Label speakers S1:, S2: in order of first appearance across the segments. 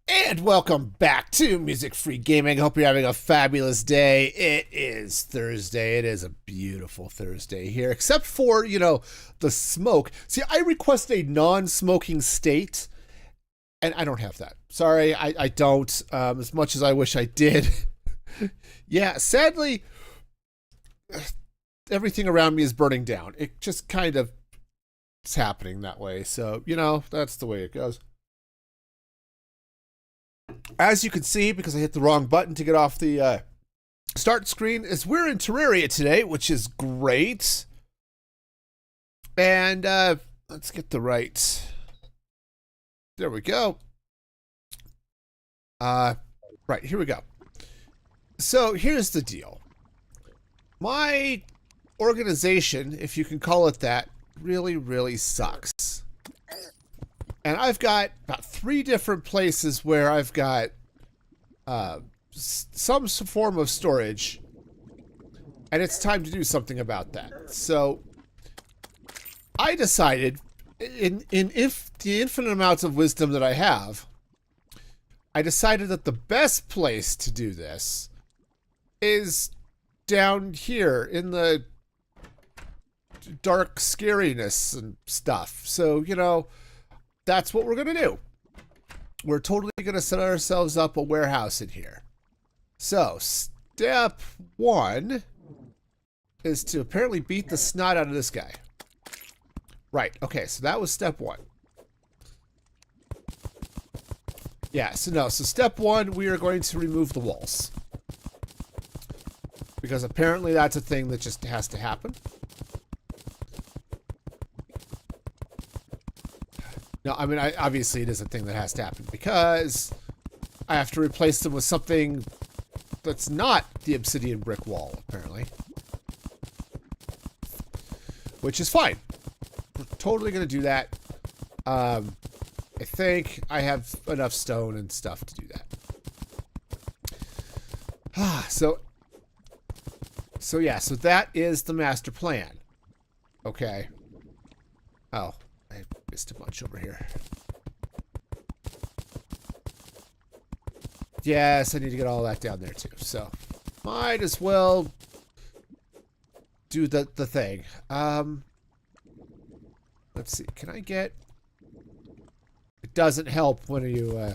S1: And welcome back to Music Free Gaming. Hope you're having a fabulous day. It is Thursday. It is a beautiful Thursday here, except for, the smoke. See, I requested a non-smoking state, and I don't have that. Sorry, I don't, as much as I wish I did. Yeah, sadly, everything around me is burning down. It just kind of is happening that way. So, that's the way it goes. As you can see, because I hit the wrong button to get off the start screen, is we're in Terraria today, which is great. And let's get the right. There we go. Right, here we go. So here's the deal. My organization, if you can call it that, really, really sucks. And I've got about 3 different places where I've got some form of storage, and it's time to do something about that. So I decided, in the infinite amounts of wisdom that I have, I decided that the best place to do this is down here in the dark scariness and stuff. So, that's what we're going to do. We're totally going to set ourselves up a warehouse in here. So, step 1 is to apparently beat the snot out of this guy. Right, okay, so that was step 1. Yeah, so step 1, we are going to remove the walls. Because apparently that's a thing that just has to happen. No, I mean, obviously it is a thing that has to happen because I have to replace them with something that's not the obsidian brick wall, apparently. Which is fine. We're totally going to do that. I think I have enough stone and stuff to do that. So that is the master plan. Okay. Oh. I missed a bunch over here. Yes, I need to get all that down there too. So, might as well do the thing. Let's see. Can I get... It doesn't help when you...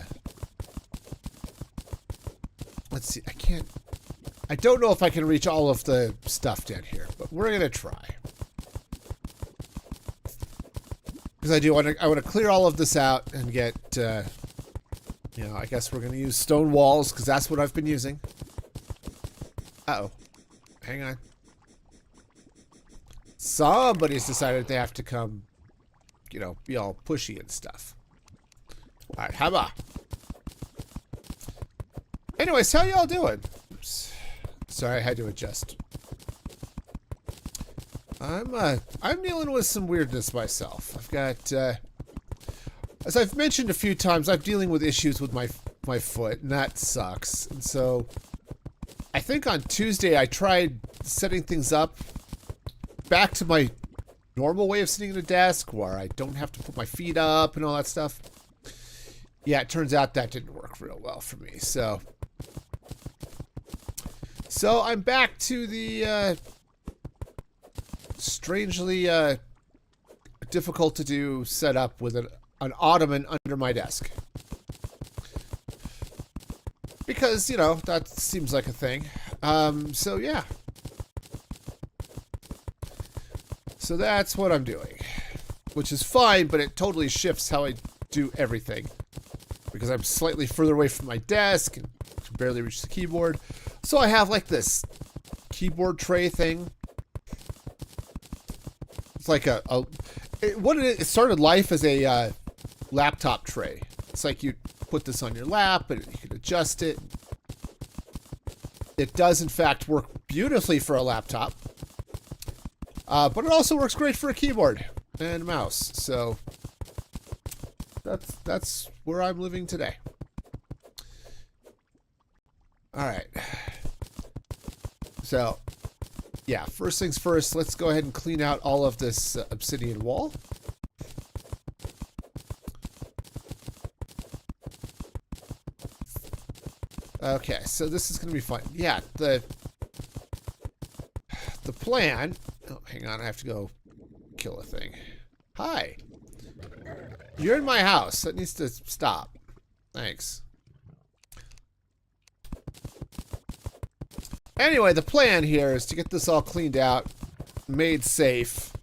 S1: Let's see. I can't... I don't know if I can reach all of the stuff down here, but we're going to try. Because I want to clear all of this out and get, I guess we're going to use stone walls, because that's what I've been using. Uh-oh. Hang on. Somebody's decided they have to come, be all pushy and stuff. Alright, how about? Anyways, how y'all doing? Oops. Sorry, I had to adjust. I'm dealing with some weirdness myself. I've got, as I've mentioned a few times, I'm dealing with issues with my foot, and that sucks. And so, I think on Tuesday I tried setting things up back to my normal way of sitting at a desk, where I don't have to put my feet up and all that stuff. Yeah, it turns out that didn't work real well for me. So I'm back to the, strangely difficult to do setup with an ottoman under my desk. Because, that seems like a thing. So yeah. So that's what I'm doing. Which is fine, but it totally shifts how I do everything. Because I'm slightly further away from my desk and can barely reach the keyboard. So I have like this keyboard tray thing. It's like it started life as a laptop tray. It's like you put this on your lap and you can adjust it. It does in fact work beautifully for a laptop, but it also works great for a keyboard and mouse. So that's where I'm living today. All right. So yeah, first things first, let's go ahead and clean out all of this obsidian wall. Okay, so this is going to be fun. Yeah, the plan... Oh, hang on, I have to go kill a thing. Hi. You're in my house. That needs to stop. Thanks. Anyway, the plan here is to get this all cleaned out, made safe,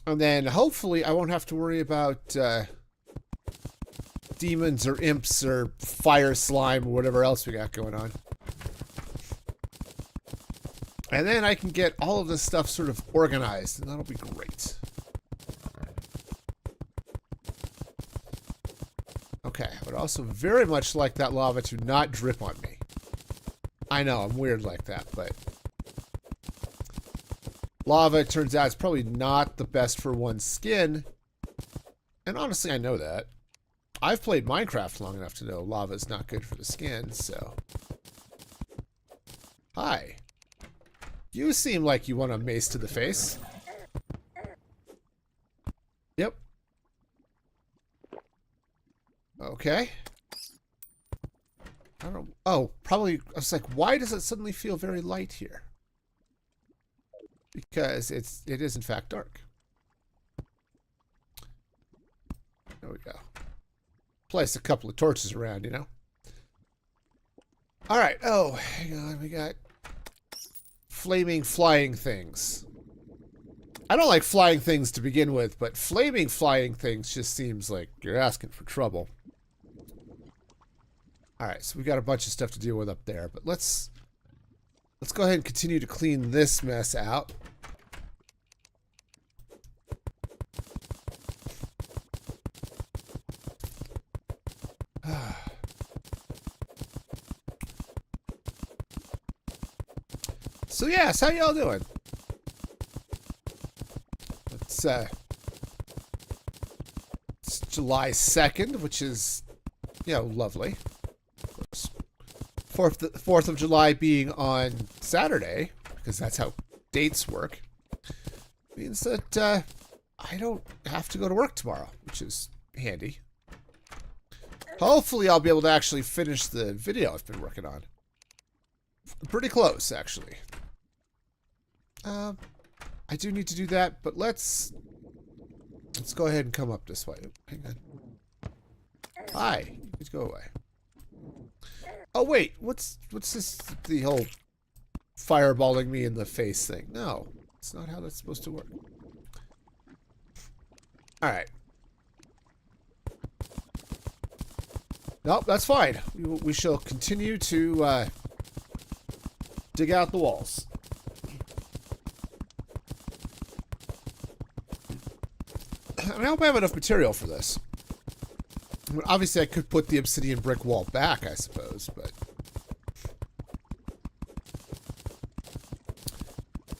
S1: and then hopefully I won't have to worry about demons or imps or fire slime or whatever else we got going on. And then I can get all of this stuff sort of organized, and that'll be great. Okay, I would also very much like that lava to not drip on me. I know, I'm weird like that, but... Lava, it turns out, is probably not the best for one's skin. And honestly, I know that. I've played Minecraft long enough to know lava is not good for the skin, so... Hi. You seem like you want a mace to the face. Yep. Okay. I don't... Oh, probably... I was like, why does it suddenly feel very light here? Because it is in fact dark. There we go. Place a couple of torches around, you know? Alright. Oh, hang on. We got... flaming flying things. I don't like flying things to begin with, but flaming flying things just seems like you're asking for trouble. Alright, so we got a bunch of stuff to deal with up there, but let's go ahead and continue to clean this mess out. So yes, how y'all doing? It's July 2nd, which is, you know, lovely. Of course, 4th of July being on Saturday, because that's how dates work, means that I don't have to go to work tomorrow, which is handy. Hopefully I'll be able to actually finish the video I've been working on. Pretty close, actually. I do need to do that, but let's go ahead and come up this way. Hang on. Hi. Let's go away. Oh wait, what's this? The whole fireballing me in the face thing? No, it's not how that's supposed to work. All right. Nope, that's fine. We shall continue to dig out the walls. I hope I have enough material for this. I mean, obviously, I could put the obsidian brick wall back, I suppose, but...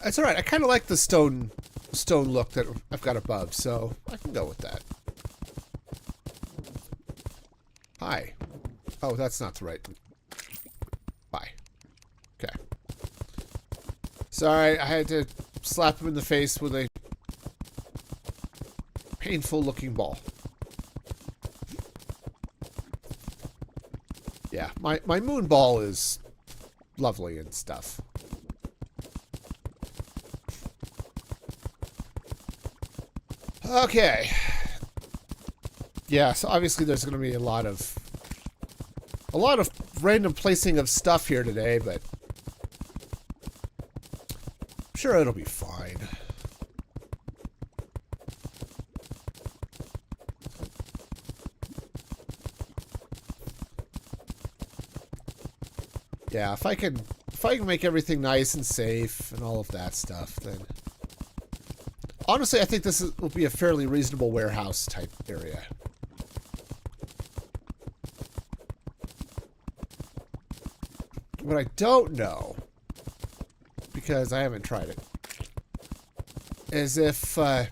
S1: That's alright. I kind of like the stone look that I've got above, so I can go with that. Hi. Oh, that's not the right... Bye. Okay. Sorry, I had to slap him in the face with a painful-looking ball. Yeah, my moon ball is lovely and stuff. Okay. Yeah, so obviously there's going to be a lot of random placing of stuff here today, but I'm sure it'll be fine. Yeah, if I can make everything nice and safe and all of that stuff, then honestly, I think will be a fairly reasonable warehouse type area. What I don't know, because I haven't tried it, is if I'm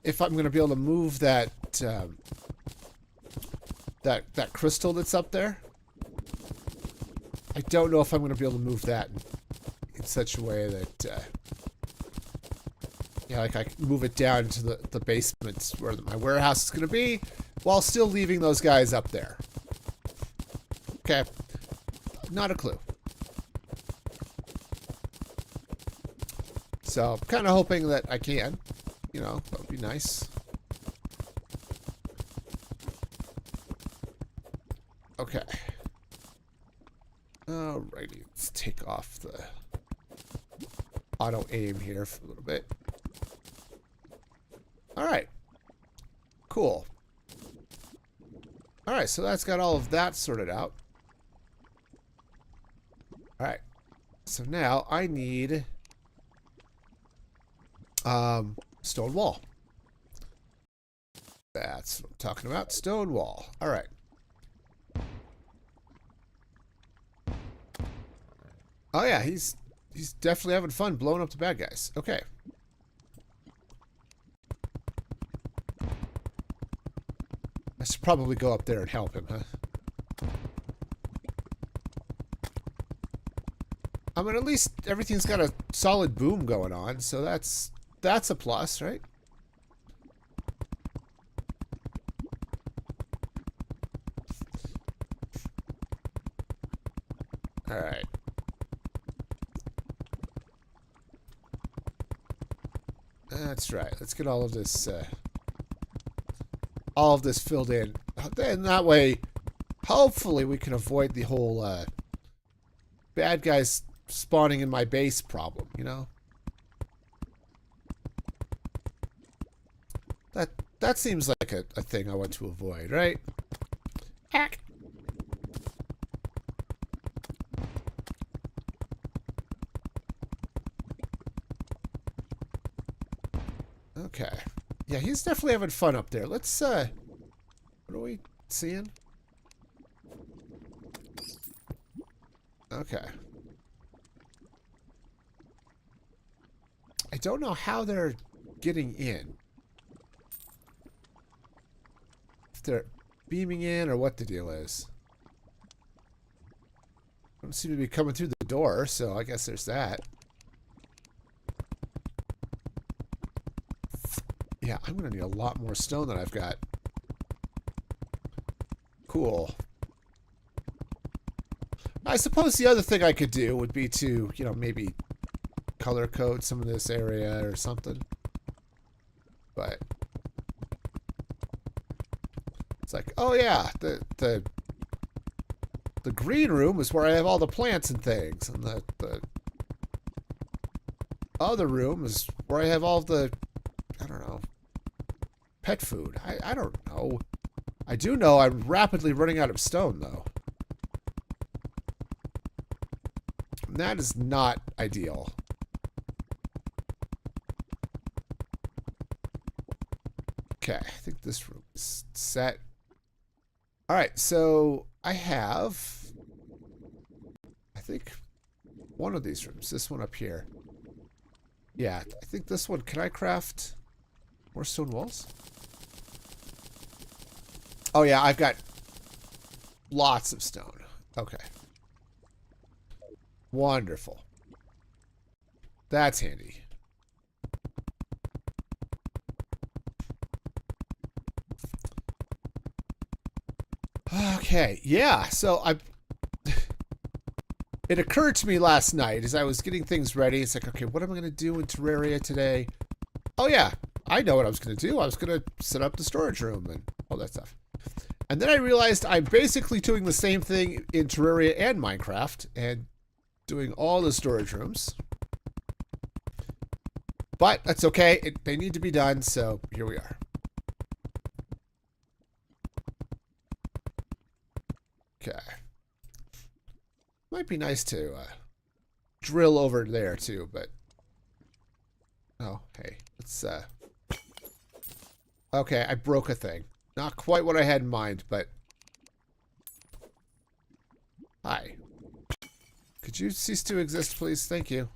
S1: going to be able to move that that crystal that's up there. I don't know if I'm going to be able to move that in such a way that, yeah, like I can move it down into the basement where my warehouse is going to be, while still leaving those guys up there. Okay. Not a clue. So, I'm kind of hoping that I can. You know, that would be nice. Okay. Alrighty, let's take off the auto aim here for a little bit. Alright. Cool. Alright, so that's got all of that sorted out. Alright. So now I need stone wall. That's what I'm talking about. Stone wall. Alright. Oh yeah, he's definitely having fun blowing up the bad guys. Okay. I should probably go up there and help him, huh? I mean, at least everything's got a solid boom going on, so that's a plus, right? All right. That's right. Let's get all of this filled in. Then that way, hopefully we can avoid the whole bad guys spawning in my base problem, you know? That seems like a thing I want to avoid, right? Heck. Okay. Yeah, he's definitely having fun up there. Let's, what are we seeing? Okay. I don't know how they're getting in. If they're beaming in or what the deal is. Don't seem to be coming through the door, so I guess there's that. Yeah, I'm going to need a lot more stone than I've got. Cool. I suppose the other thing I could do would be to, you know, maybe color code some of this area or something. But it's like, oh yeah, the green room is where I have all the plants and things, and the other room is where I have all the, I don't know, pet food. I don't know. I do know I'm rapidly running out of stone, though. And that is not ideal. Okay, I think this room is set. Alright, so I have, I think, one of these rooms. This one up here. Yeah, I think this one. Can I craft more stone walls? Oh yeah, I've got lots of stone. Okay. Wonderful. That's handy. Okay, yeah, so it occurred to me last night as I was getting things ready. It's like, okay, what am I going to do in Terraria today? Oh yeah, I know what I was going to do. I was going to set up the storage room and all that stuff. And then I realized I'm basically doing the same thing in Terraria and Minecraft and doing all the storage rooms. But that's okay. They need to be done, so here we are. Okay. Might be nice to drill over there too, but oh, hey, let's okay, I broke a thing. Not quite what I had in mind, but hi. Could you cease to exist, please? Thank you.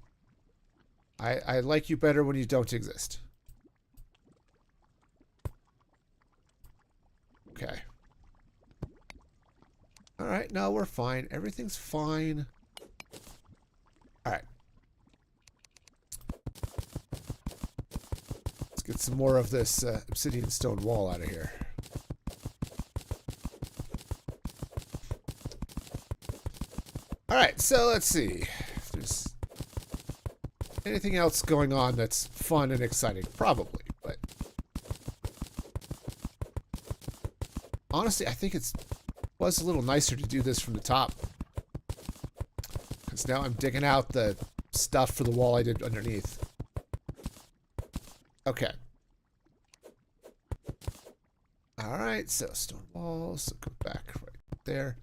S1: I like you better when you don't exist. Okay. Alright, no, we're fine. Everything's fine. Alright. Let's get some more of this obsidian stone wall out of here. Alright, so let's see if there's anything else going on that's fun and exciting. Probably, but honestly, I think it was a little nicer to do this from the top. Because now I'm digging out the stuff for the wall I did underneath. Okay. Alright, so stone walls. So go back right there.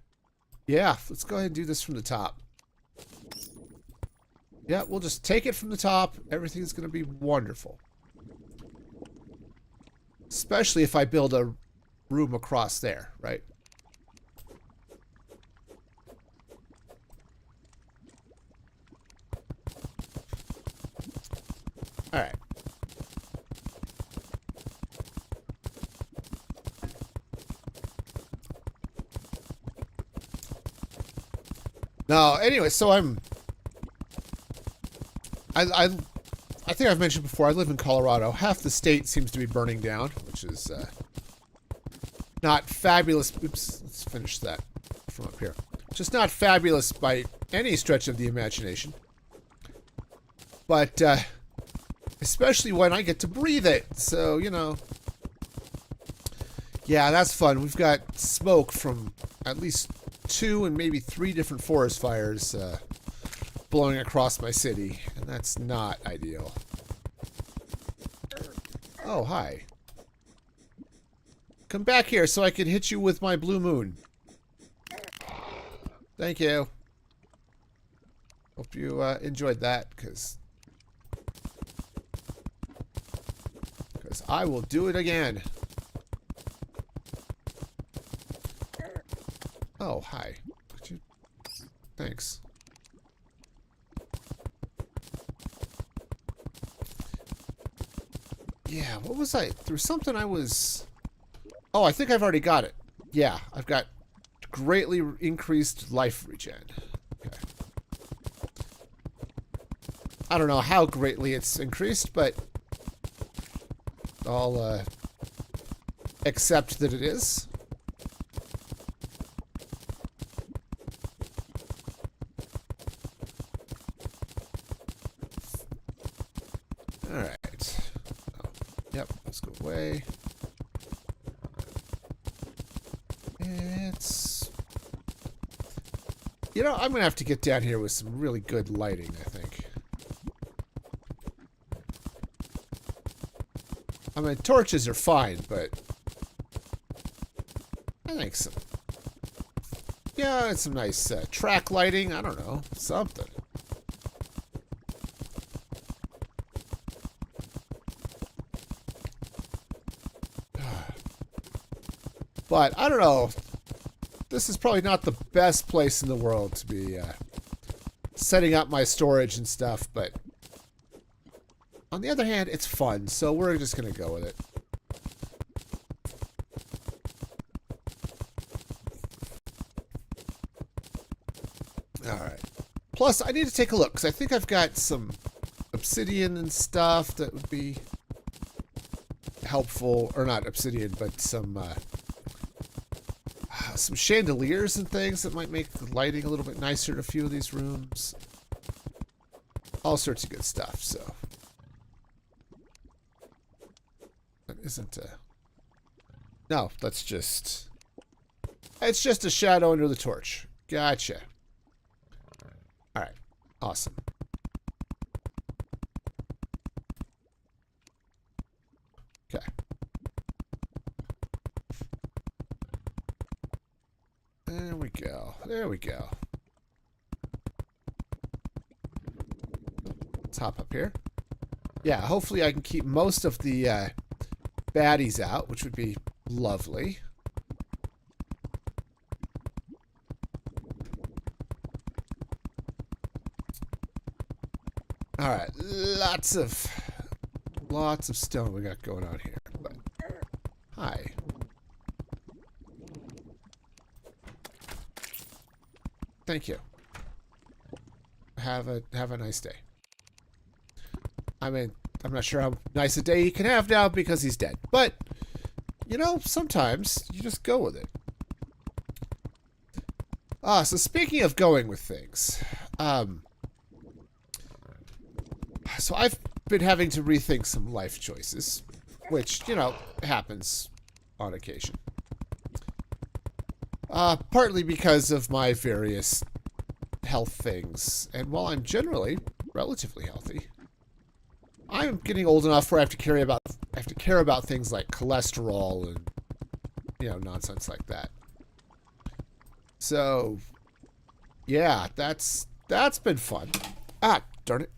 S1: Yeah, let's go ahead and do this from the top. Yeah, we'll just take it from the top. Everything's going to be wonderful. Especially if I build a room across there, right? Alright. Now, anyway, so I think I've mentioned before, I live in Colorado. Half the state seems to be burning down, which is not fabulous. Oops, let's finish that from up here. Just not fabulous by any stretch of the imagination. But especially when I get to breathe it. So, you know. Yeah, that's fun. We've got smoke from at least 2 and maybe 3 different forest fires blowing across my city, and that's not ideal. Oh, hi. Come back here so I can hit you with my blue moon. Thank you. Hope you enjoyed that, because I will do it again. Oh, hi. Could you... Thanks. Yeah, what was I... There was something I was... Oh, I think I've already got it. Yeah, I've got greatly increased life regen. Okay. I don't know how greatly it's increased, but I'll accept that it is. Alright. Oh, yep, let's go away. It's... You know, I'm going to have to get down here with some really good lighting, I think. I mean, torches are fine, but I think some... Yeah, it's some nice track lighting. I don't know. Something. But, I don't know. This is probably not the best place in the world to be setting up my storage and stuff, but on the other hand, it's fun, so we're just going to go with it. Alright. Plus, I need to take a look, because I think I've got some obsidian and stuff that would be helpful. Or not obsidian, but some chandeliers and things that might make the lighting a little bit nicer in a few of these rooms. All sorts of good stuff, so. That isn't a... No, that's just... It's just a shadow under the torch. Gotcha. Alright. Awesome. Okay. There we go. There we go. Let's hop up here. Yeah, hopefully I can keep most of the baddies out, which would be lovely. Alright, lots of stone we got going on here. But, hi. Thank you. Have a nice day. I mean, I'm not sure how nice a day he can have now because he's dead. But, you know, sometimes you just go with it. So speaking of going with things, so I've been having to rethink some life choices, which, you know, happens on occasion. Partly because of my various health things, and while I'm generally relatively healthy, I'm getting old enough where I have to care about things like cholesterol and, you know, nonsense like that. So, yeah, that's been fun. Ah, darn it.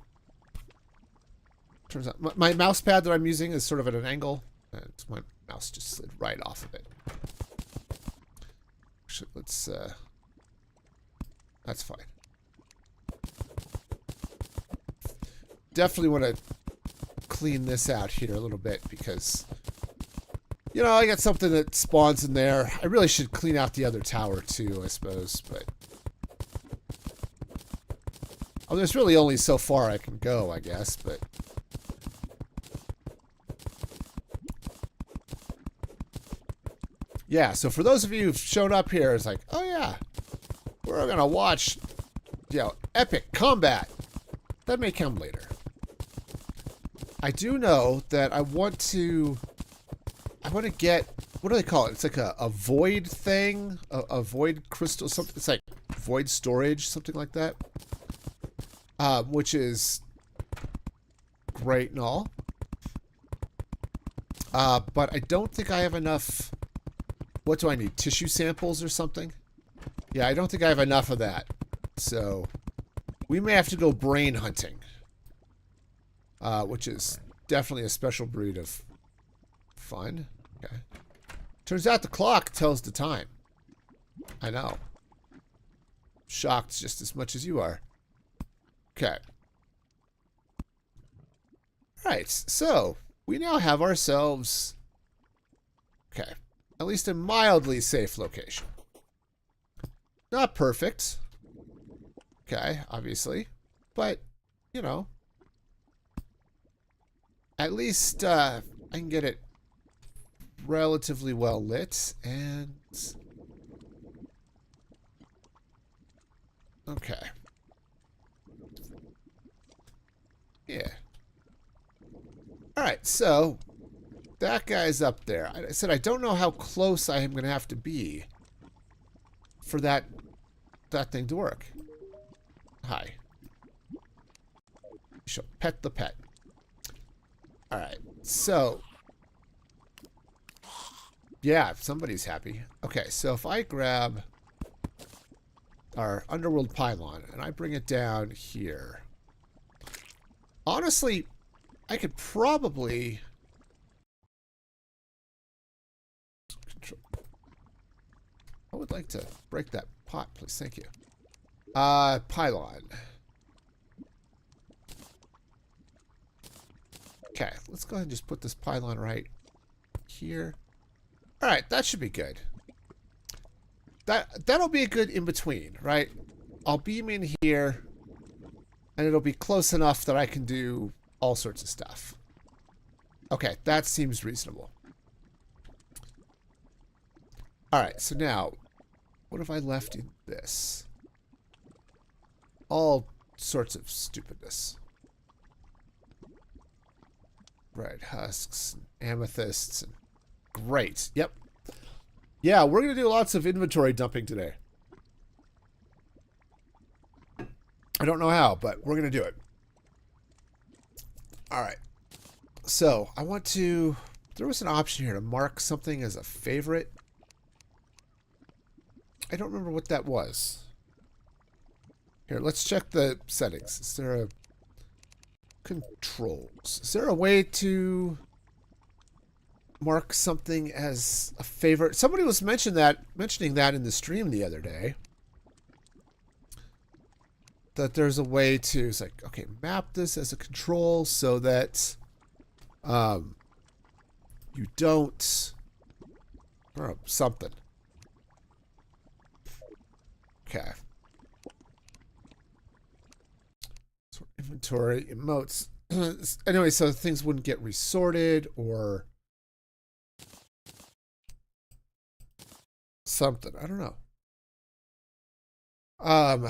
S1: Turns out my mouse pad that I'm using is sort of at an angle, and my mouse just slid right off of it. Actually, let's, that's fine. Definitely want to clean this out here a little bit because, you know, I got something that spawns in there. I really should clean out the other tower too, I suppose, but... Oh, there's really only so far I can go, I guess, but... Yeah, so for those of you who've shown up here, it's like, oh yeah, we're gonna watch, you know, epic combat. That may come later. I do know that I want to get, what do they call it? It's like a void thing, a void crystal, something. It's like void storage, something like that. Which is great and all. But I don't think I have enough. What do I need? Tissue samples or something? Yeah, I don't think I have enough of that. So we may have to go brain hunting. Which is definitely a special breed of fun. Okay. Turns out the clock tells the time. I know. Shocked just as much as you are. Okay. Right, so we now have ourselves, okay, at least a mildly safe location. Not perfect. Okay, obviously. But, you know, at least I can get it relatively well lit, and... Okay. Yeah. Alright, so that guy's up there. I said I don't know how close I am going to have to be for that thing to work. Hi. You shall pet the pet. Alright, so... Yeah, somebody's happy. Okay, so if I grab our underworld pylon and I bring it down here... Honestly, I could probably... I would like to break that pot, please. Thank you. Pylon. Okay, let's go ahead and just put this pylon right here. Alright, that should be good. That'll be a good in-between, right? I'll beam in here, and it'll be close enough that I can do all sorts of stuff. Okay, that seems reasonable. Alright, so now, what have I left in this? All sorts of stupidness. Right, husks, and amethysts, and great. Yep. Yeah, we're going to do lots of inventory dumping today. I don't know how, but we're going to do it. Alright. So, I want to... There was an option here to mark something as a favorite. I don't remember what that was. Here, let's check the settings. Is there a... Controls. Is there a way to mark something as a favorite? Somebody was mentioning that in the stream the other day. That there's a way to, it's like, okay, map this as a control so that you don't, or something. Okay. So inventory, emotes. Anyway, so things wouldn't get resorted or something. I don't know. Um.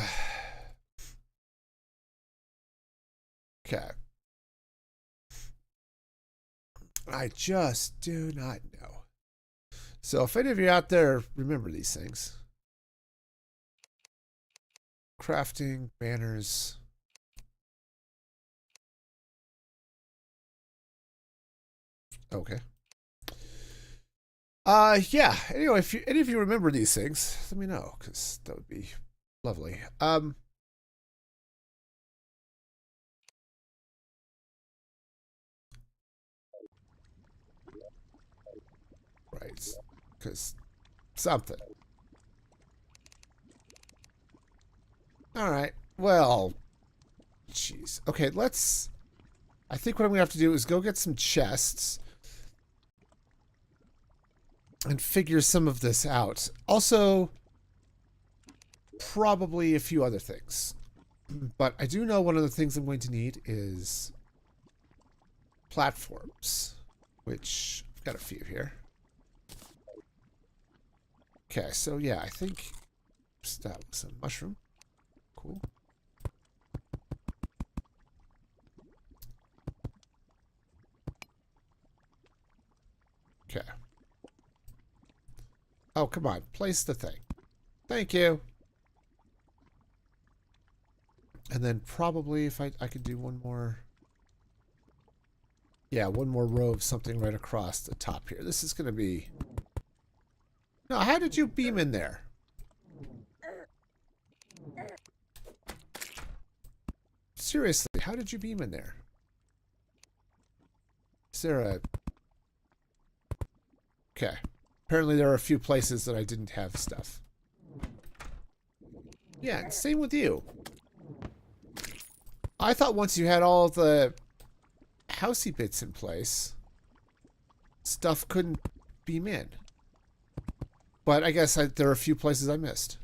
S1: Okay. I just do not know. So if any of you out there remember these things. Crafting, banners. Okay. Yeah. Anyway, if any of you remember these things, let me know, because that would be lovely. Right. Because something. All right. Well, jeez. Okay, let's... I think what I'm going to have to do is go get some chests and figure some of this out. Also, probably a few other things. But I do know one of the things I'm going to need is platforms, which I've got a few here. Okay, so yeah, I think that was a mushroom. Cool. Okay. Oh, come on. Place the thing. Thank you. And then probably if I could do one more... Yeah, one more row of something right across the top here. This is going to be... No, how did you beam in there? Seriously, how did you beam in there? Is there a... Okay. Apparently there are a few places that I didn't have stuff. Yeah, same with you. I thought once you had all the housey bits in place, stuff couldn't beam in. But I guess there are a few places I missed.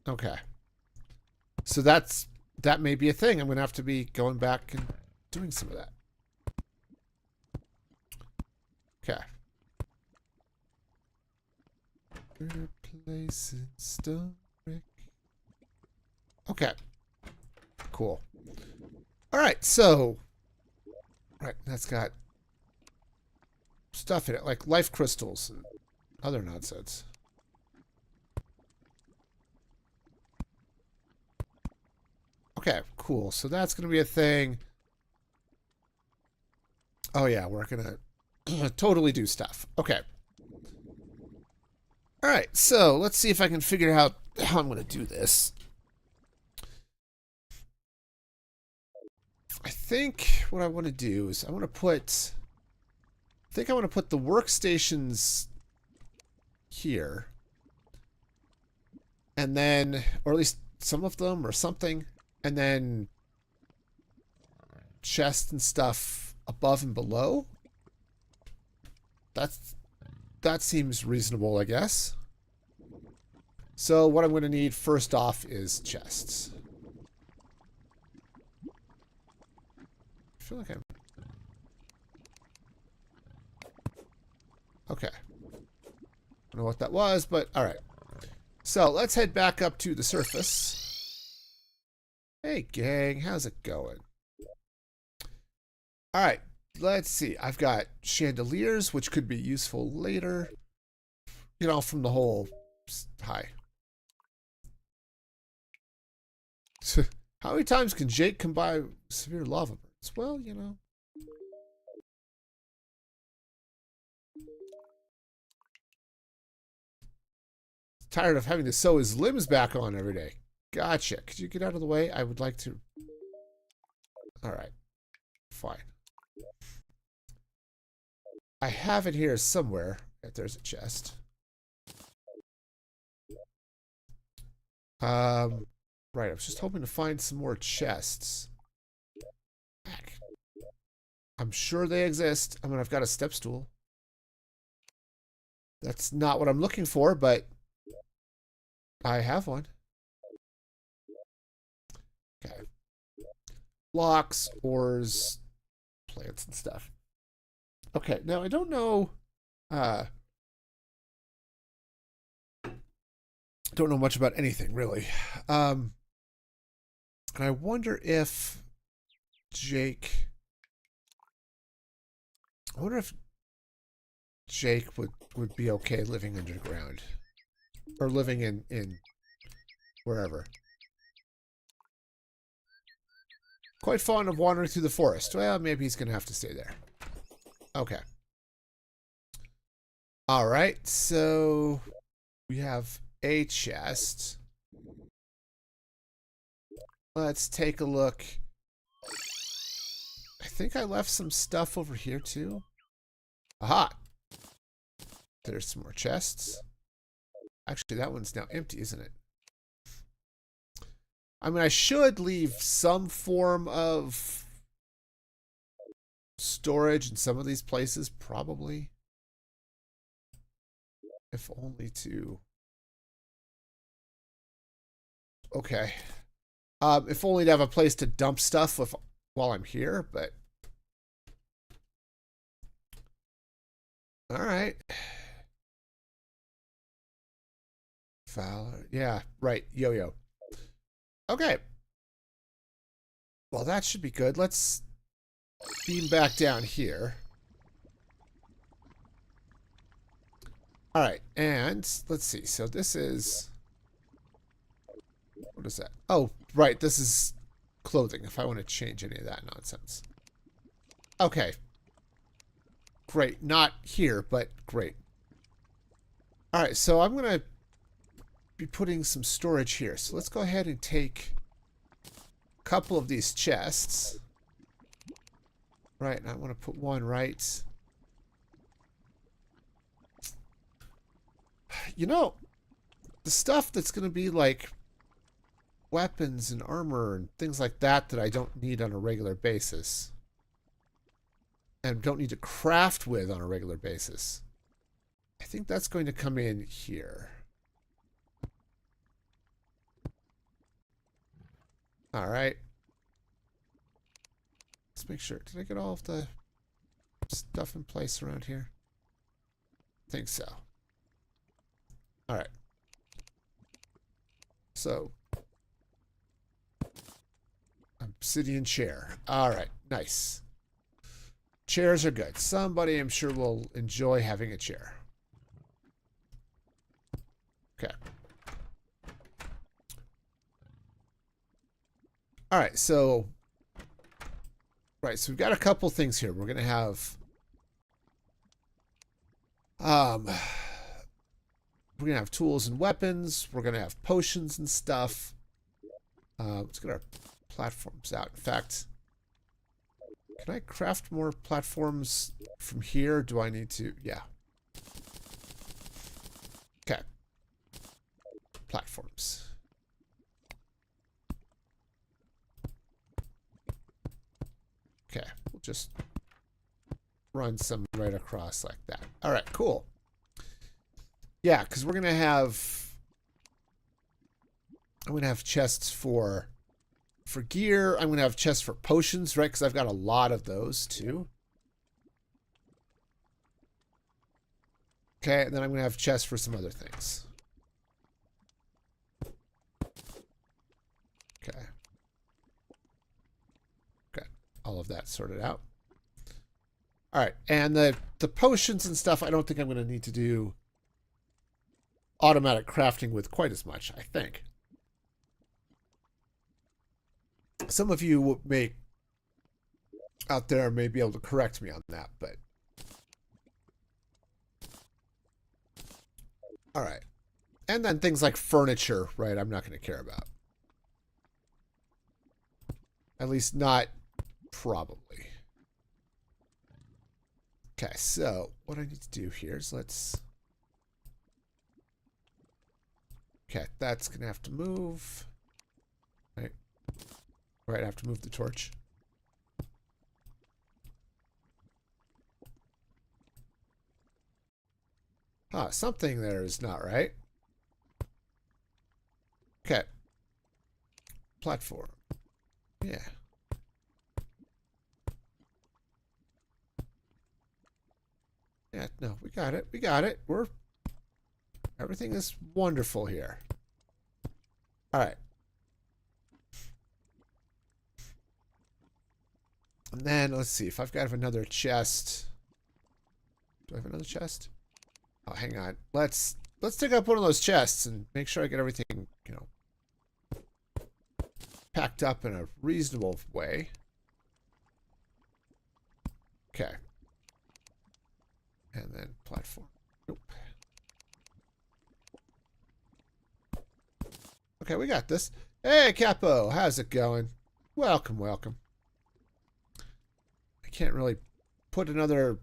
S1: Okay. So that may be a thing. I'm going to have to be going back and doing some of that. Okay. Replacing stone brick. Okay. Cool. All right, so... Right, that's got stuff in it, like life crystals and other nonsense. Okay, cool. So that's going to be a thing. Oh, yeah, we're going to totally do stuff. Okay. All right, so let's see if I can figure out how I'm going to do this. I think what I want to do is I want to put... I think I want to put the workstations here. And then, or at least some of them or something. And then chests and stuff above and below. That seems reasonable, I guess. So what I'm going to need first off is chests. I feel like I'm... Okay. I don't know what that was, but alright. So let's head back up to the surface. Hey gang, how's it going? Alright, let's see. I've got chandeliers, which could be useful later. You know, from the whole... Hi. How many times can Jake come by severe lava burns? Well, you know. Tired of having to sew his limbs back on every day. Gotcha. Could you get out of the way? I would like to... Alright. Fine. I have it here somewhere. If there's a chest. Right. I was just hoping to find some more chests. Heck. I'm sure they exist. I mean, I've got a step stool. That's not what I'm looking for, but I have one. Okay. Blocks, ores, plants and stuff. Okay, now I don't know Don't know much about anything, really. And I wonder if Jake... I wonder if Jake would be okay living underground. Or living in wherever. Quite fond of wandering through the forest. Well, maybe he's going to have to stay there. Okay. Alright, so we have a chest. Let's take a look. I think I left some stuff over here too. Aha! There's some more chests. Actually, that one's now empty, isn't it? I mean, I should leave some form of storage in some of these places, probably. If only to... Okay. If only to have a place to dump stuff while I'm here, but... Alright. Fowler. Yeah, right. Yo-yo. Okay. Well, that should be good. Let's beam back down here. Alright, and let's see. So this is... What is that? Oh, right. This is clothing, if I want to change any of that nonsense. Okay. Great. Not here, but great. Alright, so I'm going to be putting some storage here. So let's go ahead and take a couple of these chests. Right, and I want to put one right. You know, the stuff that's going to be like weapons and armor and things like that that I don't need on a regular basis and don't need to craft with on a regular basis, I think that's going to come in here. All right. Let's make sure. Did I get all of the stuff in place around here? I think so. All right. So, obsidian chair. All right. Nice. Chairs are good. Somebody, I'm sure, will enjoy having a chair. Okay. All right. So, right. So we've got a couple things here. We're going to have, we're going to have tools and weapons. We're going to have potions and stuff. Let's get our platforms out. In fact, can I craft more platforms from here? Do I need to? Yeah. Okay. Platforms. Okay. We'll just run some right across like that. All right, cool. Yeah, because we're going to have... I'm going to have chests for gear. I'm going to have chests for potions, right? Because I've got a lot of those, too. Okay, and then I'm going to have chests for some other things. Okay. Okay. All of that sorted out. All right, and the potions and stuff, I don't think I'm going to need to do automatic crafting with quite as much, I think. Some of you may out there may be able to correct me on that, but all right. And then things like furniture, right? I'm not going to care about. At least not probably. Okay, so what I need to do here is let's... Okay, that's going to have to move. Right. Right, I have to move the torch. Ah, something there is not right. Okay. Platform. Yeah. Yeah, no, we got it. We got it. Everything is wonderful here. All right. And then let's see if I've got another chest. Do I have another chest? Oh, hang on. Let's take up one of those chests and make sure I get everything, you know, packed up in a reasonable way. Okay. And then platform. Nope. Okay, we got this. Hey, Capo, how's it going? Welcome, welcome. I can't really put another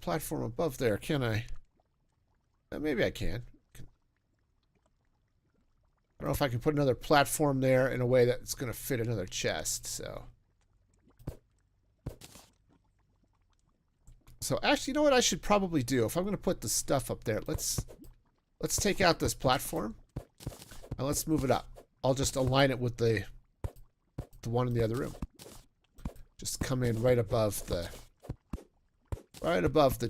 S1: platform above there, can I? Maybe I can. I don't know if I can put another platform there in a way that's going to fit another chest, so. So actually, you know what I should probably do? If I'm going to put the stuff up there, let's take out this platform and let's move it up. I'll just align it with the one in the other room. Just come in right above the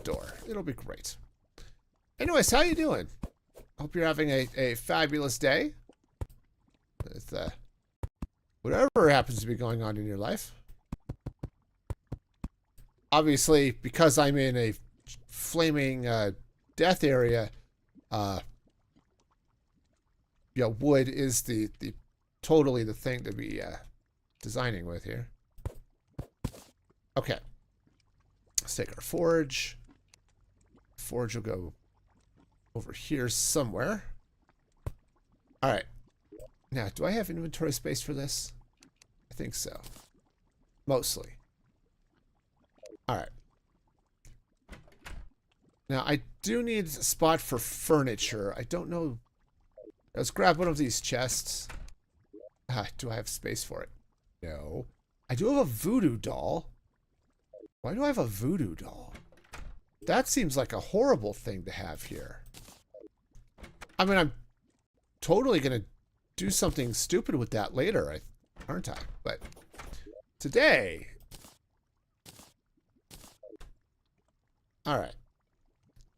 S1: door. It'll be great. Anyways, how you doing? Hope you're having a fabulous day with whatever happens to be going on in your life. Obviously, because I'm in a flaming death area, yeah, wood is the totally the thing to be designing with here. Okay. Let's take our forge. Forge will go over here somewhere. All right. Now, do I have inventory space for this? I think so. Mostly. All right. Now, I do need a spot for furniture. I don't know. Let's grab one of these chests. Do I have space for it? No. I do have a voodoo doll. Why do I have a voodoo doll? That seems like a horrible thing to have here. I mean, I'm totally going to do something stupid with that later, aren't I? But today... All right.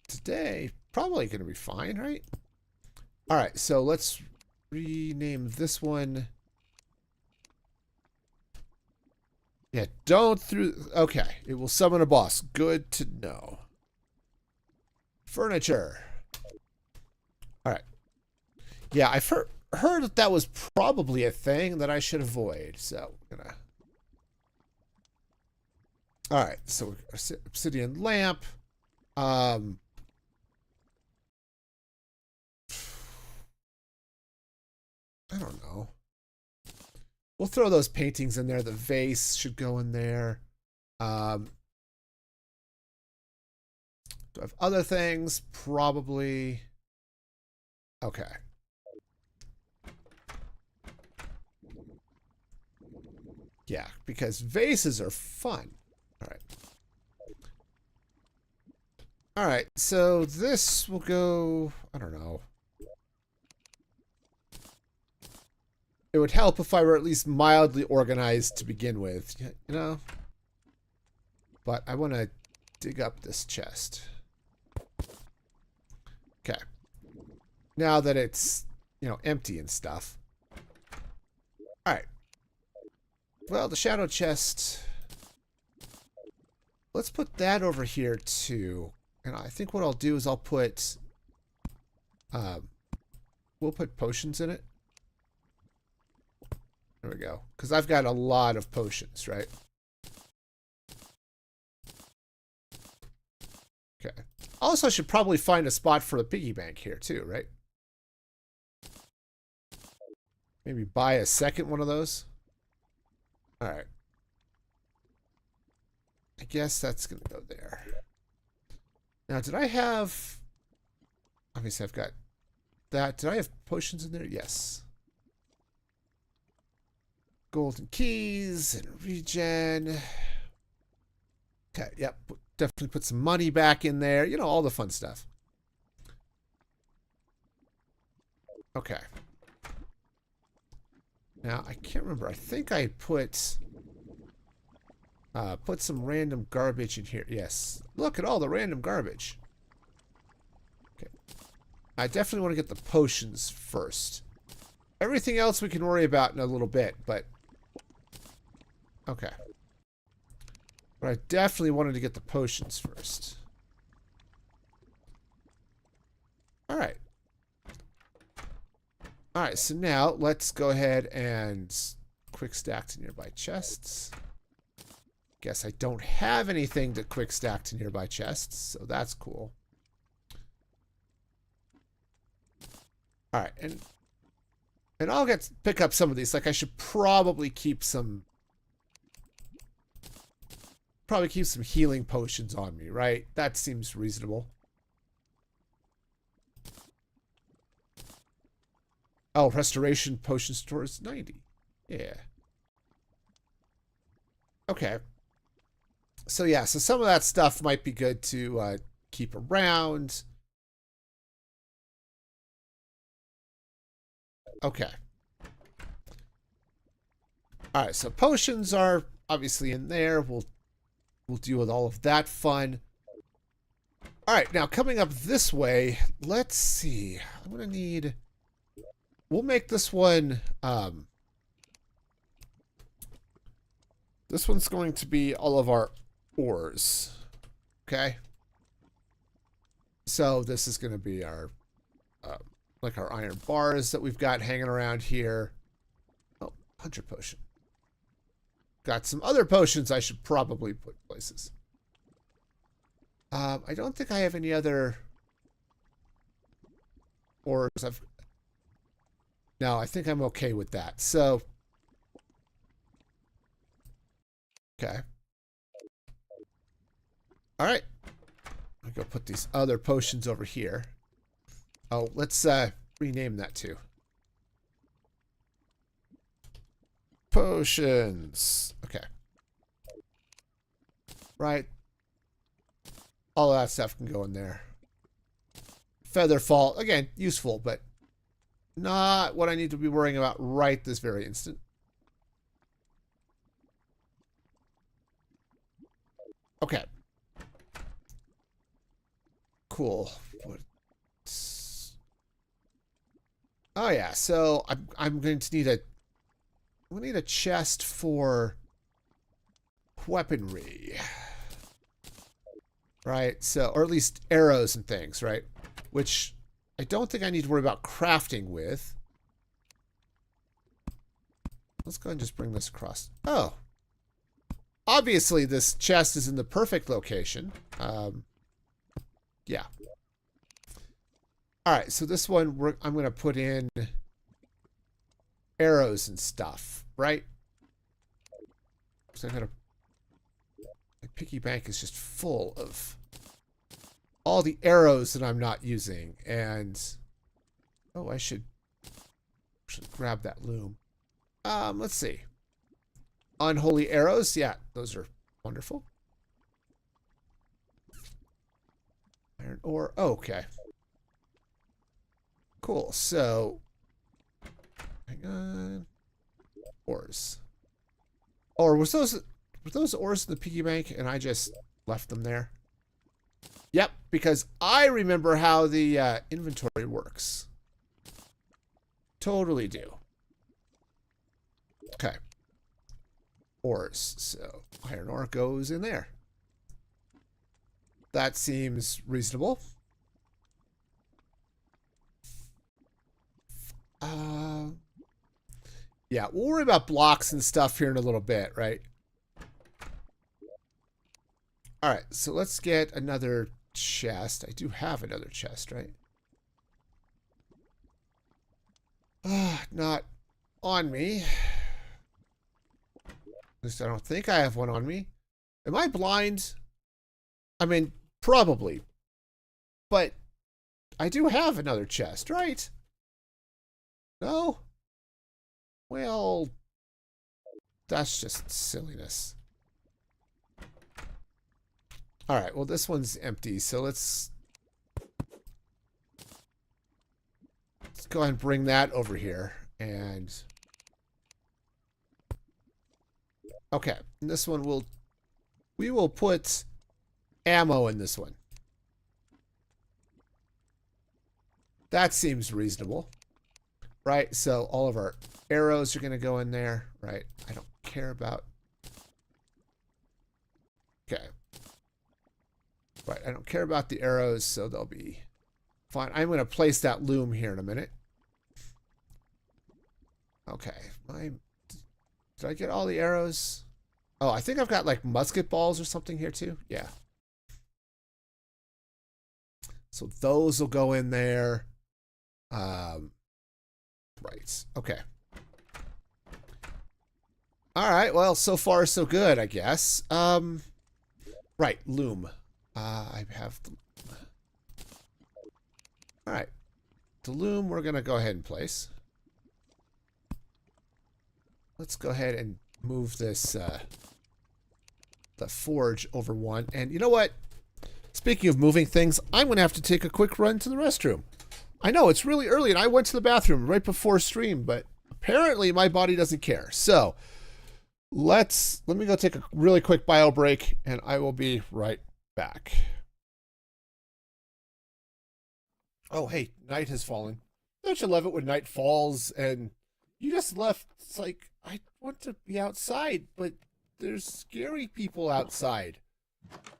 S1: Today, probably going to be fine, right? All right, so let's rename this one. Yeah, don't through... Okay, it will summon a boss. Good to know. Furniture. All right. Yeah, I've heard that that was probably a thing that I should avoid, so I'm gonna... All right, so obsidian lamp. I don't know. We'll throw those paintings in there. The vase should go in there. Do I have other things? Probably. Okay. Yeah, because vases are fun. All right. All right, so this will go, I don't know. It would help if I were at least mildly organized to begin with, you know? But I want to dig up this chest. Okay. Now that it's, you know, empty and stuff. All right. Well, the shadow chest. Let's put that over here too. And I think what I'll do is I'll put, we'll put potions in it. There we go. Because I've got a lot of potions, right? Okay. Also, I should probably find a spot for the piggy bank here too, right? Maybe buy a second one of those. All right. I guess that's going to go there. Now, did I have... Obviously, I've got that. Did I have potions in there? Yes. Golden keys and regen. Okay, yep. Definitely put some money back in there. You know, all the fun stuff. Okay. Now, I can't remember. I think I put some random garbage in here. Yes. Look at all the random garbage. Okay. I definitely want to get the potions first. Everything else we can worry about in a little bit, but... Okay. But I definitely wanted to get the potions first. Alright. Alright, so now let's go ahead and quick stack to nearby chests. Guess I don't have anything to quick stack to nearby chests, so that's cool. Alright, and I'll pick up some of these. Like, I should probably keep some... Probably keep some healing potions on me, right? That seems reasonable. Oh, restoration potion store is 90. Yeah. Okay. So yeah, so some of that stuff might be good to keep around. Okay. Alright, so potions are obviously in there. We'll deal with all of that fun. Alright, now coming up this way, let's see. I'm gonna need... We'll make this one... this one's going to be all of our ores. Okay? So this is going to be our... like our iron bars that we've got hanging around here. Oh, 100 potion. Got some other potions I should probably put places. I don't think I have any other ores. No, I think I'm okay with that. So, okay. All right. I'll go put these other potions over here. Oh, let's rename that too. Potions. Okay. Right. All of that stuff can go in there. Featherfall. Again, useful, but not what I need to be worrying about right this very instant. Okay. Cool. Oh yeah, so I'm going to need a chest for weaponry. Right? So, or at least arrows and things, right? Which I don't think I need to worry about crafting with. Let's go ahead and just bring this across. Oh. Obviously, this chest is in the perfect location. Yeah. Alright, so this one, I'm going to put in arrows and stuff, right? So my piggy bank is just full of all the arrows that I'm not using. And, oh, I should grab that loom. Let's see. Unholy arrows. Yeah, those are wonderful. Iron ore. Oh, okay. Cool. So, hang on. Ores. Or were those ores in the piggy bank and I just left them there? Yep, because I remember how the inventory works. Totally do. Okay. Ores. So, iron ore goes in there. That seems reasonable. Yeah, we'll worry about blocks and stuff here in a little bit, right? Alright, so let's get another chest. I do have another chest, right? Not on me. At least I don't think I have one on me. Am I blind? I mean, probably. But I do have another chest, right? No? Well, that's just silliness. Alright, well this one's empty, so let's go ahead and bring that over here. And okay, and this one we will put ammo in this one. That seems reasonable. Right? So all of our arrows are going to go in there. Right? I don't care about... Okay. Right. I don't care about the arrows, so they'll be fine. I'm going to place that loom here in a minute. Okay. Did I get all the arrows? Oh, I think I've got like musket balls or something here too. Yeah. So those will go in there. Right. Okay. All right. Well, so far so good, I guess. Right. Loom. I have the... All right. The loom we're going to go ahead and place. Let's go ahead and move this, the forge over one. And you know what? Speaking of moving things, I'm going to have to take a quick run to the restroom. I know it's really early and I went to the bathroom right before stream, but apparently my body doesn't care. So let me go take a really quick bio break and I will be right back. Oh, hey, night has fallen. Don't you love it when night falls and you just left? It's like, I want to be outside, but there's scary people outside.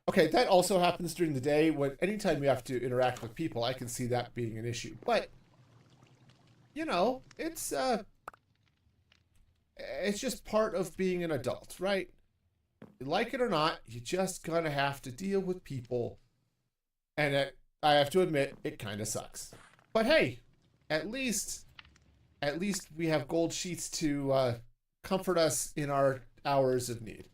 S1: Okay, that also happens during the day when anytime you have to interact with people, I can see that being an issue. But, you know, it's just part of being an adult, right? You like it or not, you just gonna have to deal with people. And I have to admit, it kind of sucks. But hey, at least we have gold sheets to comfort us in our hours of need.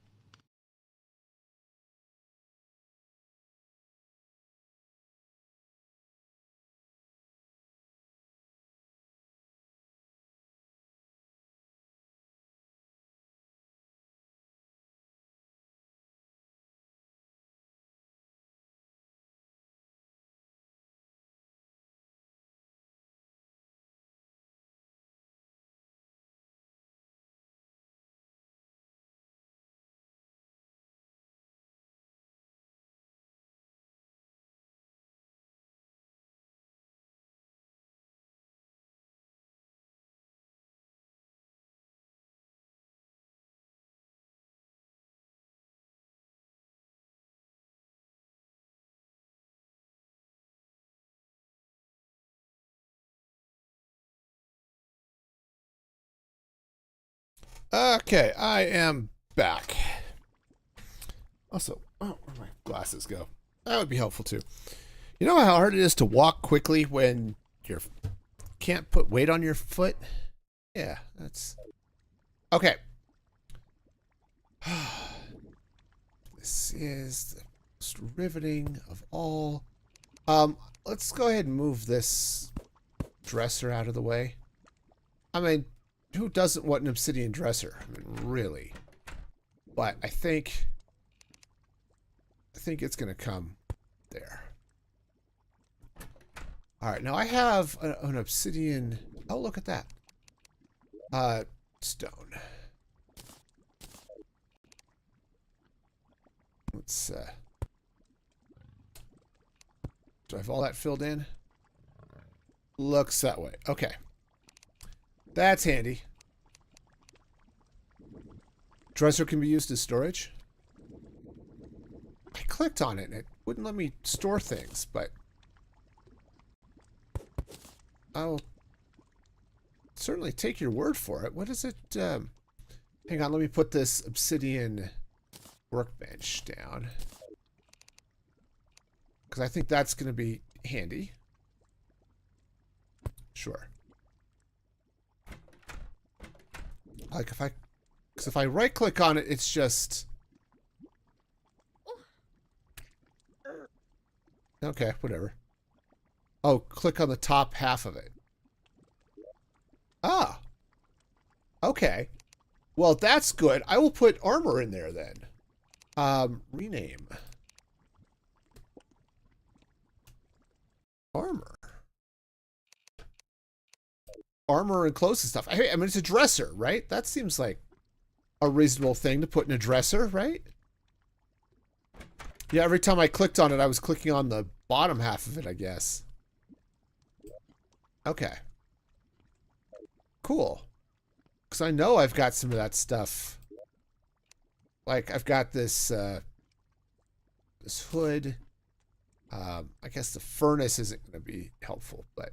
S1: Okay, I am back. Also, oh, where'd my glasses go? That would be helpful too. You know how hard it is to walk quickly when you can't put weight on your foot? Yeah, that's... Okay. This is the most riveting of all. Let's go ahead and move this dresser out of the way. I mean, who doesn't want an obsidian dresser? I mean, really. But I think it's going to come there. All right, now I have an obsidian. Oh, look at that. Stone. Let's do I have all that filled in? Looks that way. Okay. That's handy. Dresser can be used as storage. I clicked on it and it wouldn't let me store things, but I'll certainly take your word for it. What is it? Hang on, let me put this obsidian workbench down, because I think that's going to be handy. Sure. Like because if I right click on it, it's just... Okay, whatever. Oh, click on the top half of it. Ah. Okay. Well, that's good. I will put armor in there then. Rename. Armor. Armor and clothes and stuff. I mean, it's a dresser, right? That seems like a reasonable thing to put in a dresser, right? Yeah, every time I clicked on it, I was clicking on the bottom half of it, I guess. Okay. Cool. Because I know I've got some of that stuff. Like, I've got this, this hood. I guess the furnace isn't going to be helpful, but...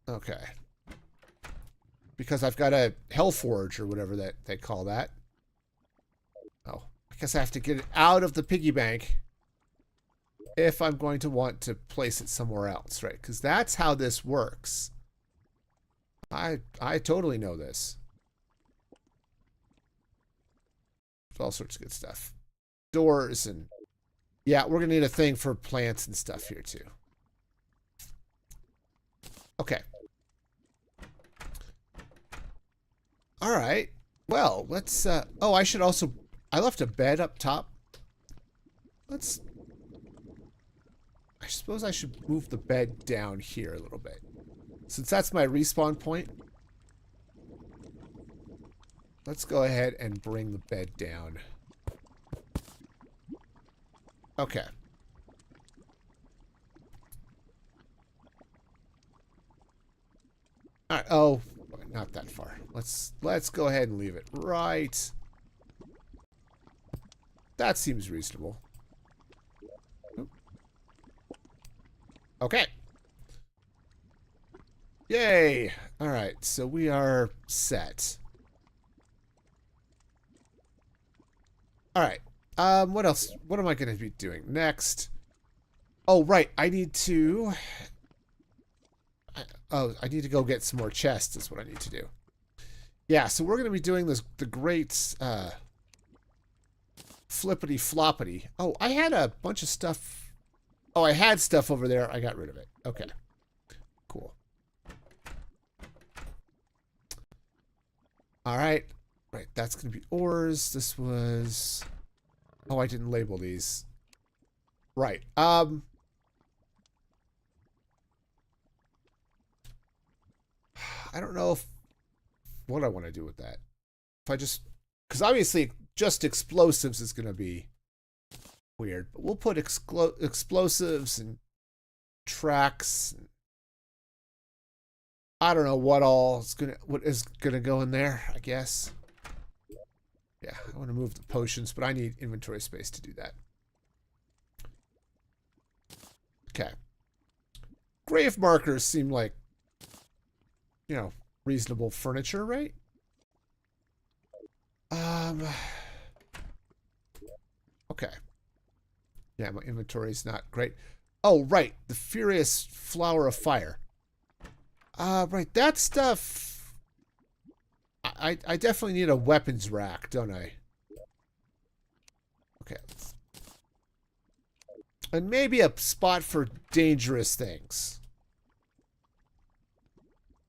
S1: Okay. Because I've got a Hellforge or whatever that they call that. Oh, I guess I have to get it out of the piggy bank if I'm going to want to place it somewhere else, right? Because that's how this works. I totally know this. All sorts of good stuff. Doors and... Yeah, we're going to need a thing for plants and stuff here too. Okay. All right. Well, let's... oh, I should also... I left a bed up top. Let's... I suppose I should move the bed down here a little bit. Since that's my respawn point. Let's go ahead and bring the bed down. Okay. All right. Oh, not that far. Let's go ahead and leave it right. That seems reasonable. Okay. Yay. All right. So we are set. All right. What else? What am I going to be doing next? Oh, right. I need to... I need to go get some more chests is what I need to do. Yeah, so we're going to be doing this, the great flippity floppity. Oh, I had a bunch of stuff. Oh, I had stuff over there. I got rid of it. Okay. Cool. All right. Right, that's going to be ores. This was... Oh, I didn't label these. Right. I don't know what I want to do with that. If I just... Because obviously, just explosives is going to be weird. But we'll put explosives and tracks. And I don't know what is gonna go in there, I guess. Yeah, I want to move the potions, but I need inventory space to do that. Okay. Grave markers seem like, you know, reasonable furniture, right? Okay. Yeah, my inventory is not great. Oh, right. The Furious Flower of Fire. Right. That stuff... I definitely need a weapons rack, don't I? Okay. And maybe a spot for dangerous things.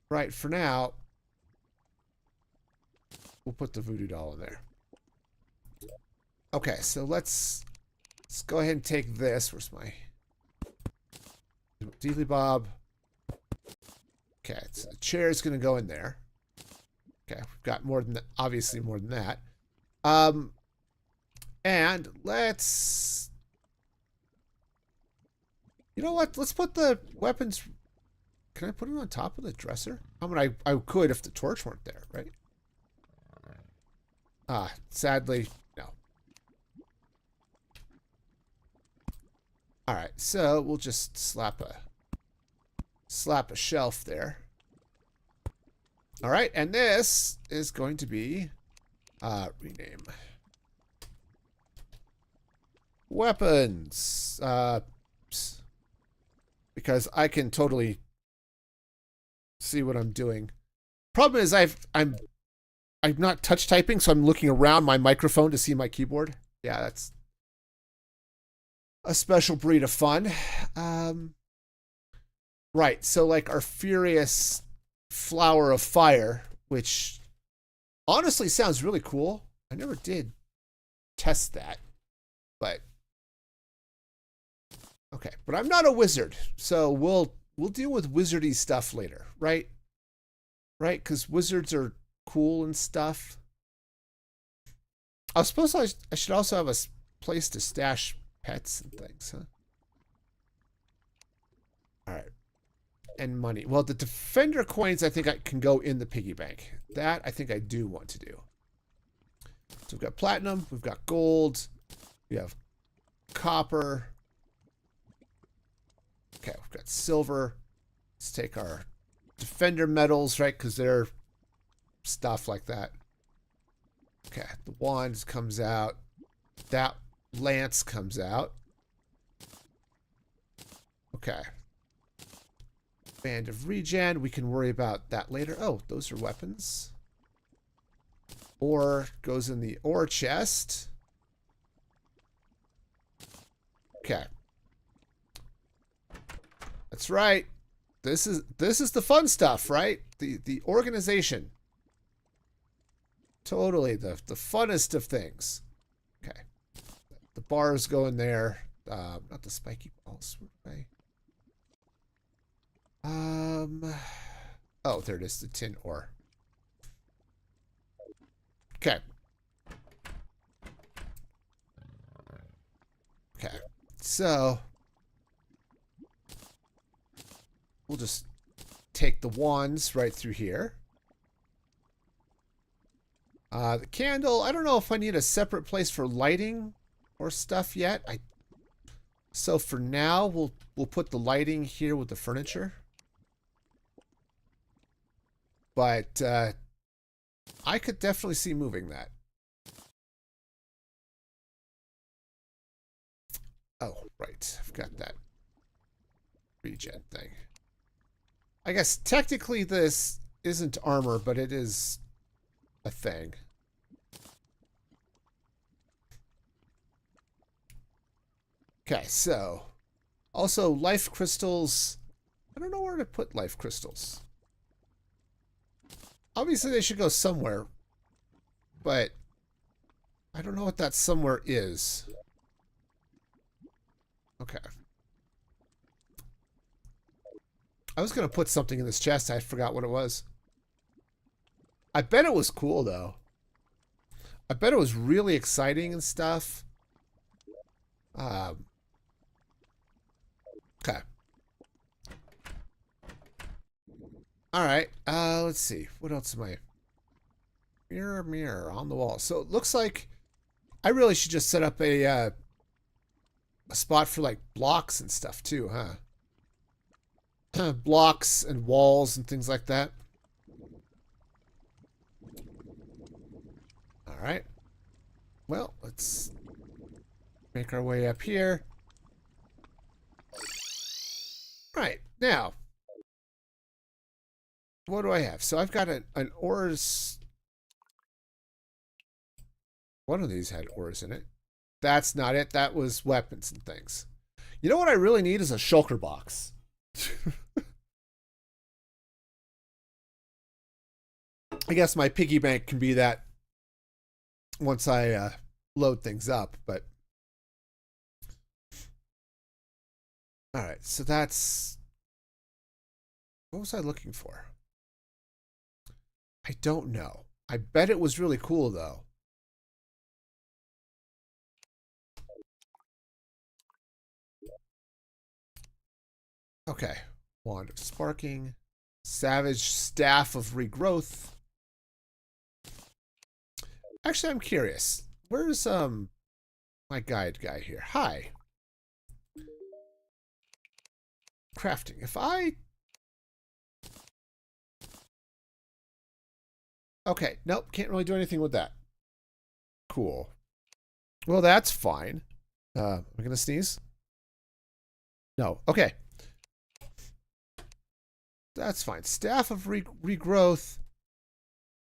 S1: Right, for now, we'll put the voodoo doll in there. Okay, so let's go ahead and take this. Where's my Dealy Bob? Okay, so the chair is going to go in there. Okay, we've got more than that, obviously more than that. And let's... You know what? Let's put the weapons... Can I put it on top of the dresser? I mean, I could if the torch weren't there, right? Sadly, no. All right, so we'll just slap a shelf there. All right, and this is going to be rename weapons because I can totally see what I'm doing. Problem is I'm not touch typing, so I'm looking around my microphone to see my keyboard. Yeah, that's a special breed of fun. Right, so like our Furious Flower of Fire, which honestly sounds really cool. I never did test that, but okay. But I'm not a wizard, so we'll deal with wizardy stuff later, right? Right, because wizards are cool and stuff. I suppose I should also have a place to stash pets and things, huh? All right. And money. Well, the defender coins, I think I can go in the piggy bank. That I think I do want to do. So we've got platinum, we've got gold, we have copper. Okay, we've got silver. Let's take our defender metals, right? Because they're stuff like that. Okay, the wand comes out. That lance comes out. Okay. Band of regen. We can worry about that later. Oh, those are weapons. Ore goes in the ore chest. Okay. That's right. This is the fun stuff, right? The organization. Totally the funnest of things. Okay. The bars go in there. Not the spiky balls. Oh, there it is, the tin ore. Okay. Okay. So we'll just take the wands right through here. The candle, I don't know if I need a separate place for lighting or stuff yet. So for now, we'll put the lighting here with the furniture. But I could definitely see moving that. Oh, right. I've got that regen thing. I guess technically this isn't armor, but it is a thing. Okay, so also life crystals. I don't know where to put life crystals. Obviously they should go somewhere, but I don't know what that somewhere is. Okay. I was going to put something in this chest. I forgot what it was. I bet it was cool, though. I bet it was really exciting and stuff. Okay. All right. Let's see. What else am I? Mirror, mirror on the wall. So it looks like I really should just set up a spot for like blocks and stuff too, huh? Blocks and walls and things like that. All right. Well, let's make our way up here. Right. Now, what do I have? So I've got an ores. One of these had ores in it. That's not it. That was weapons and things. You know what I really need is a shulker box. I guess my piggy bank can be that once I load things up, but all right. So that's what was I looking for? I don't know. I bet it was really cool though. Okay. Wand of Sparking. Savage Staff of Regrowth. Actually, I'm curious. Where's my guide guy here? Hi. Crafting. If I... Okay. Nope. Can't really do anything with that. Cool. Well, that's fine. Am I going to sneeze? No. Okay. That's fine. Staff of Regrowth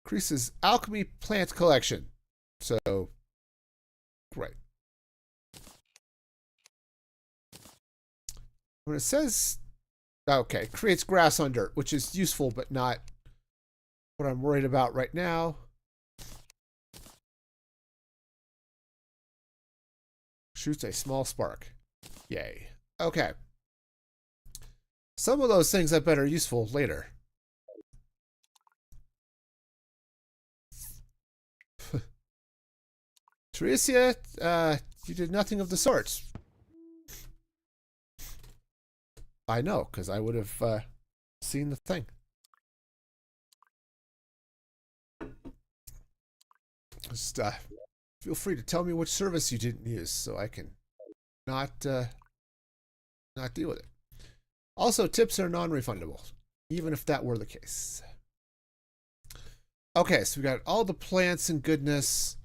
S1: increases alchemy plant collection. So, great. When it says, okay, creates grass on dirt, which is useful, but not what I'm worried about right now. Shoots a small spark. Yay. Okay. Some of those things I bet are useful later. Terraria, you did nothing of the sort. I know, because I would have seen the thing. Just feel free to tell me which service you didn't use so I can not not deal with it. Also, tips are non-refundable, even if that were the case. Okay, so we got all the plants and goodness.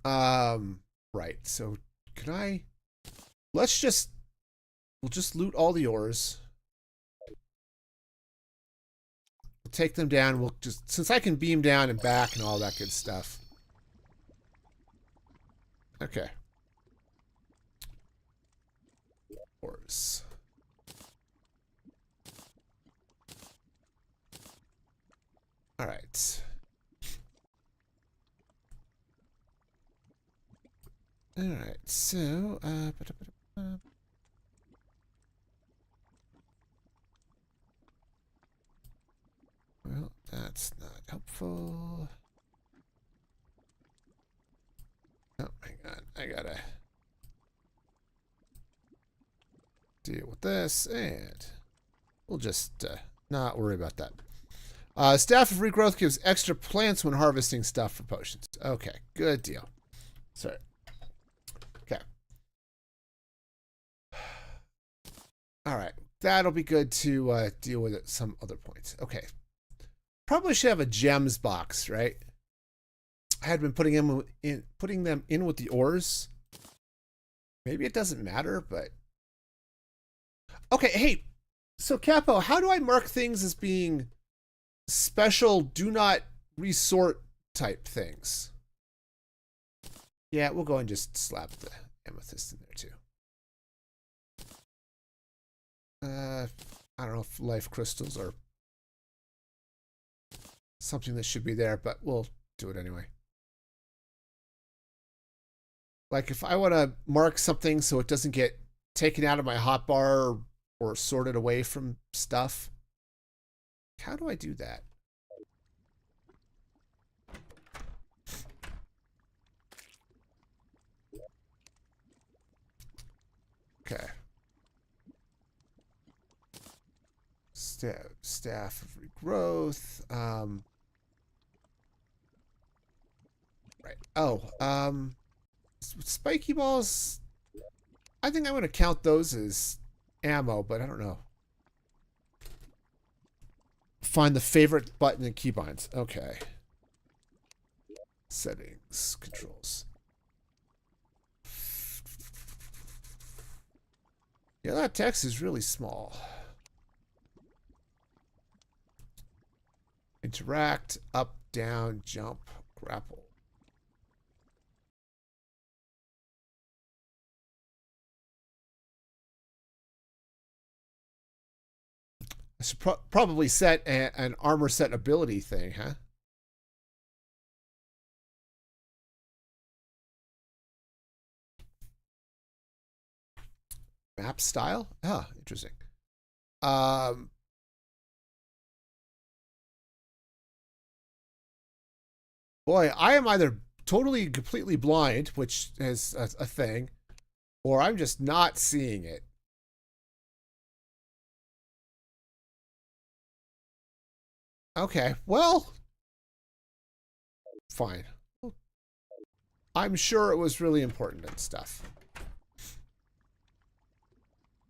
S1: Right. So can I? We'll just loot all the ores. We'll take them down. We'll just, since I can beam down and back and all that good stuff. Okay. Ores. All right. All right. So, well, that's not helpful. Oh, hang on. I gotta deal with this, and we'll just not worry about that. Staff of Regrowth gives extra plants when harvesting stuff for potions. Okay, good deal. Sorry. Okay. All right. That'll be good to deal with at some other points. Okay. Probably should have a gems box, right? I had been putting them in with the ores. Maybe it doesn't matter, but okay. Hey, so Capo, how do I mark things as being special do not resort type things? Yeah, we'll go and just slap the amethyst in there too. I don't know if life crystals are something that should be there, but we'll do it anyway. Like if I want to mark something so it doesn't get taken out of my hotbar or sorted away from stuff, how do I do that? Okay. Staff of regrowth. Right. Oh, spiky balls. I think I'm going to count those as ammo, but I don't know. Find the favorite button and keybinds. Okay. Settings, controls. Yeah, that text is really small. Interact, up, down, jump, grapple. I should probably set an armor set ability thing, huh? Map style? Ah, interesting. Boy, I am either totally completely blind, which is a thing, or I'm just not seeing it. Okay, well, fine. I'm sure it was really important and stuff.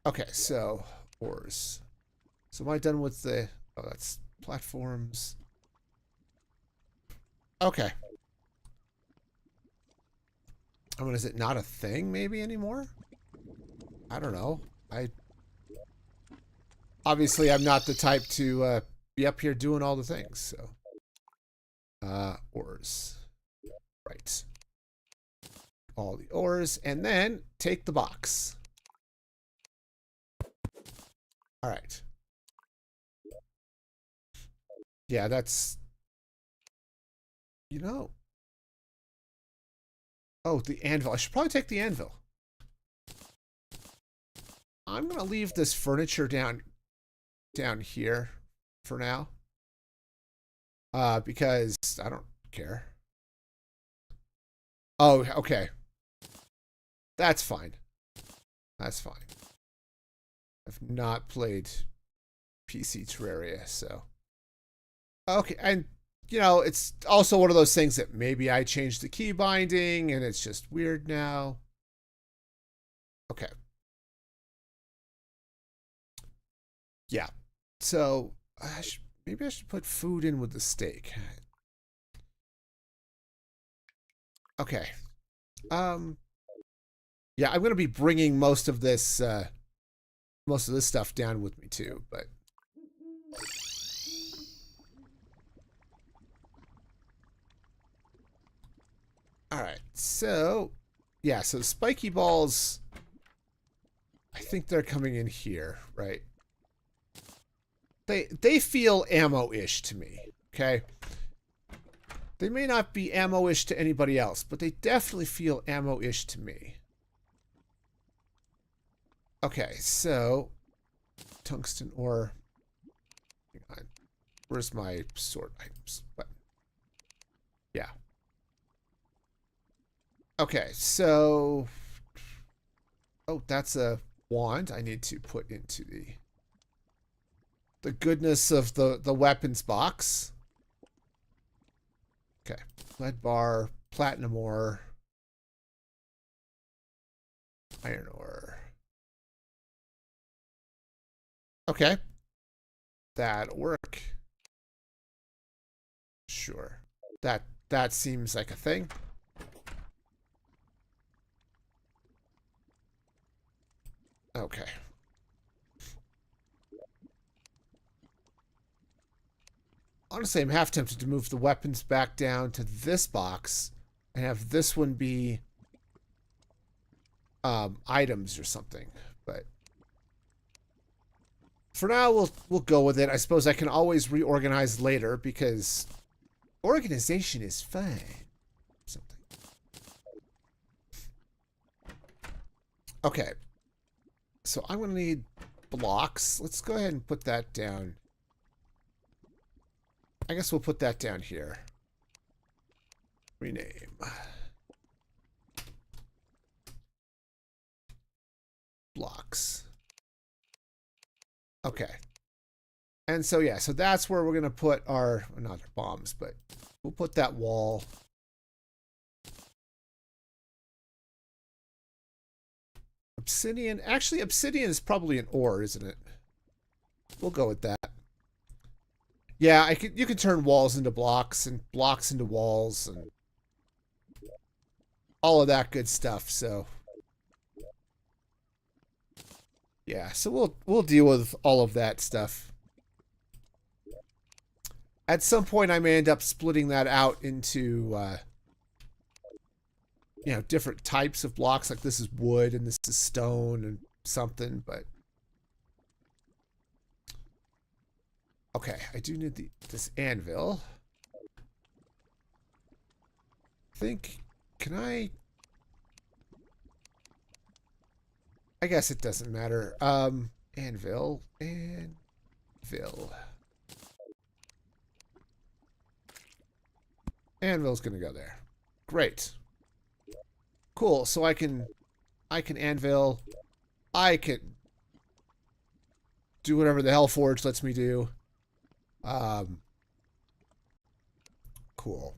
S1: Okay, so ores. So am I done with the... Oh, that's platforms. Okay. I mean, is it not a thing maybe anymore? I don't know. Obviously, I'm not the type to be up here doing all the things, so. Ores. Right. All the ores, and then take the box. All right. Yeah, that's... You know... Oh, the anvil. I should probably take the anvil. I'm going to leave this furniture down here for now. Because I don't care. Oh, okay. That's fine. That's fine. I've not played PC Terraria, so. Okay, and you know, it's also one of those things that maybe I changed the key binding and it's just weird now. Okay. Yeah. So maybe I should put food in with the steak. Okay. Yeah, I'm gonna be bringing most of this stuff down with me too, but. All right, so yeah, so the spiky balls, I think they're coming in here, right? They feel ammo-ish to me, okay? They may not be ammo-ish to anybody else, but they definitely feel ammo-ish to me. Okay, so tungsten ore. Hang on. Where's my sword items? But yeah. Okay, so oh, that's a wand I need to put into the goodness of the weapons box. Okay, lead bar, platinum ore, iron ore. Okay, that'll work. Sure, that seems like a thing. Okay. Honestly, I'm half tempted to move the weapons back down to this box and have this one be items or something. But for now, we'll go with it. I suppose I can always reorganize later because organization is fun. Something. Okay. So I'm going to need blocks. Let's go ahead and put that down. I guess we'll put that down here. Rename. Blocks. Okay. And so, yeah, so that's where we're going to put our, not our bombs, but we'll put that wall. Obsidian. Actually, obsidian is probably an ore, isn't it? We'll go with that. Yeah, you can turn walls into blocks and blocks into walls and all of that good stuff. So yeah, so we'll deal with all of that stuff. At some point, I may end up splitting that out into you know, different types of blocks. Like this is wood and this is stone and something. But okay, I do need this anvil. I think, can I guess it doesn't matter. Anvil. Anvil's gonna go there. Great. Cool. So I can anvil. I can do whatever the hell Forge lets me do. Cool. All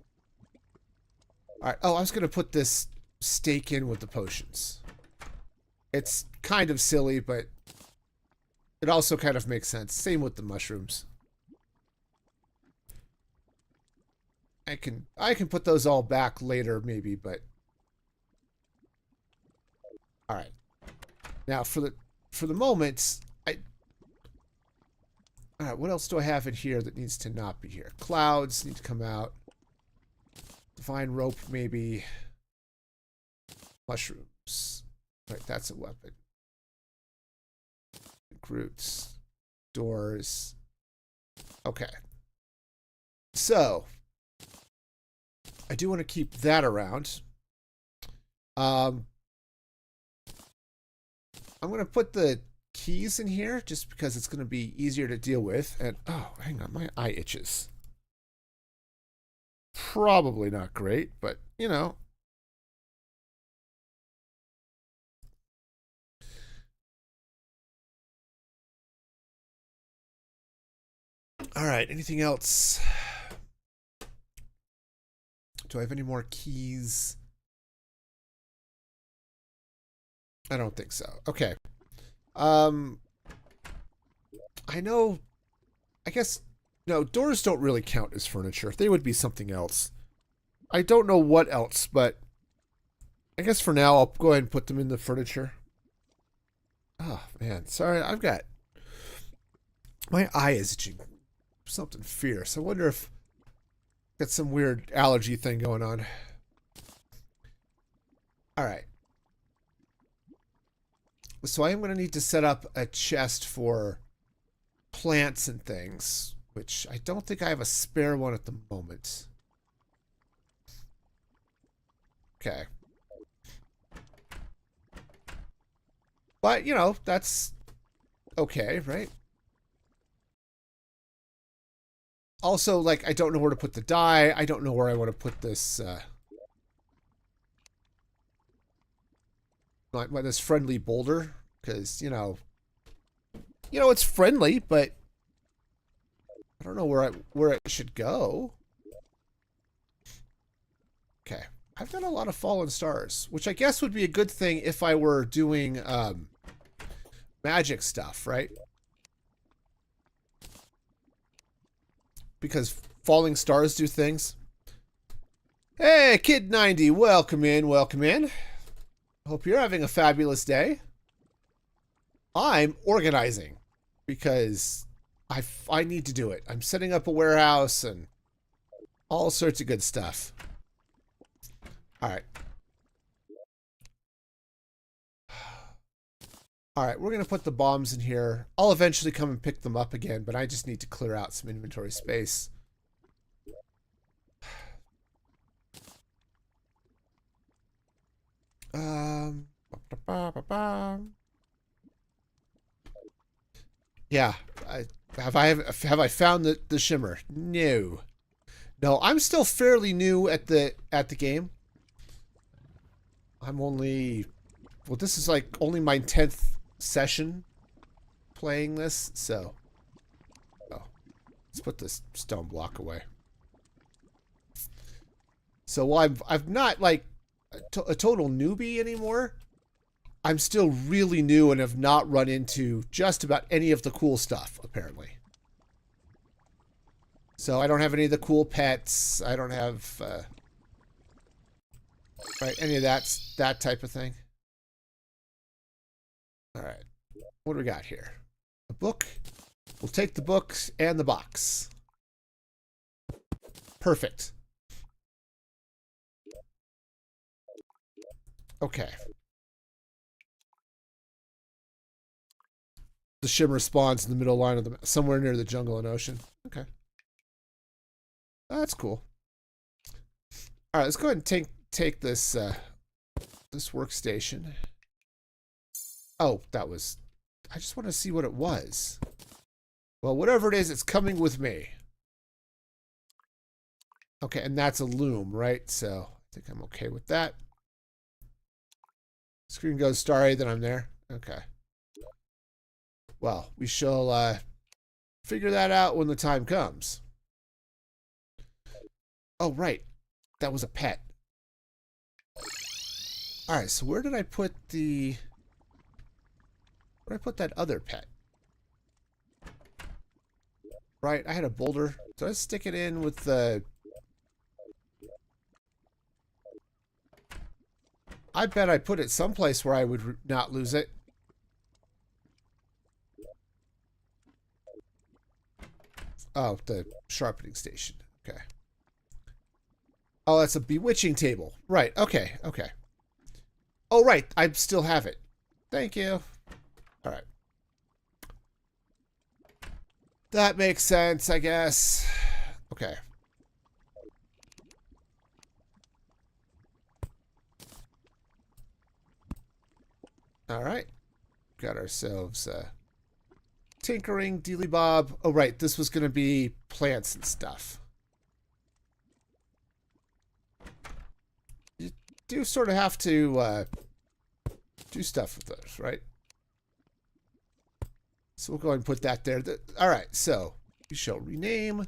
S1: right. Oh, I was gonna put this steak in with the potions. It's kind of silly, but it also kind of makes sense. Same with the mushrooms. I can put those all back later maybe, but all right. Now for the moment, all right, what else do I have in here that needs to not be here? Clouds need to come out. Divine rope maybe. Mushrooms. Right, that's a weapon. Roots. Doors. Okay. So, I do want to keep that around. I'm going to put the keys in here just because it's going to be easier to deal with. And, oh, hang on, my eye itches. Probably not great, but, you know. All right, anything else? Do I have any more keys? I don't think so. Okay. I know, I guess, no, doors don't really count as furniture. They would be something else. I don't know what else, but I guess for now I'll go ahead and put them in the furniture. Oh, man. Sorry, I've got... My eye is itching. Something fierce. I wonder if I've got some weird allergy thing going on. Alright. So I am going to need to set up a chest for plants and things, which I don't think I have a spare one at the moment. Okay. But, you know, that's okay, right? Also, like, I don't know where to put the dye. I don't know where I want to put this, this friendly boulder. Because, you know, it's friendly, but I don't know where it should go. Okay. I've got a lot of fallen stars, which I guess would be a good thing if I were doing magic stuff, right? Because falling stars do things. Hey, Kid 90, welcome in, welcome in. Hope you're having a fabulous day. I'm organizing because I need to do it. I'm setting up a warehouse and all sorts of good stuff. All right. All right, we're going to put the bombs in here. I'll eventually come and pick them up again, but I just need to clear out some inventory space. Yeah, have I found the shimmer? No. No, I'm still fairly new at the game. I'm only, well, this is like only my 10th session playing this, so let's put this stone block away. So while I'm not like a total newbie anymore, I'm still really new and have not run into just about any of the cool stuff, apparently. So I don't have any of the cool pets. I don't have right, any of that type of thing. All right, what do we got here? A book. We'll take the books and the box. Perfect. Okay. The shimmer spawns in the middle line of the somewhere near the jungle and ocean. Okay. That's cool. All right, let's go ahead and take this this workstation. Oh, that was... I just want to see what it was. Well, whatever it is, it's coming with me. Okay, and that's a loom, right? So I think I'm okay with that. Screen goes starry, then I'm there. Okay. Well, we shall figure that out when the time comes. Oh, right. That was a pet. All right, so where did I put the... Where did I put that other pet? Right, I had a boulder. Did I stick it in with the... I bet I put it someplace where I would not lose it. Oh, the sharpening station. Okay. Oh, that's a bewitching table. Right, okay, okay. Oh, right, I still have it. Thank you. All right. That makes sense, I guess. Okay. All right. Got ourselves tinkering, dealy bob. Oh, right. This was going to be plants and stuff. You do sort of have to do stuff with those, right? So we'll go ahead and put that there. All right. So We shall rename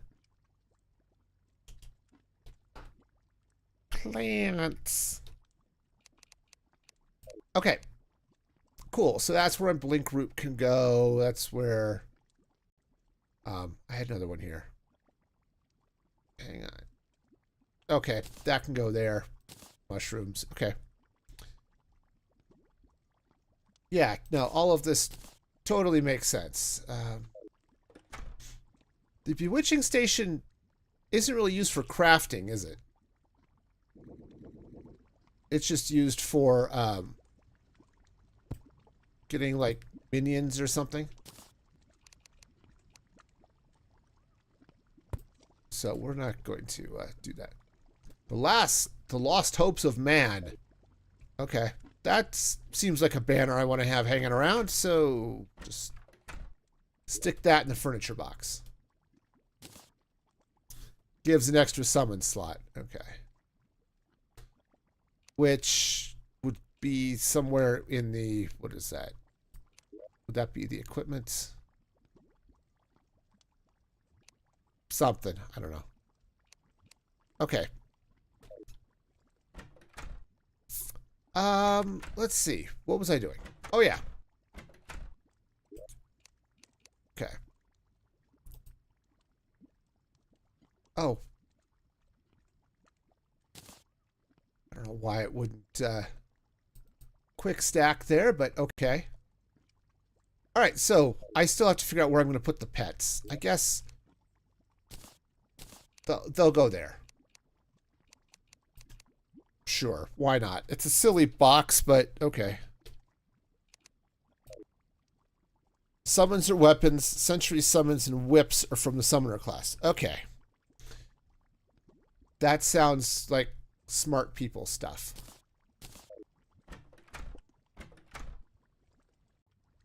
S1: plants. Okay. Cool. So that's where a blink root can go. That's where I had another one here. Hang on. Okay, that can go there. Mushrooms. Okay. Yeah, no, all of this totally makes sense. The bewitching station isn't really used for crafting, is it? It's just used for getting like minions or something. So we're not going to do that. The lost hopes of man. Okay, that seems like a banner I want to have hanging around. So just stick that in the furniture box. Gives an extra summon slot. Okay. Which would be somewhere in the, what is that? Would that be the equipment? Something. I don't know. Okay. Let's see. What was I doing? Oh, yeah. Okay. Oh. I don't know why it wouldn't quick stack there, but okay. All right, so I still have to figure out where I'm going to put the pets. I guess they'll go there. Sure, why not? It's a silly box, but okay. Summons or weapons, sentry summons, and whips are from the summoner class. Okay. That sounds like smart people stuff.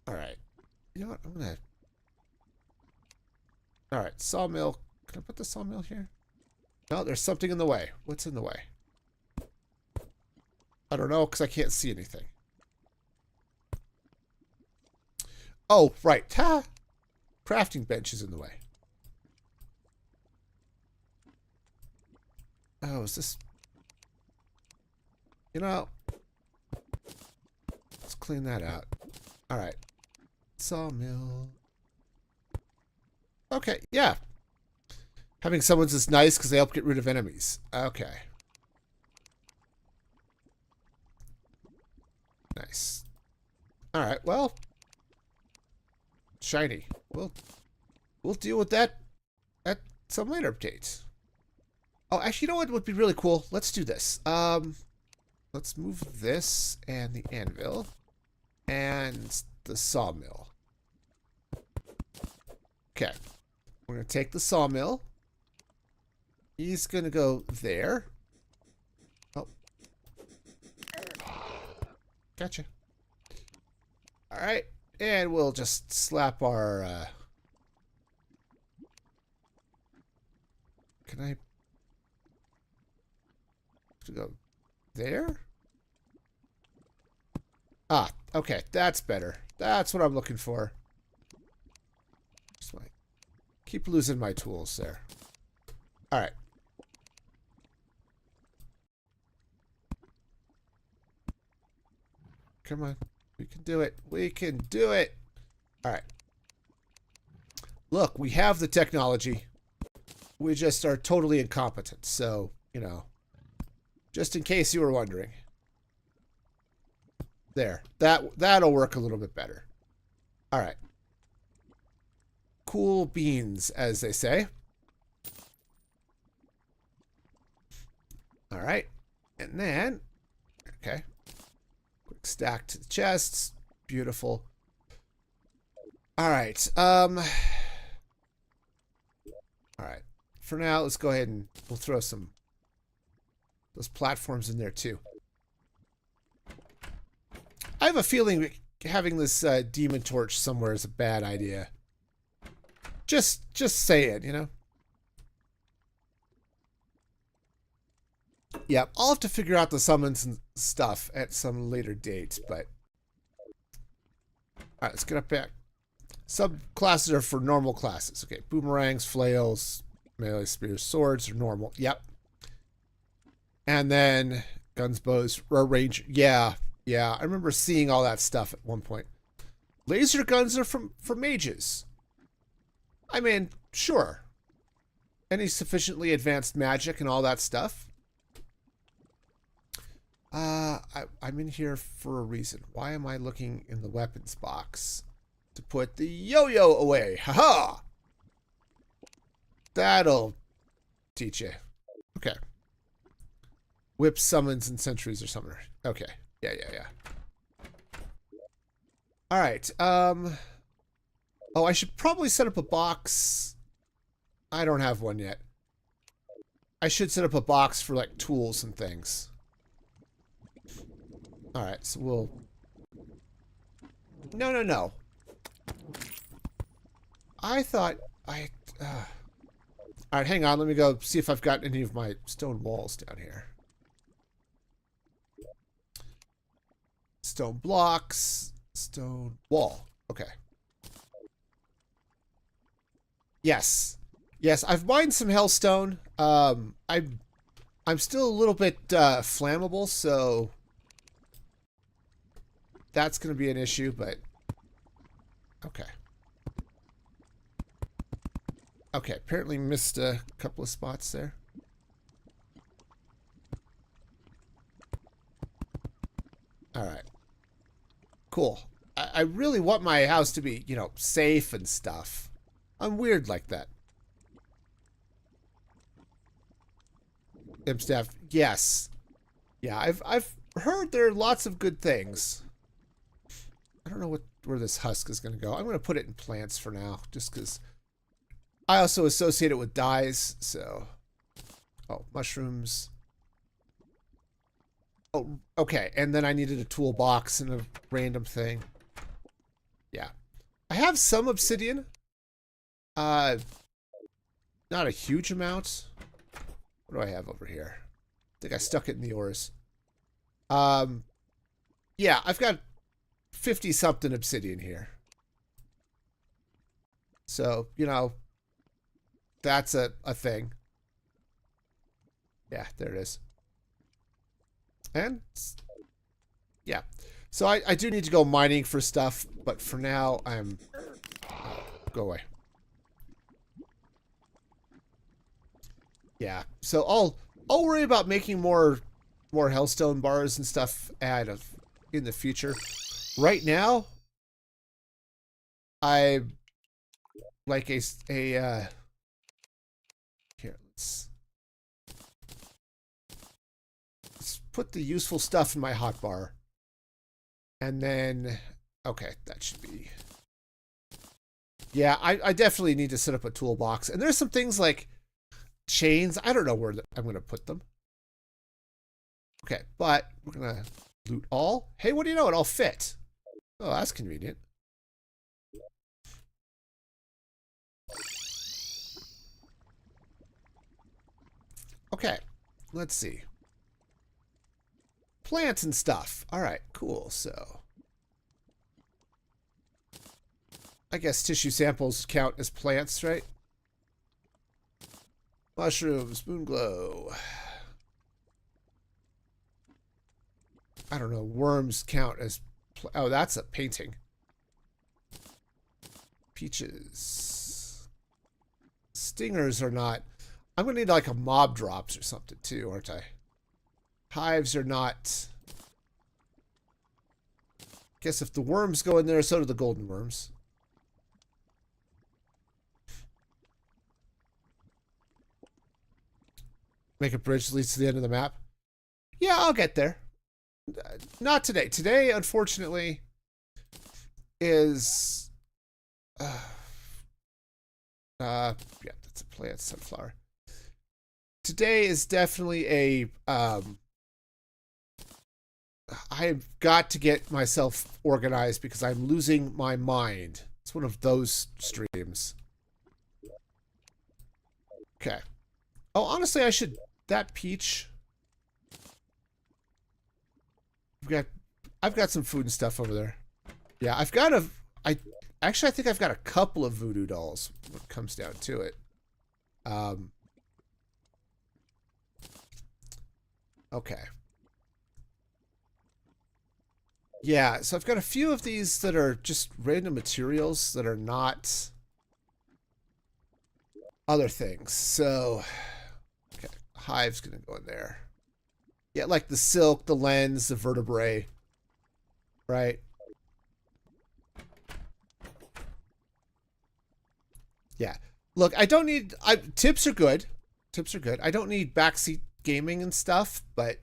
S1: All right. You know what? I'm gonna. All right, sawmill. Can I put the sawmill here? No, there's something in the way. What's in the way? I don't know because I can't see anything. Oh, right. Ha! Crafting bench is in the way. Oh, is this... You know... Let's clean that out. All right. Sawmill. Okay, yeah. Having summons is nice because they help get rid of enemies. Okay. Nice. All right, well... Shiny. We'll deal with that at some later updates. Oh, actually, you know what would be really cool? Let's do this. Let's move this and the anvil and the sawmill. Okay. We're going to take the sawmill. He's going to go there. Oh. Gotcha. All right. And we'll just slap our... Can I... To go there? Ah, okay. That's better. That's what I'm looking for. Just like, keep losing my tools there. All right. Come on. We can do it. We can do it. All right. Look, we have the technology. We just are totally incompetent. So, you know, just in case you were wondering. There. That'll work a little bit better. All right. Cool beans, as they say. All right. And then, okay. Quick stack to the chests. Beautiful. All right. All right. For now, let's go ahead and we'll throw some those platforms in there too. I have a feeling having this demon torch somewhere is a bad idea. Just saying, you know. Yeah, I'll have to figure out the summons and stuff at some later date, but... Alright, let's get up back. Subclasses are for normal classes. Okay, boomerangs, flails, melee spears, swords are normal. Yep. And then guns, bows, or range. Yeah, yeah. I remember seeing all that stuff at one point. Laser guns are for mages. I mean, sure. Any sufficiently advanced magic and all that stuff. I'm in here for a reason. Why am I looking in the weapons box? To put the yo-yo away. Haha! That'll teach you. Okay. Whip summons and sentries or something. Okay. Yeah. Alright, oh, I should probably set up a box. I don't have one yet. I should set up a box for, like, tools and things. Alright, so we'll... No. I thought I... Alright, hang on. Let me go see if I've got any of my stone walls down here. Stone blocks. Stone wall. Okay. Yes. Yes, I've mined some hellstone. I'm still a little bit flammable, so that's going to be an issue, but okay. Okay, apparently missed a couple of spots there. All right. Cool. I really want my house to be, you know, safe and stuff. I'm weird like that. Imstaff, yes. Yeah, I've heard there are lots of good things. I don't know where this husk is going to go. I'm going to put it in plants for now, just because I also associate it with dyes, so... Oh, mushrooms. Oh, okay, and then I needed a toolbox and a random thing. Yeah. I have some obsidian. Not a huge amount. What do I have over here? I think I stuck it in the ores. Yeah, I've got 50-something obsidian here. So, you know, that's a thing. Yeah, there it is. And, yeah. So I do need to go mining for stuff, but for now, I'm... go away. Yeah, so I'll worry about making more hellstone bars and stuff in the future. Right now, I like a here. Let's put the useful stuff in my hotbar, and then okay, that should be. Yeah, I definitely need to set up a toolbox, and there's some things like chains. I don't know where I'm going to put them. Okay, but we're going to loot all. Hey, what do you know? It all fit. Oh, that's convenient. Okay, let's see. Plants and stuff. All right, cool. So I guess tissue samples count as plants, right? Mushrooms, moon glow. I don't know. Worms count as... Oh, that's a painting. Peaches. Stingers are not... I'm going to need like a mob drops or something too, aren't I? Hives are not... Guess if the worms go in there, so do the golden worms. Make a bridge that leads to the end of the map. Yeah, I'll get there. Not today. Today, unfortunately, is... yeah, that's a plant, sunflower. Today is definitely a... I've got to get myself organized because I'm losing my mind. It's one of those streams. Okay. Oh, honestly, I should... That peach... I've got some food and stuff over there. Yeah, I've got a... I Actually, I think I've got a couple of voodoo dolls when it comes down to it. Okay. Yeah, so I've got a few of these that are just random materials that are not other things. So, okay, hive's going to go in there. Yeah, like the silk, the lens, the vertebrae, right? Yeah. Look, I don't need... tips are good. Tips are good. I don't need backseat gaming and stuff, but...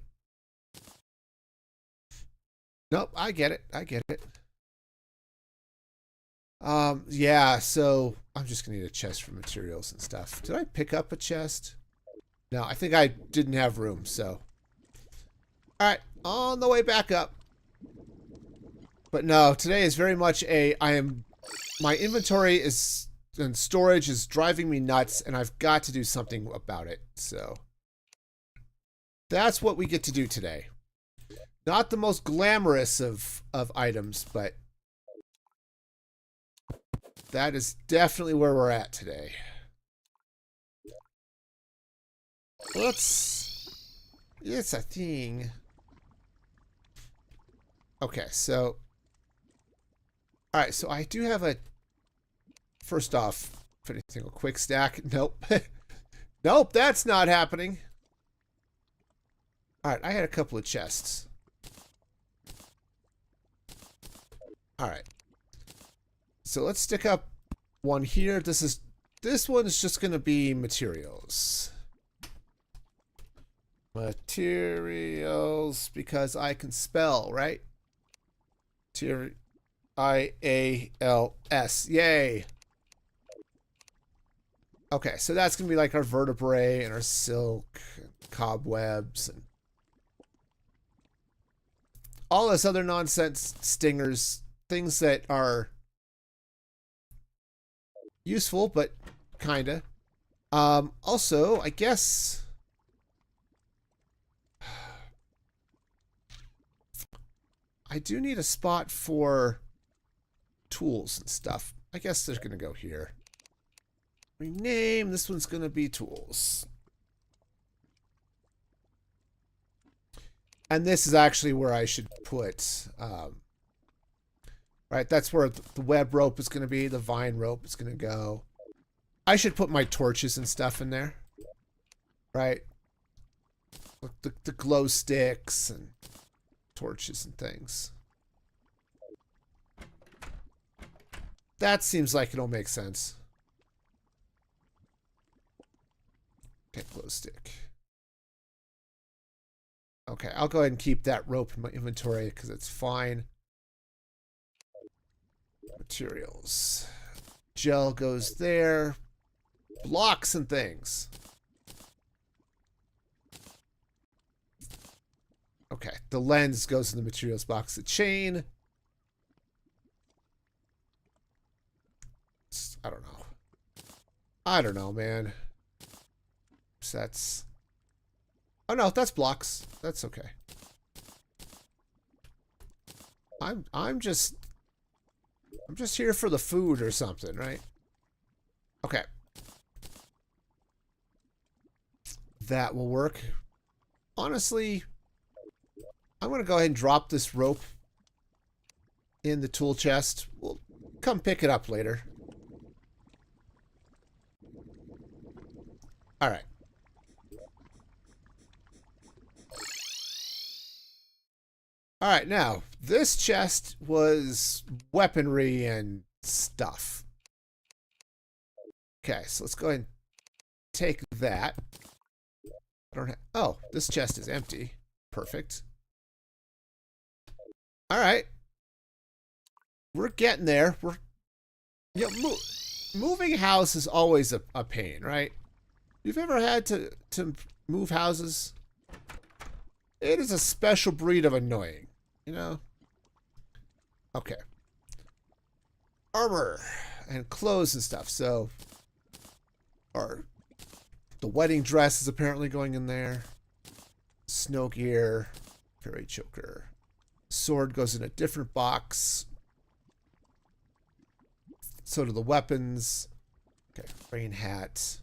S1: Nope, I get it. I get it. Yeah, so I'm just gonna need a chest for materials and stuff. Did I pick up a chest? No, I think I didn't have room, so. Alright, on the way back up. But no, today is very much my inventory is, and storage is driving me nuts, and I've got to do something about it, so. That's what we get to do today. Not the most glamorous of items, but that is definitely where we're at today. It's a thing. Okay, so. Alright, so I do have a. First off, if anything, a quick stack. Nope. Nope, that's not happening. Alright, I had a couple of chests. Alright. So let's stick up one here. This one is just going to be materials. Materials, because I can spell, right? I-A-L-S. Yay. Okay, so that's going to be like our vertebrae and our silk, and cobwebs, and all this other nonsense, stingers, things that are useful, but kinda. Also, I guess I do need a spot for tools and stuff. I guess they're gonna go here. Rename, this one's gonna be tools. And this is actually where I should put, right, that's where the web rope is going to be. The vine rope is going to go. I should put my torches and stuff in there. Right? The glow sticks and torches and things. That seems like it'll make sense. Okay, glow stick. Okay, I'll go ahead and keep that rope in my inventory because it's fine. Materials. Gel goes there. Blocks and things. Okay, the lens goes in the materials box. The chain. I don't know. I don't know, man. Sets. Oh no, that's blocks. That's okay. I'm just here for the food or something, right? Okay. That will work. Honestly, I'm going to go ahead and drop this rope in the tool chest. We'll come pick it up later. All right. All right, now, this chest was weaponry and stuff. Okay, so let's go ahead and take that. I don't have... Oh, this chest is empty. Perfect. All right. We're getting there. We're... You know, moving house is always a pain, right? You've ever had to move houses? It is a special breed of annoying. You know? Okay. Armor and clothes and stuff. So, the wedding dress is apparently going in there. Snow gear. Fairy choker. Sword goes in a different box. So do the weapons. Okay, rain hat.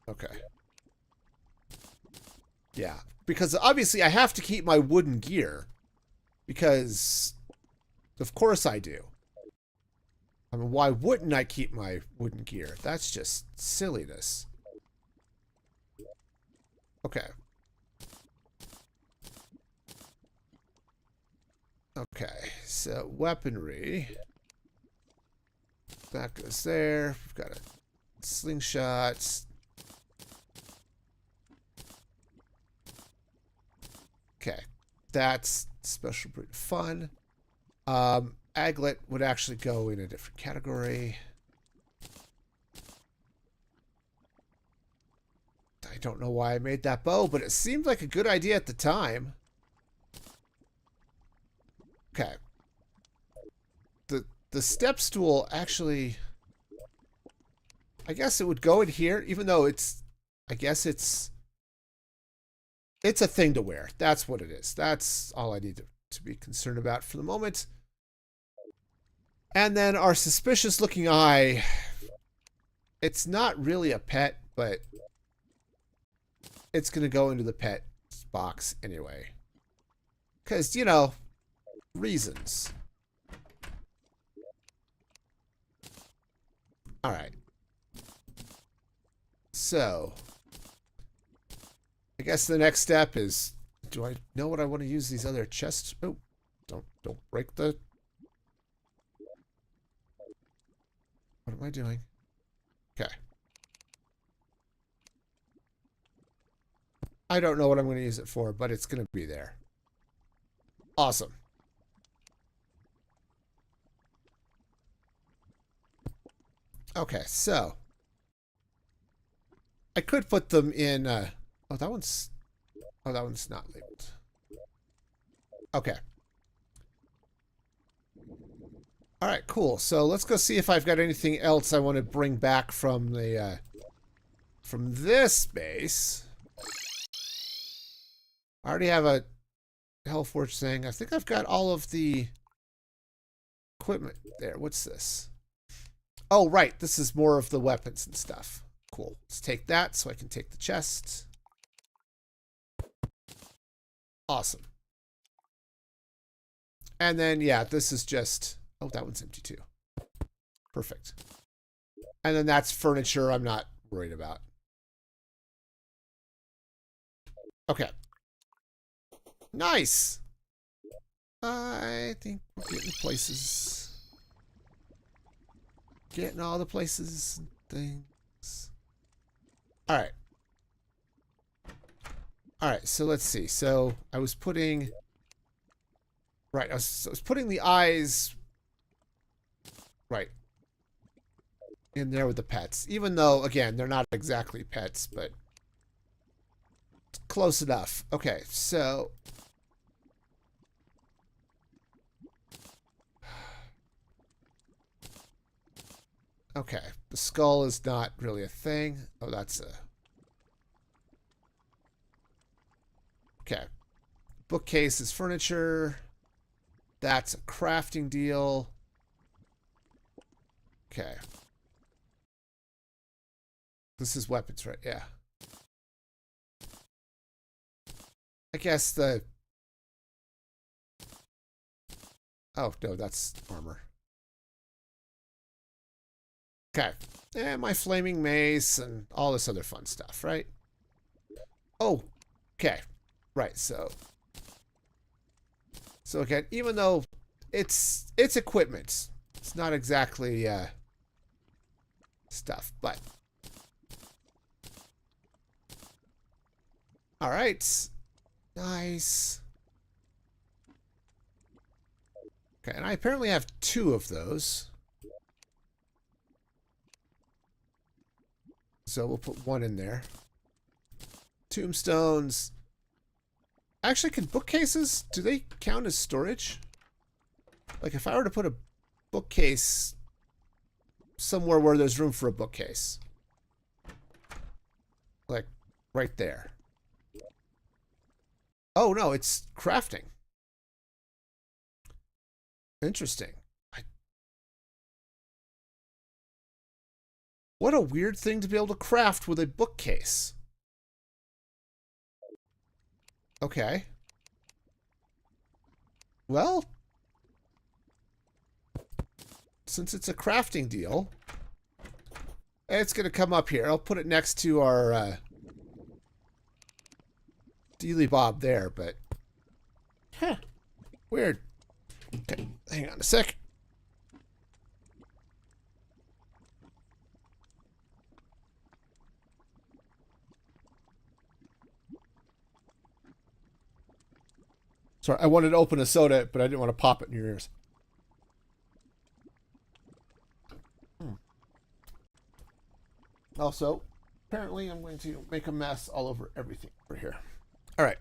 S1: Okay. Yeah, because obviously I have to keep my wooden gear. Because, of course I do. I mean, why wouldn't I keep my wooden gear? That's just silliness. Okay. Okay, so weaponry. That goes there. We've got a slingshot. Okay, that's special brute fun. Aglet would actually go in a different category. I don't know why I made that bow, but it seemed like a good idea at the time. Okay. The step stool actually, I guess it would go in here, even though I guess it's a thing to wear. That's what it is. That's all I need to be concerned about for the moment. And then our suspicious looking eye, it's not really a pet, but it's going to go into the pet box anyway. Because, you know, reasons. All right. So, I guess the next step is, do I know what I want to use these other chests? Oh, don't break the... What am I doing? Okay. I don't know what I'm going to use it for, but it's going to be there. Awesome. Okay, so I could put them in oh, that one's not labeled. Okay. All right, cool. So let's go see if I've got anything else I want to bring back from the from this base. I already have a Hellforge thing. I think I've got all of the equipment there. What's this? Oh, right. This is more of the weapons and stuff. Cool. Let's take that so I can take the chest. Awesome. And then, yeah, this is just... Oh, that one's empty too. Perfect. And then that's furniture I'm not worried about. Okay. Nice. I think we're getting places. Getting all the places and things. All right. All right, so let's see. So I was putting... Right, I was putting the eyes... Right. In there with the pets. Even though, again, they're not exactly pets, but... It's close enough. Okay, so... Okay, the skull is not really a thing. Oh, that's a... Okay. Bookcase is furniture. That's a crafting deal. Okay. This is weapons, right? Yeah. I guess the... Oh, no, that's armor. Okay. And my flaming mace and all this other fun stuff, right? Oh, okay. Right, so... So again, even though it's equipment, it's not exactly stuff, but... Alright. Nice. Okay, and I apparently have 2 of those. So we'll put 1 in there. Tombstones. Actually, can bookcases, do they count as storage? Like if I were to put a bookcase somewhere where there's room for a bookcase. Like right there. Oh, no, it's crafting. Interesting. What a weird thing to be able to craft with a bookcase. Okay. Well, since it's a crafting deal, it's going to come up here. I'll put it next to our Dealy Bob there, but... Huh. Weird. Okay, hang on a sec. Sorry, I wanted to open a soda, but I didn't want to pop it in your ears. Also, apparently I'm going to make a mess all over everything over here. All right.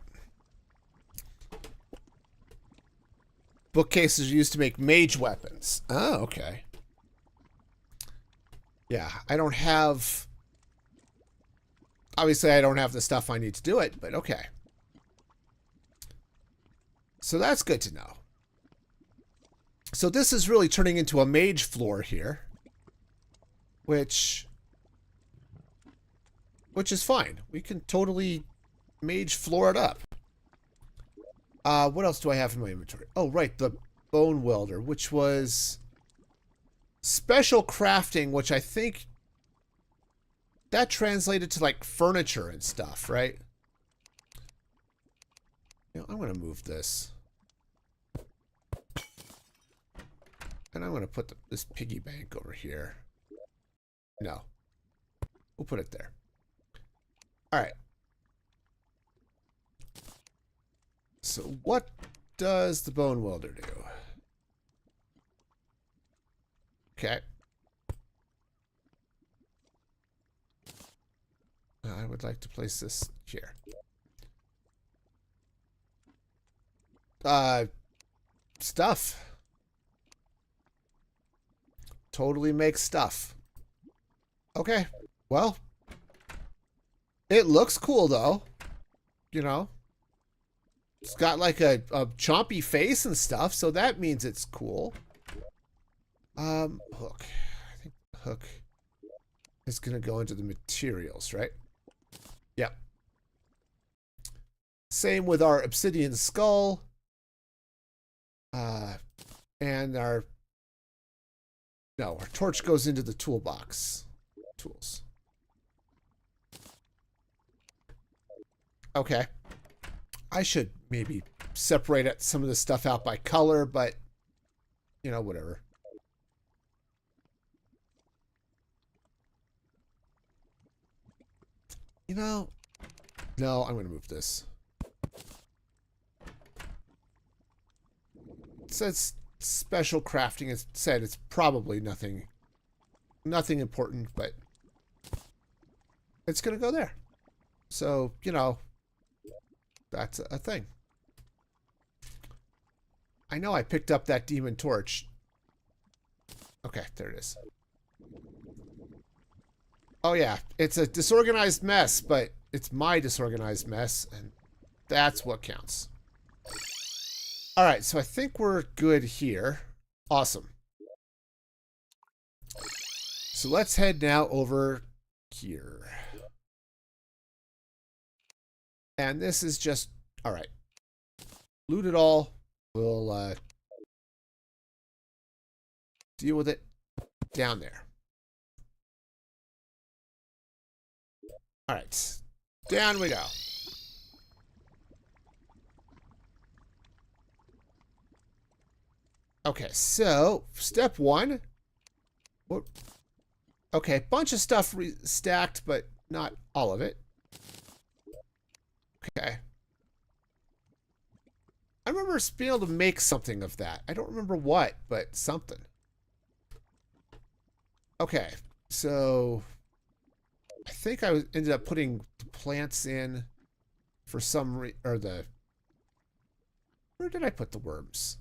S1: Bookcases are used to make mage weapons. Oh, okay. Yeah, I don't have... Obviously, I don't have the stuff I need to do it, but okay. So that's good to know. So this is really turning into a mage floor here. Which is fine. We can totally mage floor it up. What else do I have in my inventory? Oh, right, the bone welder, which was special crafting, which I think that translated to like furniture and stuff, right? You know, I'm going to move this. And I'm going to put this piggy bank over here. No. We'll put it there. All right. So what does the bone welder do? Okay. I would like to place this here. Stuff. Totally makes stuff. Okay. Well, it looks cool though. You know. It's got like a chompy face and stuff, so that means it's cool. Hook. I think the hook is gonna go into the materials, right? Yep. Same with our obsidian skull. And our torch goes into the toolbox. Tools. Okay. I should maybe separate some of this stuff out by color, but, you know, whatever. You know, no, I'm going to move this. It says special crafting. It said it's probably nothing important, but it's going to go there. So, you know, that's a thing. I know I picked up that demon torch. Okay, there it is. Oh yeah, it's a disorganized mess, but it's my disorganized mess, and that's what counts. All right, so I think we're good here. Awesome. So let's head now over here. And this is just, all right. Loot it all. We'll deal with it down there. All right. Down we go. Okay, so step one. What? Okay, bunch of stuff stacked, but not all of it. Okay. I remember being able to make something of that. I don't remember what, but something. Okay, so I think I ended up putting the plants in for some or the... Where did I put the worms?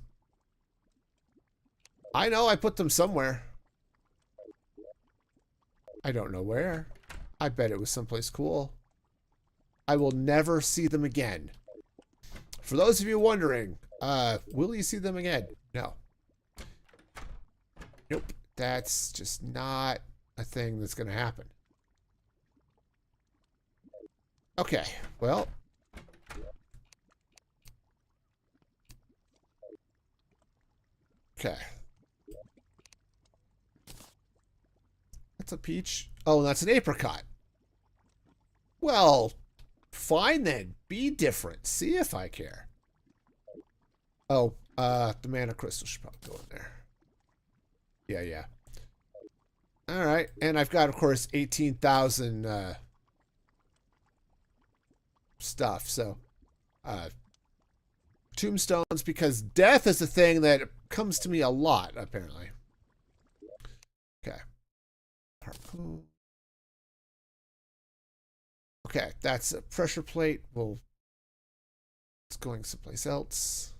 S1: I know I put them somewhere. I don't know where. I bet it was someplace cool. I will never see them again. For those of you wondering, will you see them again? No. Nope. That's just not a thing that's going to happen. Okay, well. Okay. That's a peach. Oh, that's an apricot. Well, fine then. Be different. See if I care. Oh, the mana crystal should probably go in there. Yeah. All right, and I've got, of course, 18,000 stuff. So, tombstones, because death is a thing that comes to me a lot, apparently. Okay. Harpoon. Okay, that's a pressure plate. Well, it's going someplace else.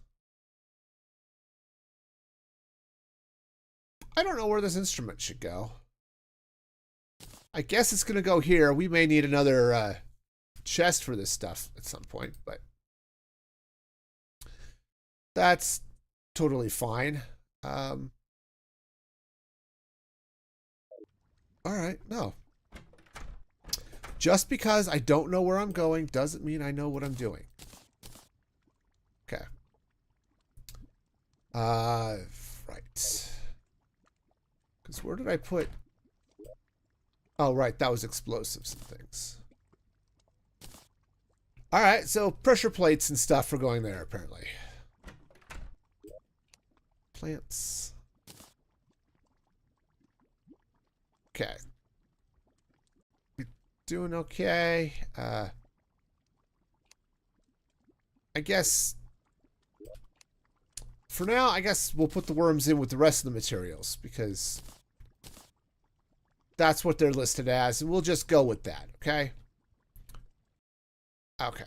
S1: I don't know where this instrument should go. I guess it's going to go here. We may need another chest for this stuff at some point, but that's totally fine. All right, no. Just because I don't know where I'm going doesn't mean I know what I'm doing. Okay. Right. Because where did I put... Oh, right, that was explosives and things. All right, so pressure plates and stuff are going there, apparently. Plants. Okay. We're doing okay. I guess... For now, I guess we'll put the worms in with the rest of the materials, because that's what they're listed as, and we'll just go with that, okay? Okay.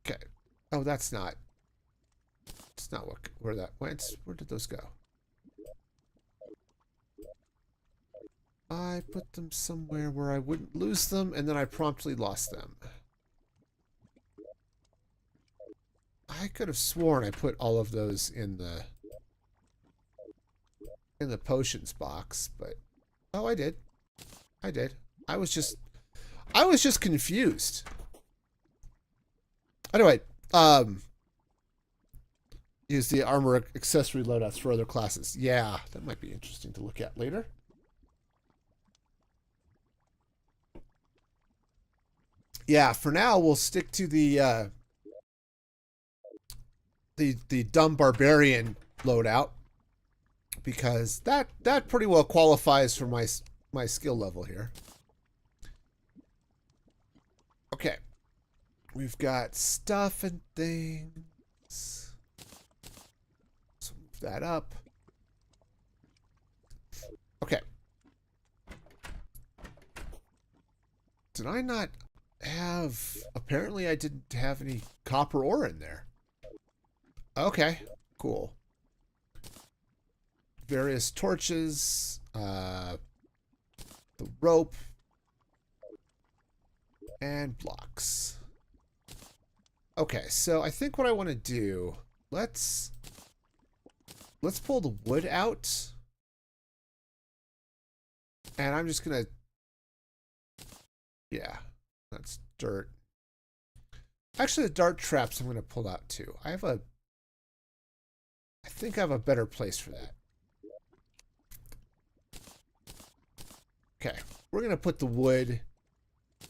S1: Okay. Oh, that's not where that went. Where did those go? I put them somewhere where I wouldn't lose them, and then I promptly lost them. I could have sworn I put all of those in the potions box, but oh, I did. I was just confused. Anyway, use the armor accessory loadouts for other classes. Yeah, that might be interesting to look at later. Yeah, for now we'll stick to the dumb barbarian loadout, because that pretty well qualifies for my skill level here. Okay. We've got stuff and things. So move that up. Okay. Did I not have... Apparently I didn't have any copper ore in there. Okay, cool. Various torches, the rope, and blocks. Okay, so I think what I want to do, let's pull the wood out. And I'm just gonna, yeah, that's dirt. Actually, the dart traps I'm gonna pull out too. I think I have a better place for that. Okay, we're going to put the wood.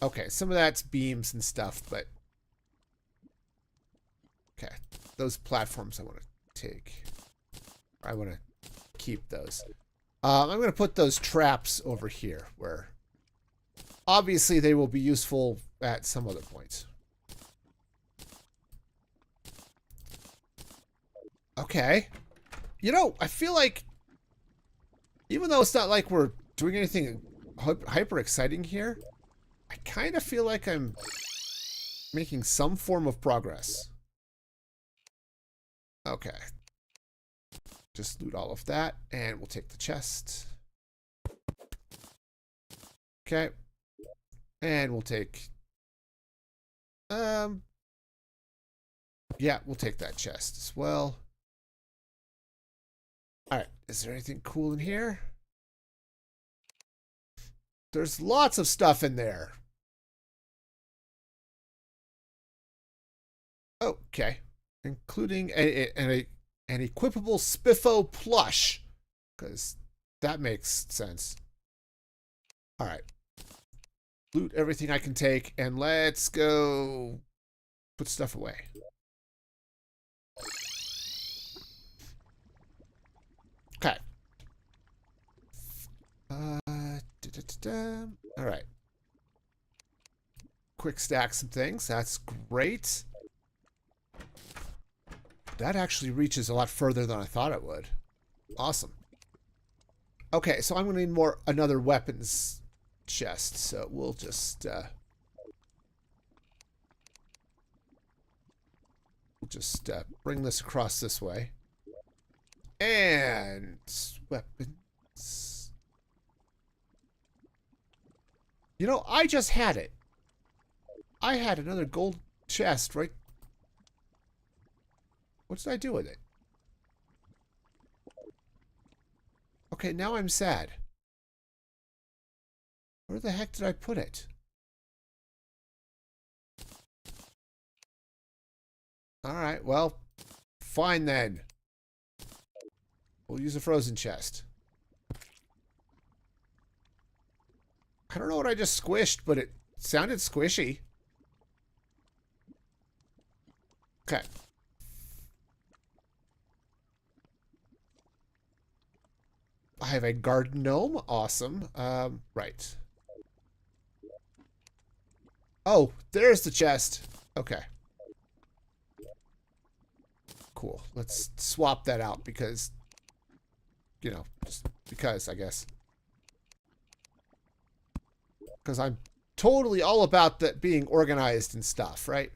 S1: Okay, some of that's beams and stuff, but... Okay, those platforms I want to take. I want to keep those. I'm going to put those traps over here, where... Obviously, they will be useful at some other point. Okay. You know, I feel like, even though it's not like we're doing anything hyper exciting here, I kind of feel like I'm making some form of progress. Okay. Just loot all of that, and we'll take the chest. Okay. And we'll take... Yeah, we'll take that chest as well. Alright, is there anything cool in here? There's lots of stuff in there. Okay. Including an equipable Spiffo plush. Because that makes sense. Alright. Loot everything I can take, and let's go put stuff away. Okay. Alright. Quick stack some things. That's great. That actually reaches a lot further than I thought it would. Awesome. Okay, so I'm going to need another weapons chest. So we'll just bring this across this way. And weapons. You know, I just had it. I had another gold chest, right? What did I do with it? Okay, now I'm sad. Where the heck did I put it? Alright, well, fine then. We'll use a frozen chest. I don't know what I just squished, but it sounded squishy. Okay. I have a garden gnome. Awesome. Right. Oh, there's the chest. Okay. Cool. Let's swap that out because, you know, just because, I guess. Because I'm totally all about that being organized and stuff, right?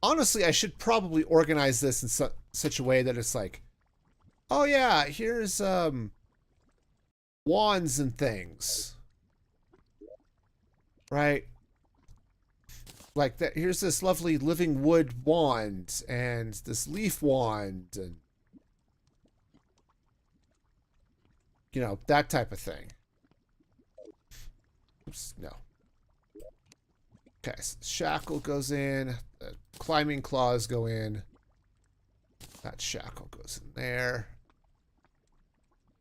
S1: Honestly, I should probably organize this in such a way that it's like, oh yeah, here's wands and things. Right? Like that, here's this lovely living wood wand and this leaf wand and you know, that type of thing. Oops, no. Okay, so shackle goes in, the climbing claws go in. That shackle goes in there.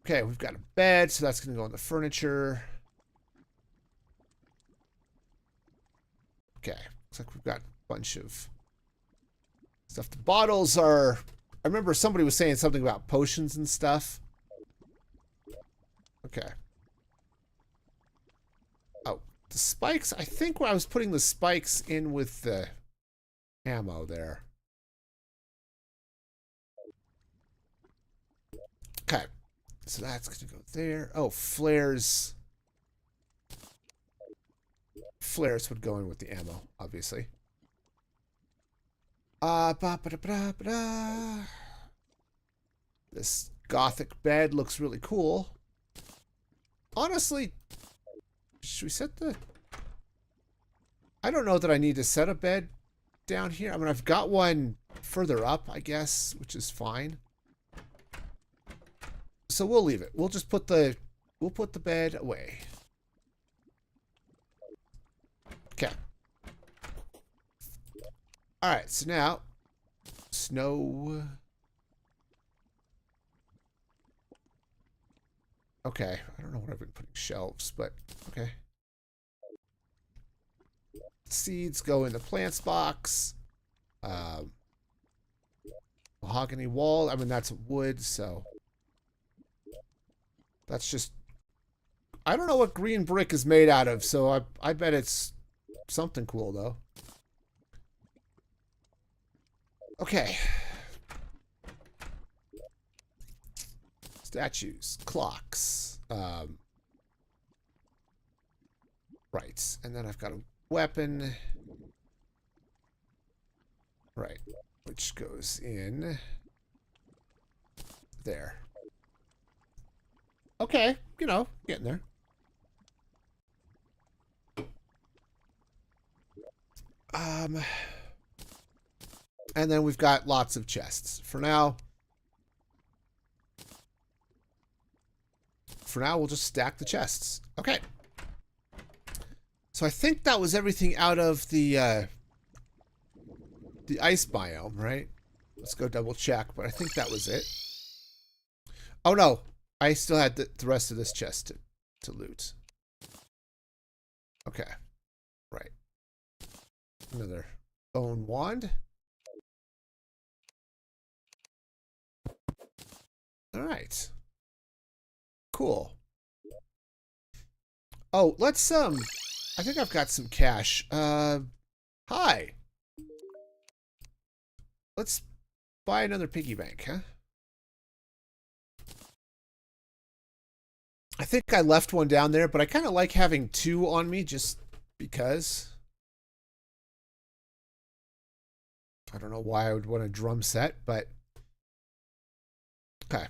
S1: Okay, we've got a bed, so that's going to go on the furniture. Okay, looks like we've got a bunch of stuff. The bottles are... I remember somebody was saying something about potions and stuff. Okay. Oh, the spikes. I think where I was putting the spikes in with the ammo there. Okay. So that's going to go there. Oh, flares. Flares would go in with the ammo, obviously. This gothic bed looks really cool. Honestly, should we set the... I don't know that I need to set a bed down here. I mean, I've got one further up, I guess, which is fine. So we'll leave it. We'll just put the... We'll put the bed away. Okay. Alright, so now... Snow... Okay, I don't know what I've been putting shelves, but okay. Seeds go in the plants box. Mahogany wall. I mean, that's wood, so... That's just... I don't know what green brick is made out of, so I bet it's something cool, though. Okay. Statues. Clocks. Right. And then I've got a weapon. Right. Which goes in there. Okay. You know, getting there. And then we've got lots of chests. For now, we'll just stack the chests. Okay. So I think that was everything out of the ice biome, right? Let's go double check, but I think that was it. Oh no, I still had the rest of this chest to loot. Okay, right. Another bone wand. All right. Cool. Oh, let's I think I've got some cash. Hi. Let's buy another piggy bank, huh? I think I left one down there, but I kind of like having two on me just because. I don't know why I would want a drum set, but okay.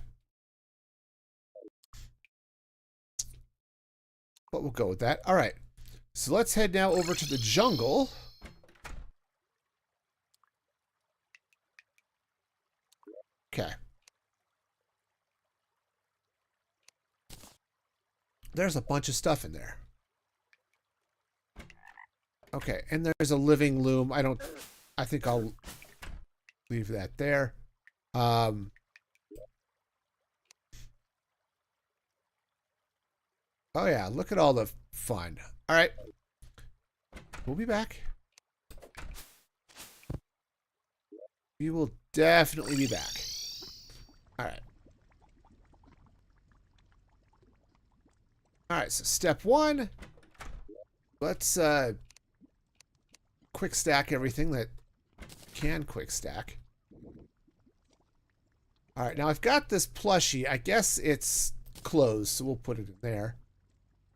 S1: But we'll go with that. All right. So let's head now over to the jungle. Okay. There's a bunch of stuff in there. Okay, and there's a living loom. I think I'll leave that there. Oh yeah, look at all the fun. All right. We'll be back. We will definitely be back. All right. All right, so step one. Let's quick stack everything that can quick stack. All right, now I've got this plushie. I guess it's closed, so we'll put it in there.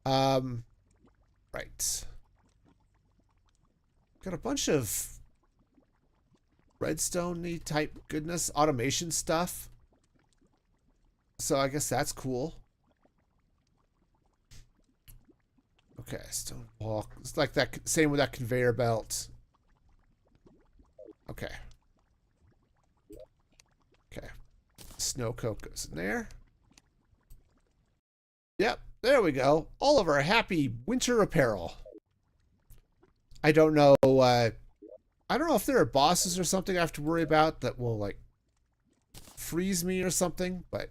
S1: Right. Got a bunch of redstone-y type goodness, automation stuff. So I guess that's cool. Okay, stone wall. It's like that, same with that conveyor belt. Okay. Okay. Snow coat goes in there. Yep, there we go. All of our happy winter apparel. I don't know, I don't know if there are bosses or something I have to worry about that will, like, freeze me or something, but...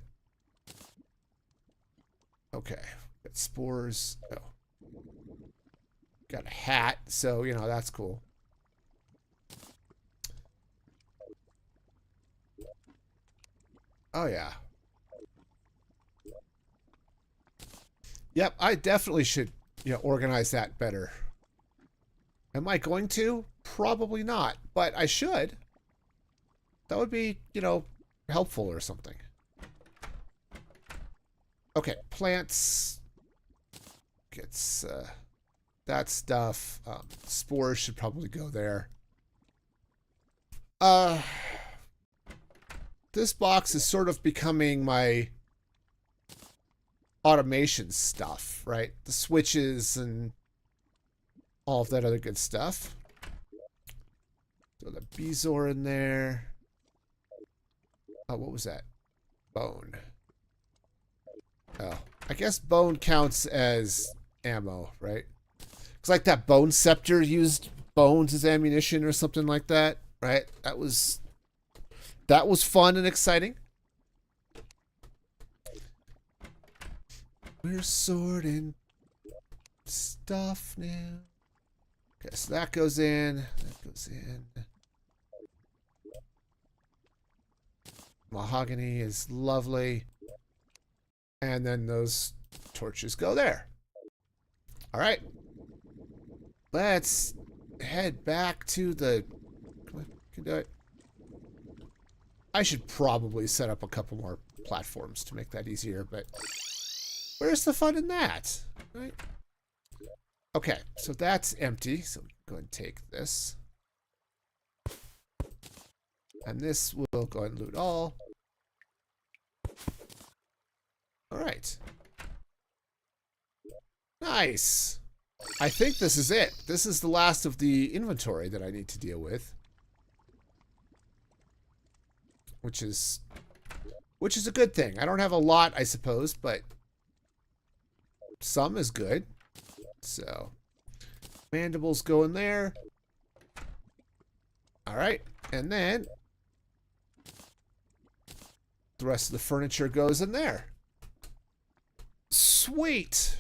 S1: Okay. Got spores. Oh. Got a hat, so, you know, that's cool. Oh, yeah. Yep, I definitely should, you know, organize that better. Am I going to? Probably not, but I should. That would be, you know, helpful or something. Okay, plants gets that stuff. Spores should probably go there. This box is sort of becoming my automation stuff, right? The switches and all of that other good stuff. Throw the Bezoar in there. Oh, what was that? Bone. Oh, I guess bone counts as ammo, right? It's like that bone scepter used bones as ammunition or something like that, right? That was fun and exciting. We're sorting stuff now. Okay, so that goes in. That goes in. Mahogany is lovely. And then those torches go there. All right. Let's head back to the... Come on, can do it. I should probably set up a couple more platforms to make that easier, but where's the fun in that? Right? Okay, so that's empty. So we can go ahead and take this. And this will go ahead and loot all. All right. Nice. I think this is it. This is the last of the inventory that I need to deal with. Which is a good thing. I don't have a lot, I suppose, but some is good. So, mandibles go in there. All right, and then the rest of the furniture goes in there. Sweet.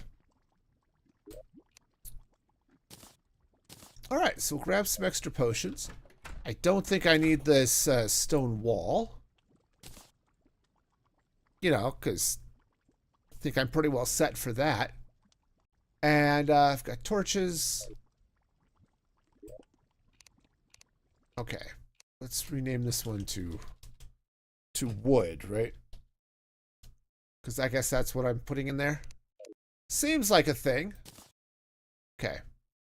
S1: All right, so we'll grab some extra potions. I don't think I need this stone wall. You know, because I think I'm pretty well set for that. And I've got torches. Okay, let's rename this one to wood, right? Because I guess that's what I'm putting in there. Seems like a thing. Okay,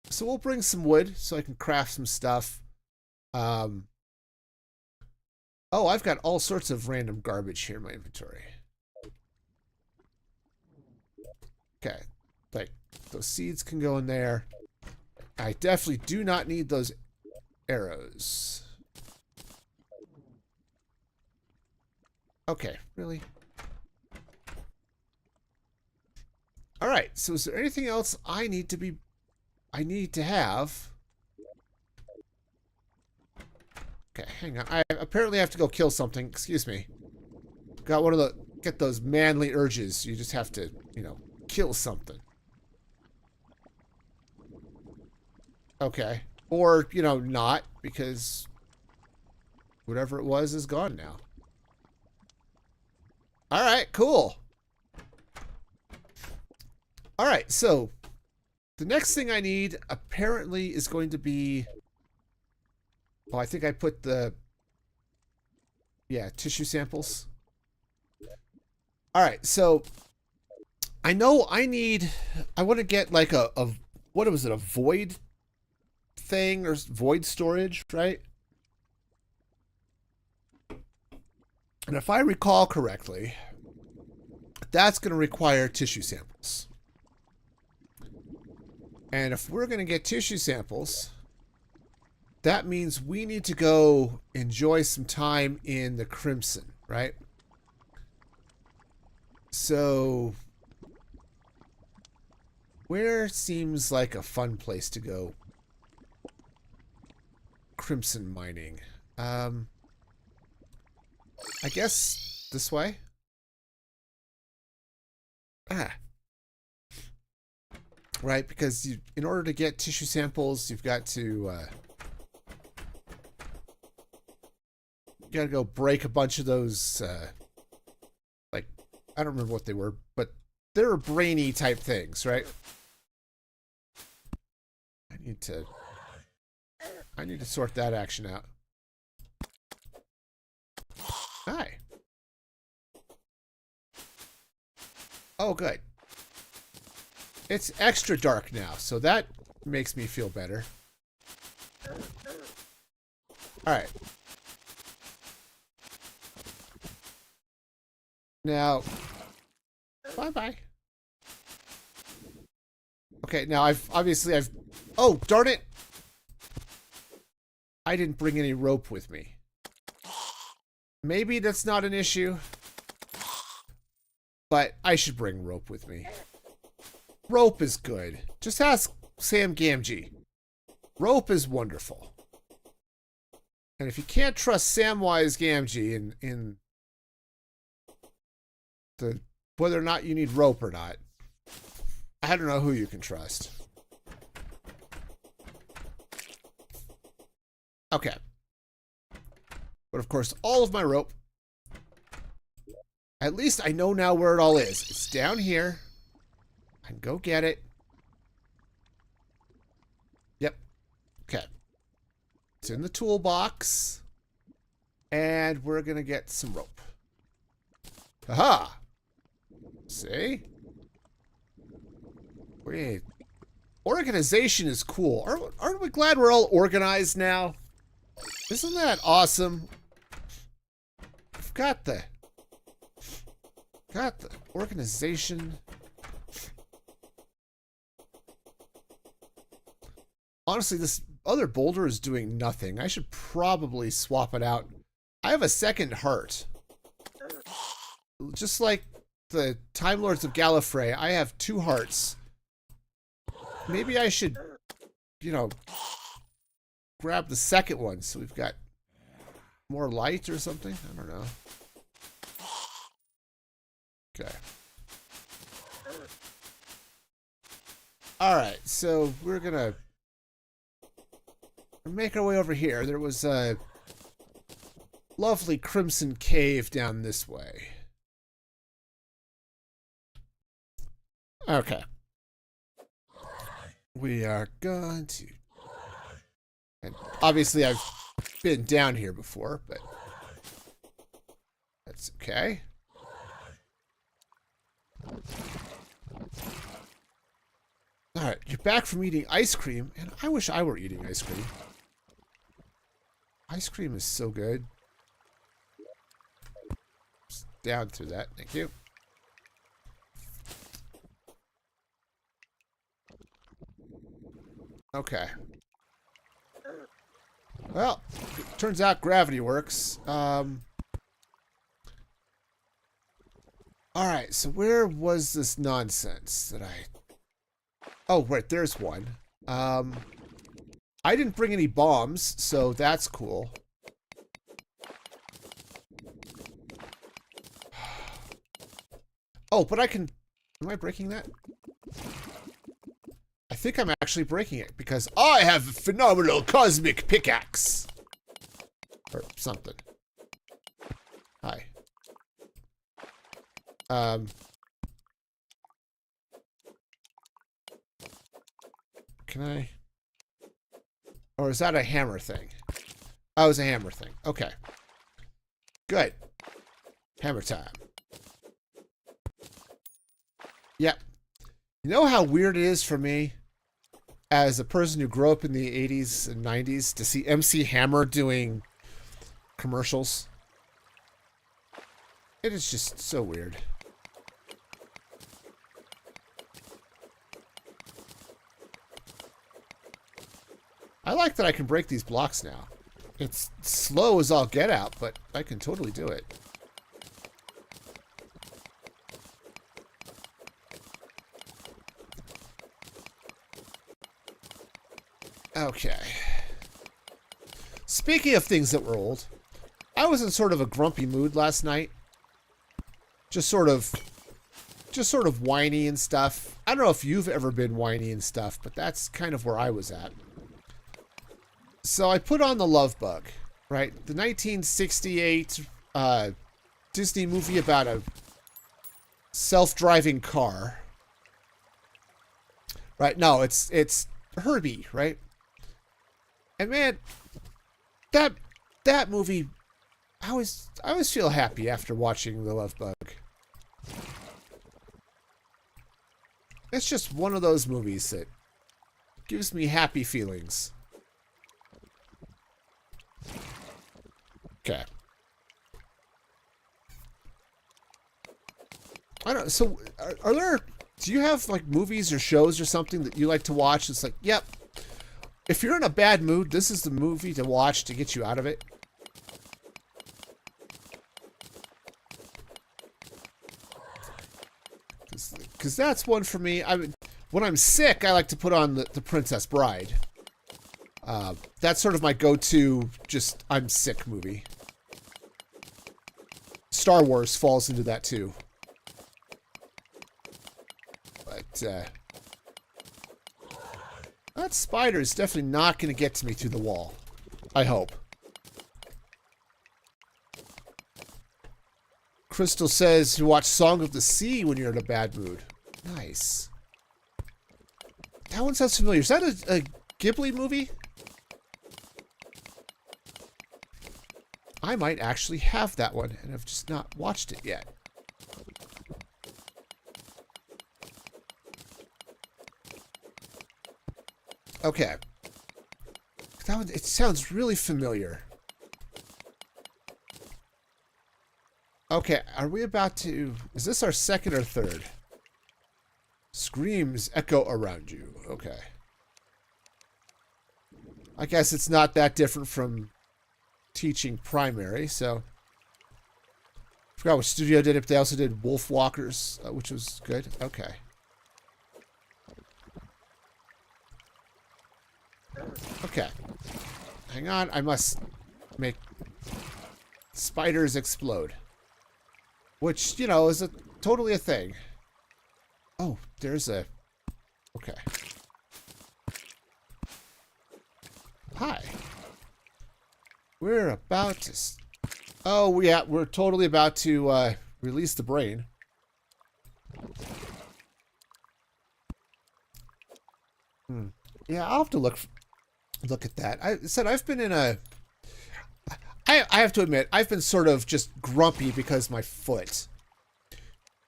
S1: so we'll bring some wood so I can craft some stuff. Oh, I've got all sorts of random garbage here in my inventory. Okay, like those seeds can go in there. I definitely do not need those arrows. Okay, really? All right, so is there anything else I need to have? Okay, hang on. I apparently have to go kill something. Excuse me. Got one of the, get those manly urges. You just have to, you know, kill something. Okay. Or, you know, not, because whatever it was is gone now. All right, cool. All right, so the next thing I need apparently is going to be... Oh, I think I put the... Yeah, tissue samples. All right, so I know I need... I want to get like a what was it, a void thing or void storage, right? And if I recall correctly, that's going to require tissue samples. And if we're going to get tissue samples, that means we need to go enjoy some time in the Crimson, right? So, where seems like a fun place to go Crimson mining? I guess this way? Ah. Right, because you, in order to get tissue samples, you've got to you gotta go break a bunch of those like, I don't remember what they were, but they're brainy type things, right? I need to sort that action out. Hi. Oh, good. It's extra dark now, so that makes me feel better. Alright. Now, bye-bye. Okay, now I've oh, darn it! I didn't bring any rope with me. Maybe that's not an issue, but I should bring rope with me. Rope is good. Just ask Sam Gamgee. Rope is wonderful. And if you can't trust Samwise Gamgee in the whether or not you need rope or not, I don't know who you can trust. Okay. But of course, all of my rope. At least I know now where it all is. It's down here. I can go get it. Yep. Okay. It's in the toolbox. And we're going to get some rope. Aha! See? Wait. Organization is cool. Aren't we glad we're all organized now? Isn't that awesome? We've got the organization. Honestly, this other boulder is doing nothing. I should probably swap it out. I have a second heart. Just like the Time Lords of Gallifrey, I have 2 hearts. Maybe I should, you know, grab the second one so we've got more light or something. I don't know. Okay. Alright, so we're gonna make our way over here. There was a lovely crimson cave down this way. Okay. We are going to... And obviously I've been down here before, but that's okay. Alright, you're back from eating ice cream, and I wish I were eating ice cream. Ice cream is so good. Just down through that, thank you. Okay. Well, turns out gravity works. Alright, so where was this nonsense that I... Oh, right, there's one. I didn't bring any bombs, so that's cool. Oh, but I can... Am I breaking that? I think I'm actually breaking it, because I have a phenomenal cosmic pickaxe! Or something. Hi. Can I... Or is that a hammer thing? Oh, it's a hammer thing. Okay. Good. Hammer time. Yep. You know how weird it is for me, as a person who grew up in the 80s and 90s, to see MC Hammer doing commercials? It is just so weird. I like that I can break these blocks now. It's slow as all get out, but I can totally do it. Okay. Speaking of things that were old, I was in sort of a grumpy mood last night. Just sort of whiny and stuff. I don't know if you've ever been whiny and stuff, but that's kind of where I was at. So I put on The Love Bug, right? The 1968 Disney movie about a self-driving car. Right? No, it's Herbie, right? And man, that movie, I always feel happy after watching The Love Bug. It's just one of those movies that gives me happy feelings. Okay. I don't. So, are there? Do you have like movies or shows or something that you like to watch? It's like, yep. If you're in a bad mood, this is the movie to watch to get you out of it. Because that's one for me. When I'm sick, I like to put on the Princess Bride. That's sort of my go-to, just I'm sick movie. Star Wars falls into that too. But, that spider is definitely not going to get to me through the wall. I hope. Crystal says you watch Song of the Sea when you're in a bad mood. Nice. That one sounds familiar. Is that a Ghibli movie? I might actually have that one, and I've just not watched it yet. Okay. That one, it sounds really familiar. Okay, are we about to... Is this our second or third? Screams echo around you. Okay. I guess it's not that different from teaching primary, so. I forgot what studio did it, but they also did wolf walkers, which was good. Okay. Okay. Hang on, I must make spiders explode. Which, you know, is totally a thing. Oh, there's a... Okay. Hi. We're about to... Oh, yeah, we're totally about to release the brain. Yeah, I'll have to look at that. I said I've been in a... I have to admit, I've been sort of just grumpy because my foot.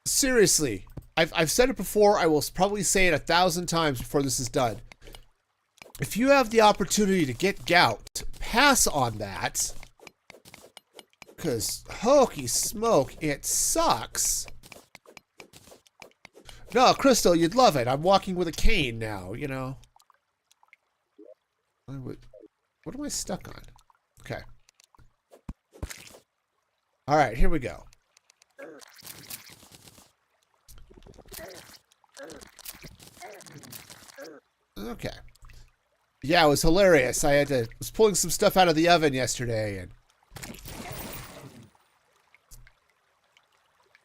S1: Seriously, I've said it before. I will probably say it 1,000 times before this is done. If you have the opportunity to get gout, pass on that. Because, holy smoke, it sucks. No, Crystal, you'd love it. I'm walking with a cane now, you know. What am I stuck on? Okay. All right, here we go. Okay. Yeah, it was hilarious. I was pulling some stuff out of the oven yesterday and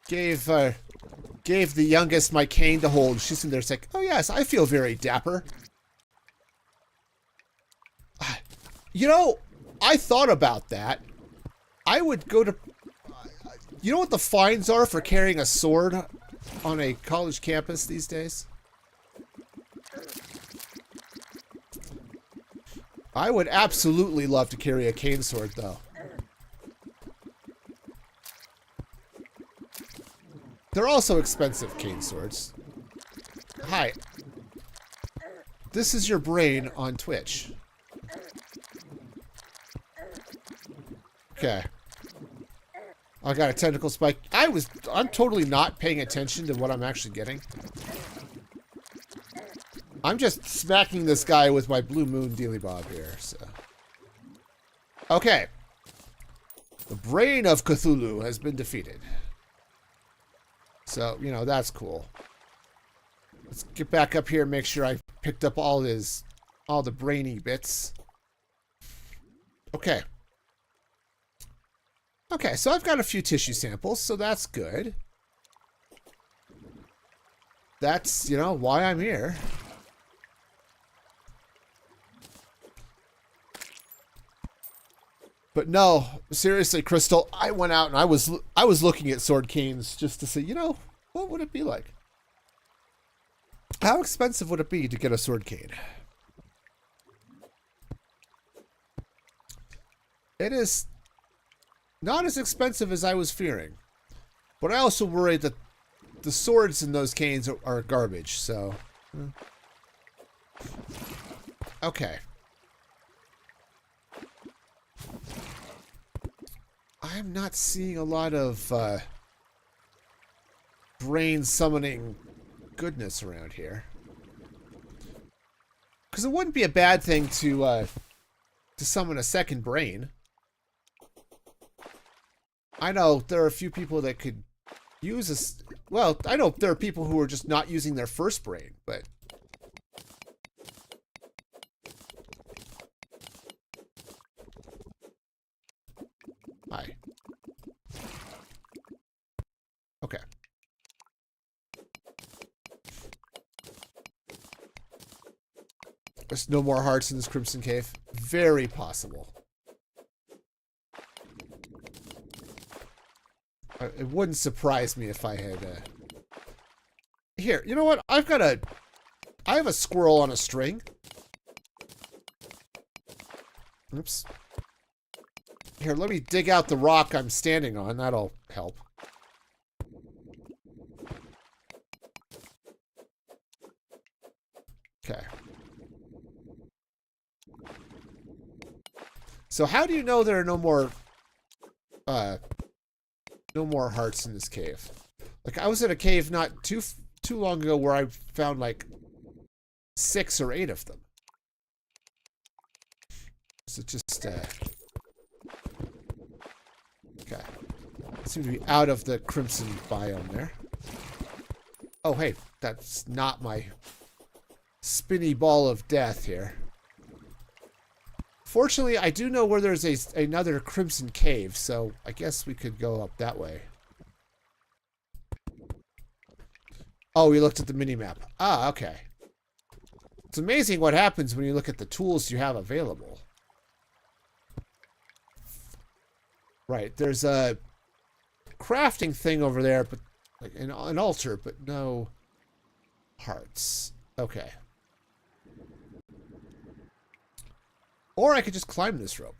S1: gave the youngest my cane to hold. She's in there, it's like, oh yes, I feel very dapper. You know, I thought about that. I would go to... You know what the fines are for carrying a sword on a college campus these days? I would absolutely love to carry a cane sword, though. They're also expensive, cane swords. Hi. This is your brain on Twitch. Okay. I got a tentacle spike. I'm totally not paying attention to what I'm actually getting. I'm just smacking this guy with my blue moon dealy bob here, so. Okay. The brain of Cthulhu has been defeated. So, you know, that's cool. Let's get back up here and make sure I picked up all the brainy bits. Okay. Okay, so I've got a few tissue samples, so that's good. That's, you know, why I'm here. But no, seriously, Crystal, I went out and I was looking at sword canes just to see, you know, what would it be like? How expensive would it be to get a sword cane? It is not as expensive as I was fearing. But I also worry that the swords in those canes are garbage, so... Okay. I'm not seeing a lot of brain summoning goodness around here. Because it wouldn't be a bad thing to summon a second brain. I know there are a few people that could use this. Well, I know there are people who are just not using their first brain, but... Hi. Okay. There's no more hearts in this Crimson Cave. Very possible. It wouldn't surprise me if I had... Here, you know what? I have a squirrel on a string. Oops. Here, let me dig out the rock I'm standing on. That'll help. Okay. So how do you know there are no more hearts in this cave? Like, I was in a cave not too long ago where I found like 6 or 8 of them. Is it just, okay. Seem to be out of the crimson biome there. Oh, hey, that's not my spinny ball of death here. Fortunately, I do know where there's another crimson cave, so I guess we could go up that way. Oh, we looked at the minimap. Ah, okay. It's amazing what happens when you look at the tools you have available. Right, there's a crafting thing over there, but like an altar, but no hearts. Okay. Or I could just climb this rope.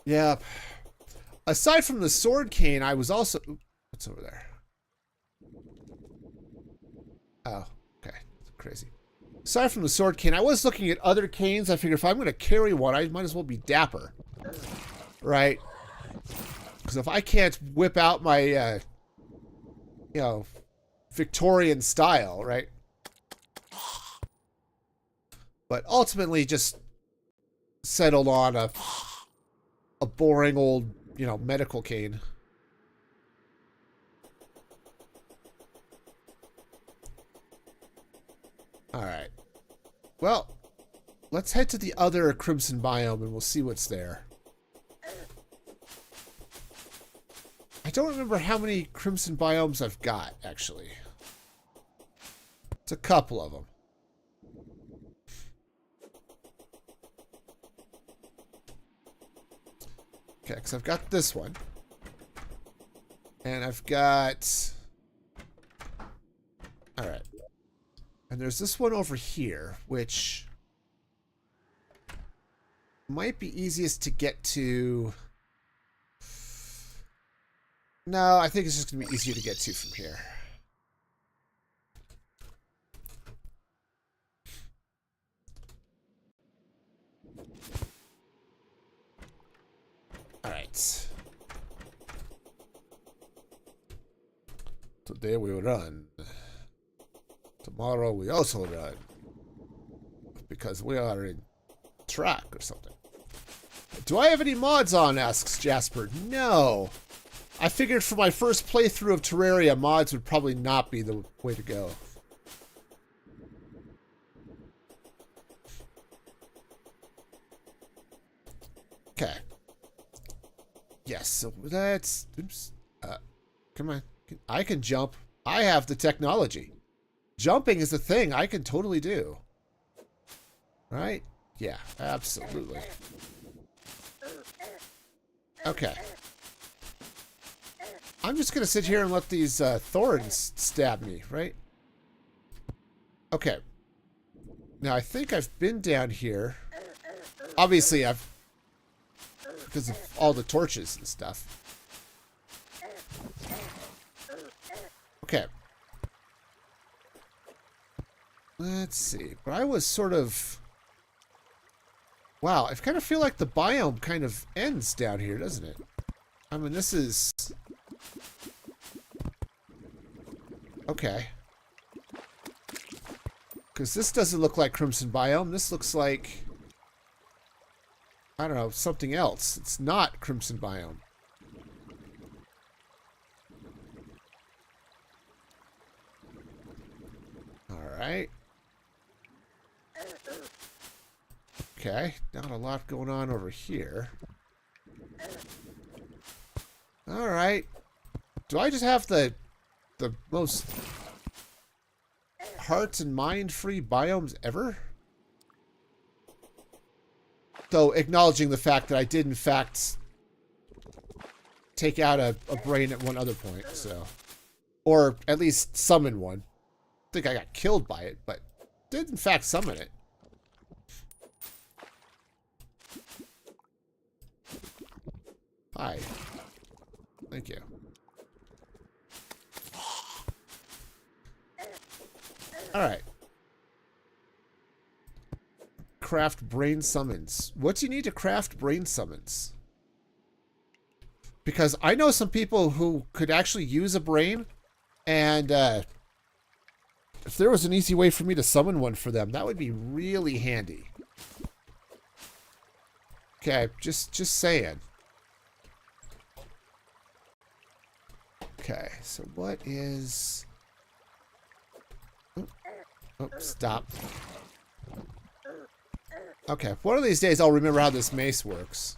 S1: Yeah. Aside from the sword cane, I was also... What's over there? Oh, okay. Crazy. Aside from the sword cane, I was looking at other canes. I figured if I'm going to carry one, I might as well be dapper. Right? Because if I can't whip out my, you know, Victorian style, right? But ultimately just settled on a boring old, you know, medical cane. Alright. Well, let's head to the other crimson biome and we'll see what's there. I don't remember how many crimson biomes I've got, actually. It's a couple of them. Okay, because I've got this one. And I've got... Alright. And there's this one over here, which might be easiest to get to... No, I think it's just going to be easier to get to from here. Alright. Today we run. Tomorrow we also run. Because we are in track or something. Do I have any mods on, asks Jasper. No. I figured for my first playthrough of Terraria, mods would probably not be the way to go. Okay. Yes, so that's... Oops. Come on. I can jump. I have the technology. Jumping is a thing I can totally do. Right? Yeah, absolutely. Okay. I'm just going to sit here and let these thorns stab me, right? Okay. Now, I think I've been down here. Obviously, because of all the torches and stuff. Okay. Let's see. But I was sort of... Wow, I kind of feel like the biome kind of ends down here, doesn't it? I mean, this is... Okay. Because this doesn't look like Crimson Biome. This looks like... I don't know, something else. It's not Crimson Biome. Alright. Okay, not a lot going on over here. Alright. Do I just have the most heart and mind-free biomes ever? Though acknowledging the fact that I did, in fact, take out a brain at one other point, so... Or at least summon one. I think I got killed by it, but did, in fact, summon it. Hi. Thank you. Alright. Craft brain summons. What do you need to craft brain summons? Because I know some people who could actually use a brain and If there was an easy way for me to summon one for them, that would be really handy. Okay, just saying. Okay, so what is... Oh, stop. Okay, one of these days I'll remember how this mace works.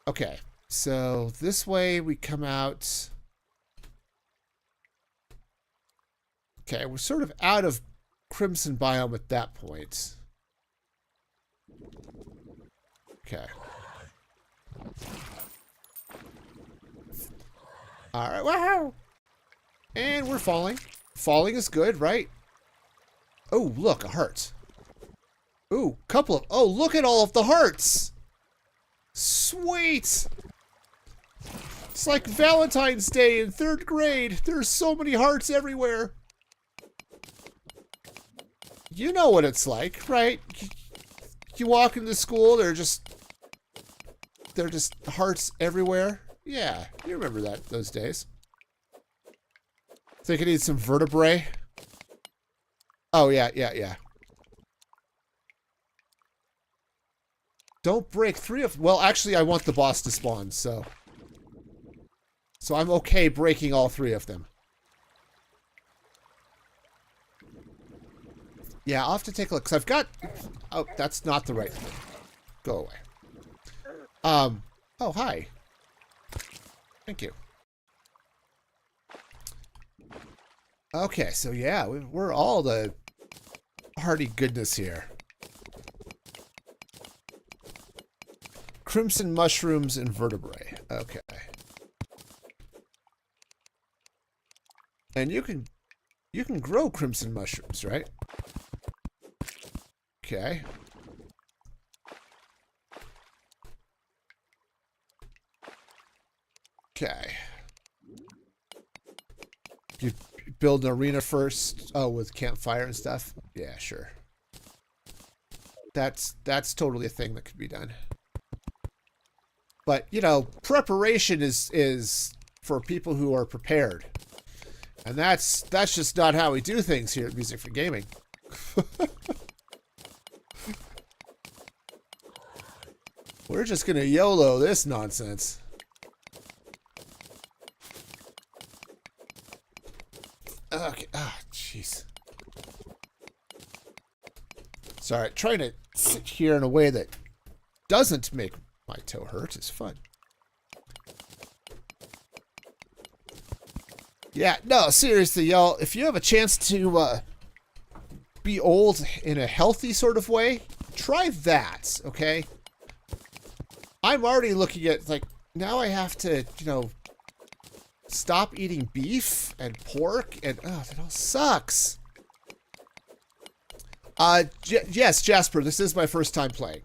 S1: Okay, so this way we come out... Okay, we're sort of out of Crimson Biome at that point. Okay. Alright, wow! And we're falling. Falling is good, right? Oh, look, a heart. Ooh, couple of... Oh, look at all of the hearts! Sweet! It's like Valentine's Day in 3rd grade. There's so many hearts everywhere. You know what it's like, right? You walk into school, they're just hearts everywhere. Yeah, you remember those days. Think I need some vertebrae? Oh, yeah. Don't break 3 of... Well, actually, I want the boss to spawn, so... So I'm okay breaking all 3 of them. Yeah, I'll have to take a look, because I've got... Oh, that's not the right thing. Go away. Oh, hi. Thank you. Okay, so yeah, we're all the hearty goodness here. Crimson mushrooms and vertebrae. Okay. And you can grow crimson mushrooms, right? Okay. Okay. You build an arena first. Oh, with campfire and stuff? Yeah, sure. That's totally a thing that could be done. But, you know, preparation is for people who are prepared. And that's just not how we do things here at Music for Gaming. We're just gonna YOLO this nonsense. Okay. Ah, jeez. Sorry, trying to sit here in a way that doesn't make my toe hurt is fun. Yeah, no, seriously, y'all, if you have a chance to be old in a healthy sort of way, try that, okay? I'm already looking at, like, now I have to, you know, stop eating beef and pork, and, oh, that all sucks. Yes, Jasper, this is my first time playing.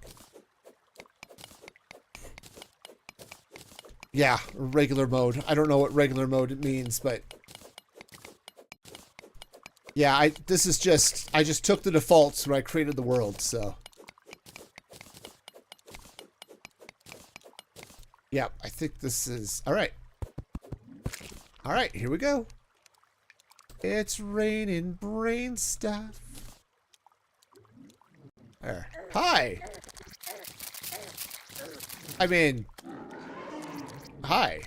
S1: Yeah, regular mode. I don't know what regular mode means, but... Yeah, I just took the defaults when I created the world, so... Yeah, I think this is... Alright. Alright, here we go. It's raining brain stuff. There. Hi! I mean... Hi.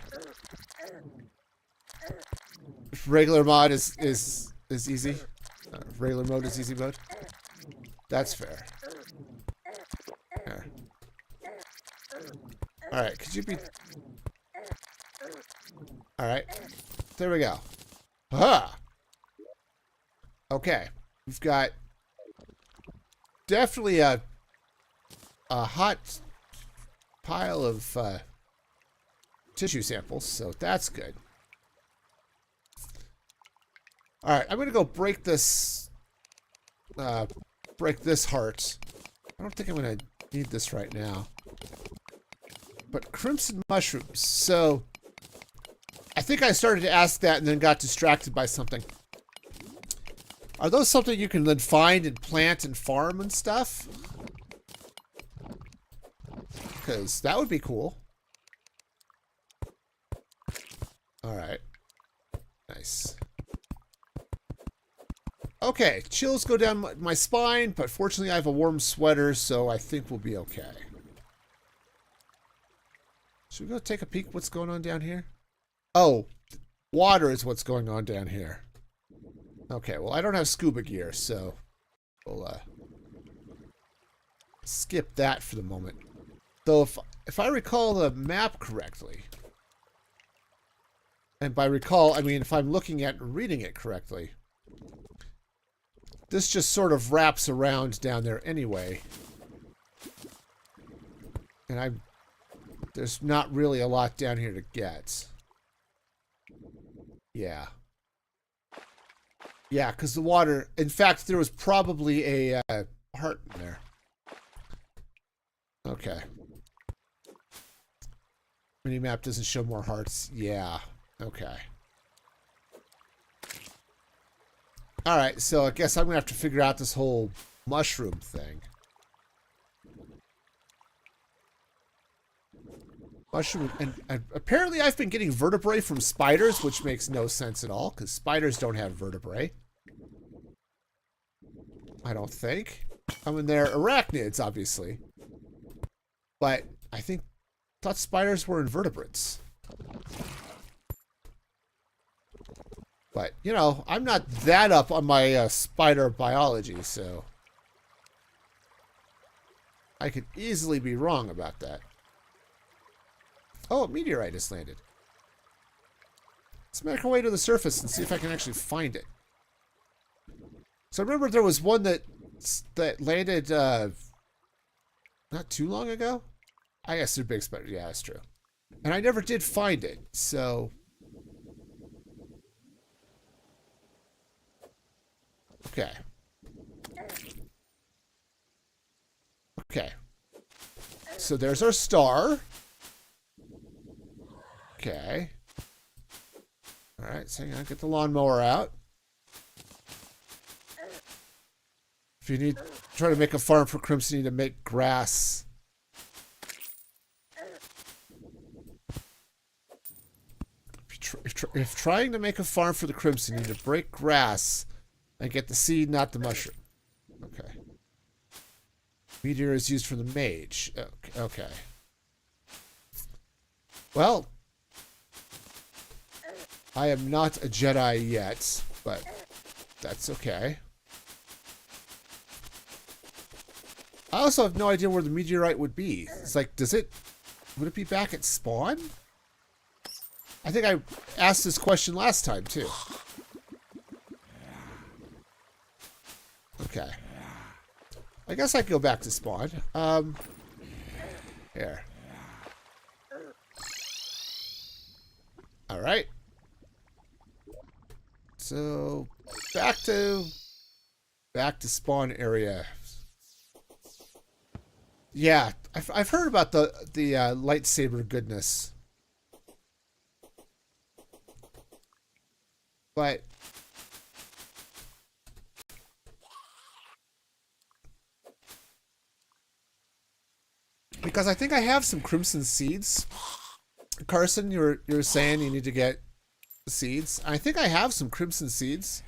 S1: Regular mod is easy. Regular mode is easy mode. That's fair. There. Alright, could you be... Alright. There we go. Aha! Okay. We've got... Definitely a hot pile of tissue samples, so that's good. Alright, I'm gonna go break this heart. I don't think I'm gonna need this right now. But crimson mushrooms, so I think I started to ask that and then got distracted by something. Are those something you can then find and plant and farm and stuff? Because that would be cool. Alright. Nice. Okay, chills go down my spine, but fortunately I have a warm sweater, so I think we'll be okay. Should we go take a peek what's going on down here? Oh, water is what's going on down here. Okay, well I don't have scuba gear, so we'll skip that for the moment. Though if I recall the map correctly, and by recall I mean if I'm looking at and reading it correctly, this just sort of wraps around down there anyway. And there's not really a lot down here to get. Yeah. Yeah, because the water... In fact, there was probably a heart in there. Okay. Minimap doesn't show more hearts. Yeah. Okay. Alright, so I guess I'm going to have to figure out this whole mushroom thing. Mushroom... And apparently I've been getting vertebrae from spiders, which makes no sense at all, because spiders don't have vertebrae. I don't think. I mean, they're arachnids, obviously. But I thought spiders were invertebrates. But, you know, I'm not that up on my spider biology, so I could easily be wrong about that. Oh, a meteorite has landed. Let's make our way to the surface and see if I can actually find it. So I remember there was one that landed not too long ago. I guess they're big spiders. Yeah, that's true. And I never did find it, so... Okay. Okay. So there's our star. Okay. Alright, so hang on, get the lawnmower out. If you need try to make a farm for Crimson, you need to make grass. If trying to make a farm for the Crimson, you need to break grass and get the seed, not the mushroom. Okay. Meteor is used for the mage. Okay. Well, I am not a Jedi yet, but that's okay. I also have no idea where the meteorite would be. It's like, would it be back at spawn? I think I asked this question last time, too. Okay. I guess I can go back to spawn. Here. Alright. So, back to spawn area. Yeah, I've heard about the lightsaber goodness. But because I think I have some crimson seeds. Carson, you were saying you need to get seeds. I think I have some crimson seeds.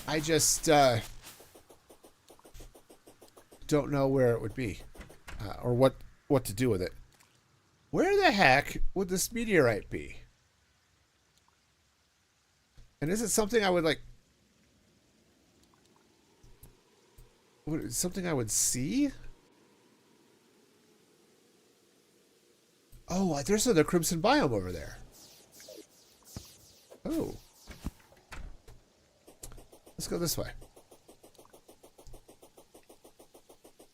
S1: I just don't know where it would be or what to do with it. Where the heck would this meteorite be? And is it something I would like? Something I would see? Oh, there's another crimson biome over there. Oh. Let's go this way.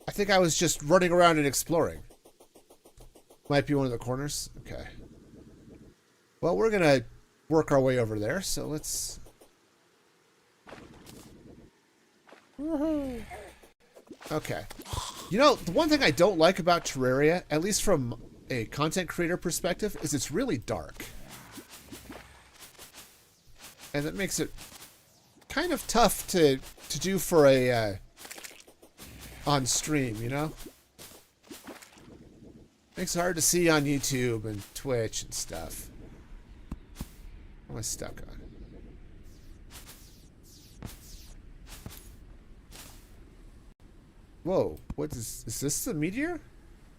S1: I think I was just running around and exploring. Might be one of the corners. Okay. Well, we're going to work our way over there, so let's... Woohoo! Okay. You know, the one thing I don't like about Terraria, at least from a content creator perspective, is it's really dark. And that makes it kind of tough to do for a on stream, you know? Makes it hard to see on YouTube and Twitch and stuff. What am I stuck on? Whoa, what is this the meteor?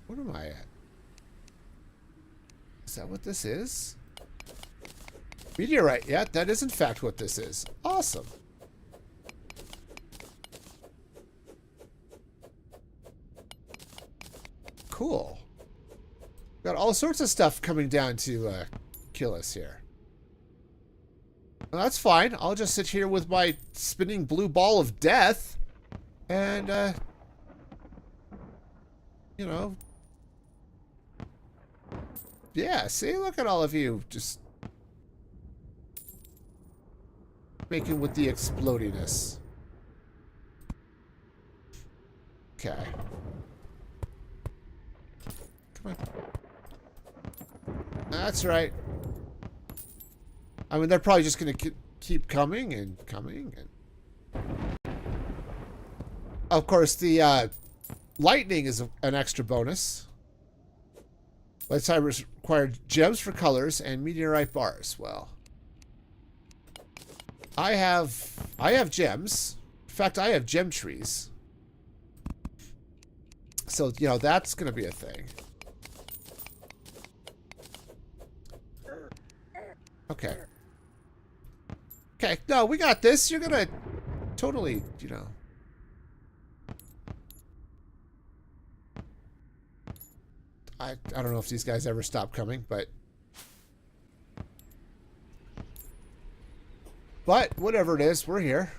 S1: What am I at? Is that what this is? Meteorite, yeah, that is in fact what this is. Awesome. Cool. Got all sorts of stuff coming down to kill us here. Well, that's fine. I'll just sit here with my spinning blue ball of death and, you know, yeah, see, look at all of you just making with the explodiness. Okay. Come on. That's right. I mean, they're probably just going to keep coming and coming. And of course, the lightning is an extra bonus. Lightsabers require gems for colors and meteorite bars. Well, I have gems. In fact, I have gem trees. So, you know, that's going to be a thing. Okay. Okay, no, we got this. You're going to totally, you know. I don't know if these guys ever stop coming, but whatever it is, we're here.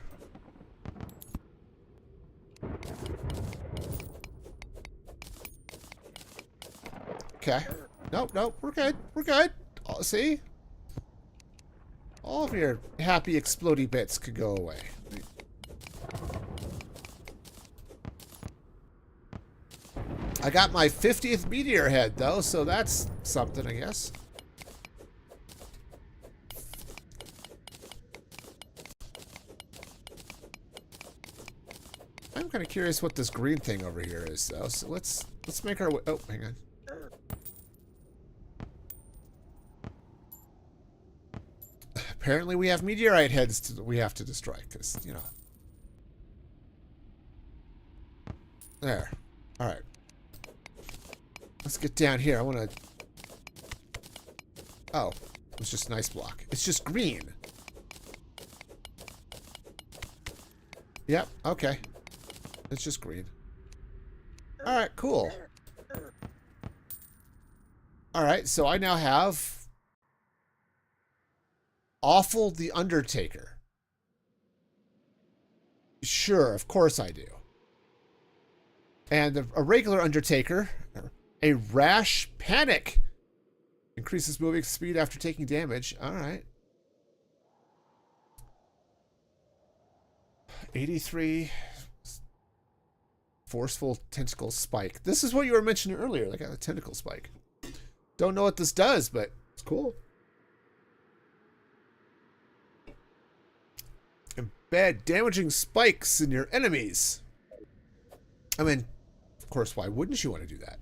S1: Okay. Nope, we're good. We're good. Oh, see? All of your happy explodey bits could go away. I got my 50th meteor head, though, so that's something, I guess. I'm kind of curious what this green thing over here is, though. So let's make our way. Oh, hang on. Apparently, we have meteorite heads we have to destroy, because, you know. There. All right. Let's get down here. I want to... Oh. It's just an ice block. It's just green. Yep. Okay. It's just green. Alright, cool. Alright, so I now have... Awful the Undertaker. Sure, of course I do. And a regular Undertaker... A rash panic. Increases moving speed after taking damage. Alright. 83. Forceful tentacle spike. This is what you were mentioning earlier. Like a tentacle spike. Don't know what this does, but it's cool. Embed damaging spikes in your enemies. I mean, of course, why wouldn't you want to do that?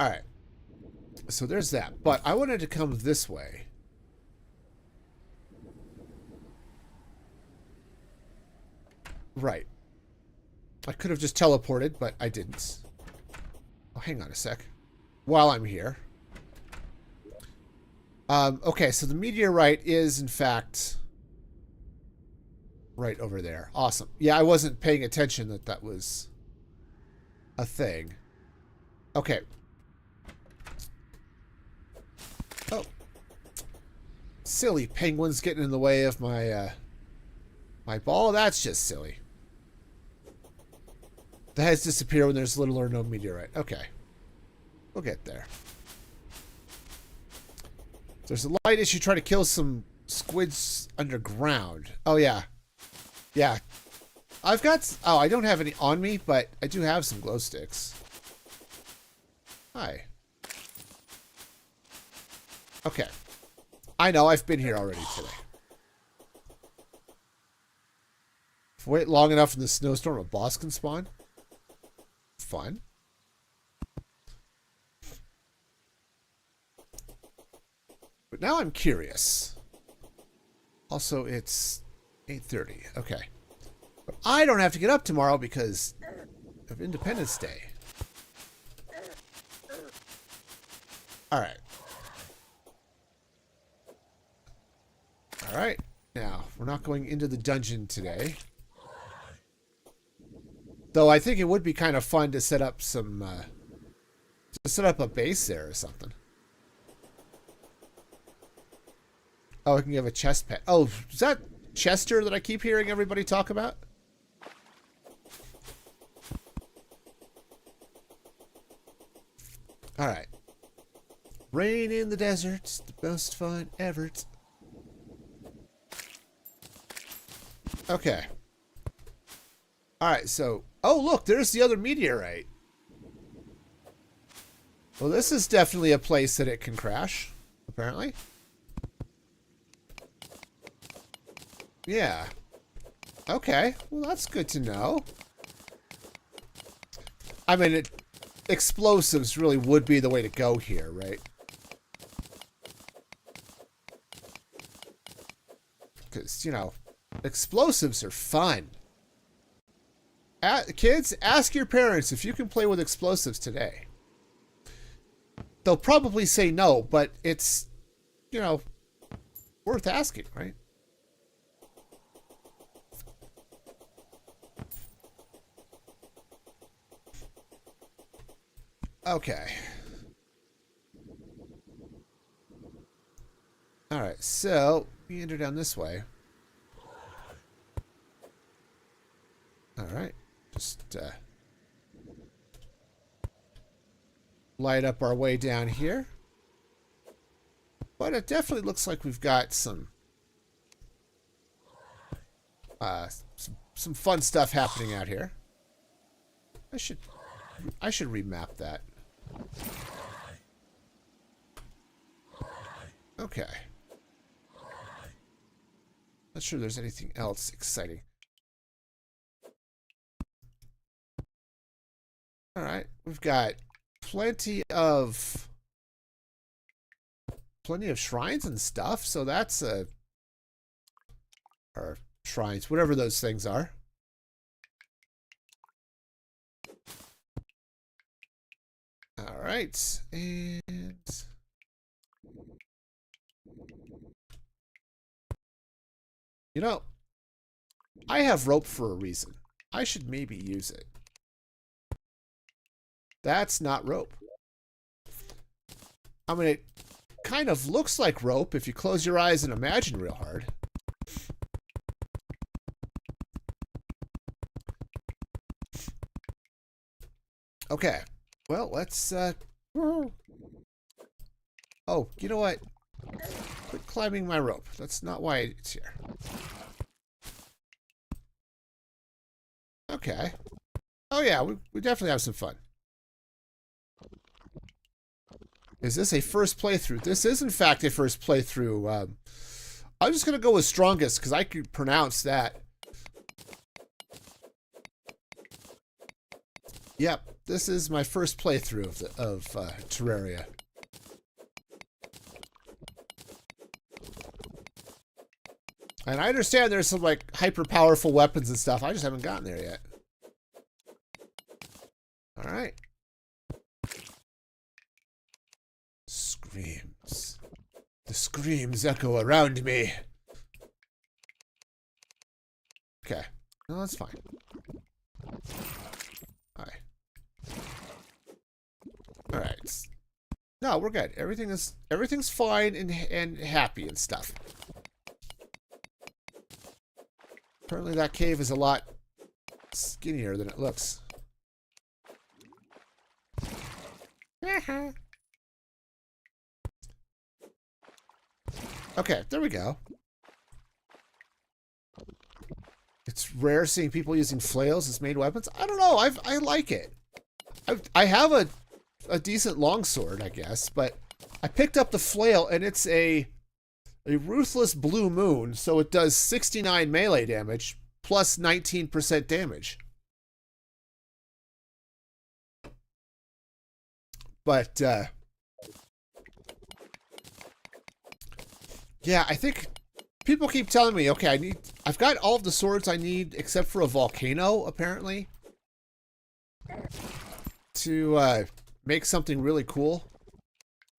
S1: Alright. So there's that. But I wanted to come this way. Right. I could have just teleported, but I didn't. Oh, hang on a sec. While I'm here. Okay, so the meteorite is, in fact, right over there. Awesome. Yeah, I wasn't paying attention that was a thing. Okay. Oh. Silly penguins getting in the way of my, my ball. That's just silly. The heads disappear when there's little or no meteorite. Okay. We'll get there. There's a light issue trying to kill some squids underground. Oh, yeah. Yeah. I've got... Oh, I don't have any on me, but I do have some glow sticks. Hi. Okay. I know, I've been here already today. If we wait long enough in the snowstorm, a boss can spawn. Fun. But now I'm curious. Also, it's 8:30. Okay. But I don't have to get up tomorrow because of Independence Day. Alright. Alright. Now, we're not going into the dungeon today. Though I think it would be kind of fun to set up some... to set up a base there or something. Oh, I can give a chest pet. Oh, is that Chester that I keep hearing everybody talk about? Alright. Rain in the desert, the most fun ever. Okay. Alright, so... Oh, look, there's the other meteorite. Well, this is definitely a place that it can crash, apparently. Yeah. Okay, well, that's good to know. I mean, explosives really would be the way to go here, right? Because, you know, explosives are fun. Kids, ask your parents if you can play with explosives today. They'll probably say no, but it's, you know, worth asking, right? Okay. Alright, so we enter down this way. Alright. Just light up our way down here. But it definitely looks like we've got some fun stuff happening out here. I should remap that. Okay. Not sure there's anything else exciting. Alright, we've got plenty of shrines and stuff, so that's or shrines, whatever those things are. Alright, and you know, I have rope for a reason. I should maybe use it. That's not rope. I mean, it kind of looks like rope if you close your eyes and imagine real hard. Okay. Well, let's, oh, you know what? Quit climbing my rope. That's not why it's here. Okay. Oh, yeah, we definitely have some fun. Is this a first playthrough? This is, in fact, a first playthrough. I'm just going to go with strongest because I can pronounce that. Yep, this is my first playthrough of Terraria. And I understand there's some, like, hyper-powerful weapons and stuff. I just haven't gotten there yet. Alright. Screams. The screams echo around me. Okay. No, that's fine. Alright. Alright. No, we're good. Everything's fine and happy and stuff. Apparently that cave is a lot skinnier than it looks. Okay, there we go. It's rare seeing people using flails as main weapons. I don't know. I like it. I have a decent longsword, I guess, but I picked up the flail and it's a ruthless blue moon, so it does 69 melee damage plus 19% damage. But yeah, I think people keep telling me, okay, I've got all of the swords I need except for a volcano, apparently, to make something really cool.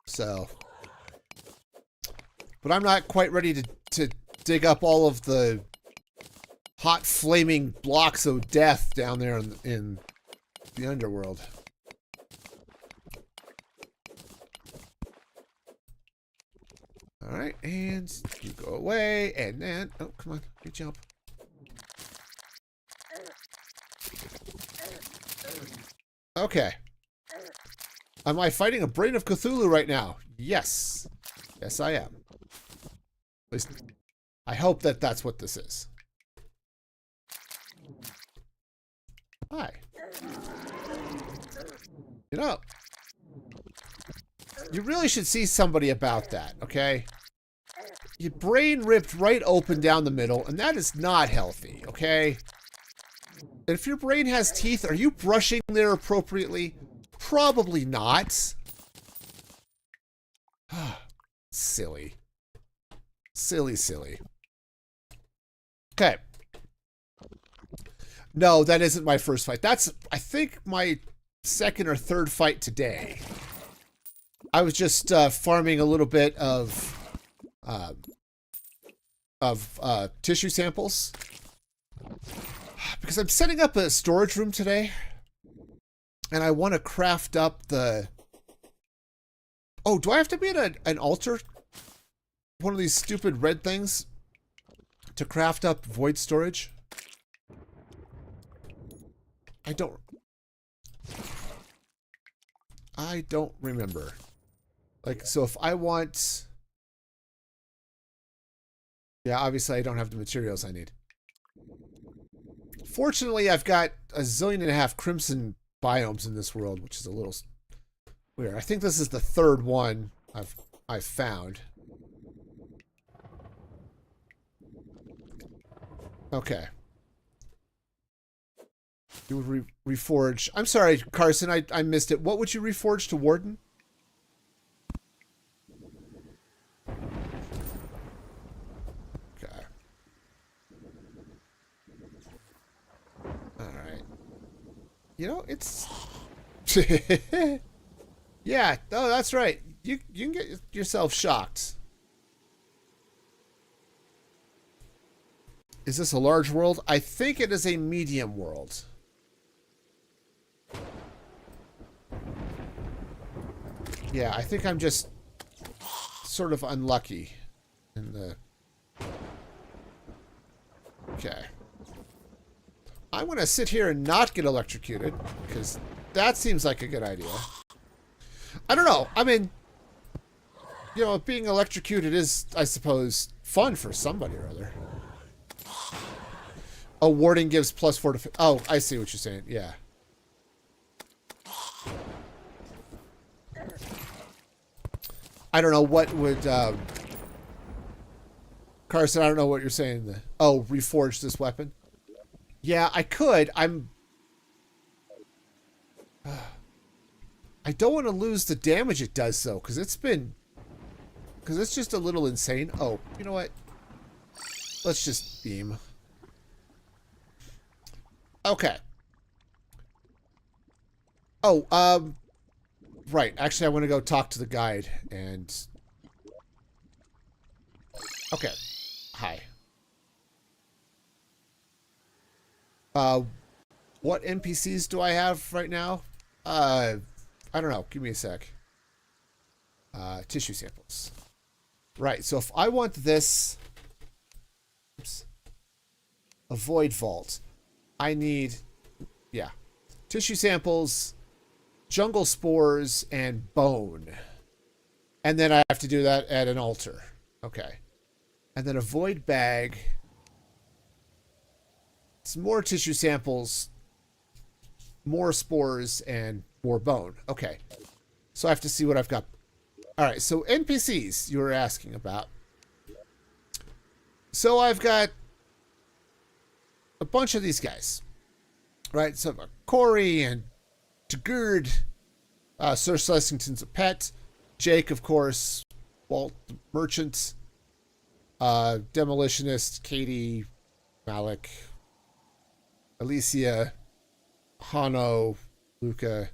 S1: So, but I'm not quite ready to dig up all of the hot flaming blocks of death down there in the underworld. All right, and you go away, and then, oh, come on, you jump. Okay. Am I fighting a brain of Cthulhu right now? Yes. Yes, I am. At least, I hope that that's what this is. Hi. You know, you really should see somebody about that, okay? Your brain ripped right open down the middle, and that is not healthy, okay? And if your brain has teeth, are you brushing there appropriately? Probably not. Silly. Silly, silly. Okay. No, that isn't my first fight. That's, I think, my second or third fight today. I was just farming a little bit of tissue samples because I'm setting up a storage room today, and I want to craft up the. Oh, do I have to be at an altar? One of these stupid red things to craft up void storage? I don't remember. Like, so if I want... Yeah, obviously I don't have the materials I need. Fortunately, I've got 1.5 zillion crimson biomes in this world, which is a little weird. I think this is the third one I've found. Okay. You would reforge. I'm sorry, Carson, I missed it. What would you reforge to Warden? Okay. Alright. You know, it's... Yeah, oh, that's right. You can get yourself shocked. Is this a large world? I think it is a medium world. Yeah, I think I'm just sort of unlucky in the... Okay. I'm going to sit here and not get electrocuted, because that seems like a good idea. I don't know. I mean, you know, being electrocuted is, I suppose, fun for somebody or other. Oh, warding gives +4 to... Oh, I see what you're saying. Yeah. I don't know what would... Carson, I don't know what you're saying. Oh, reforge this weapon? Yeah, I could. I don't want to lose the damage it does, though, because it's been... Because it's just a little insane. Oh, you know what? Let's just beam. Okay. Oh, right. Actually, I want to go talk to the guide and... Okay. Hi. What NPCs do I have right now? I don't know. Give me a sec. Tissue samples. Right. So if I want this... Oops. A void vault. I need... Yeah. Tissue samples, jungle spores, and bone. And then I have to do that at an altar. Okay. And then a void bag. Some more tissue samples, more spores, and more bone. Okay. So I have to see what I've got. Alright, so NPCs you were asking about. So I've got a bunch of these guys. Right? So I've got Corey and Tagurd. Sir Schlesington's a pet. Jake, of course. Walt the merchant. Demolitionist, Katie, Malik, Alicia, Hano, Luca,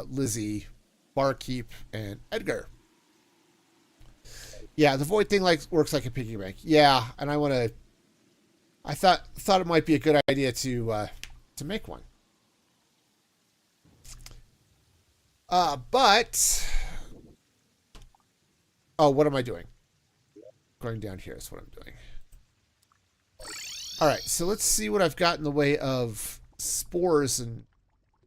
S1: Lizzie, Barkeep, and Edgar. Yeah, the void thing works like a piggy bank. Yeah, and I thought it might be a good idea to make one. But oh, what am I doing? Going down here is what I'm doing. All right, so let's see what I've got in the way of spores. And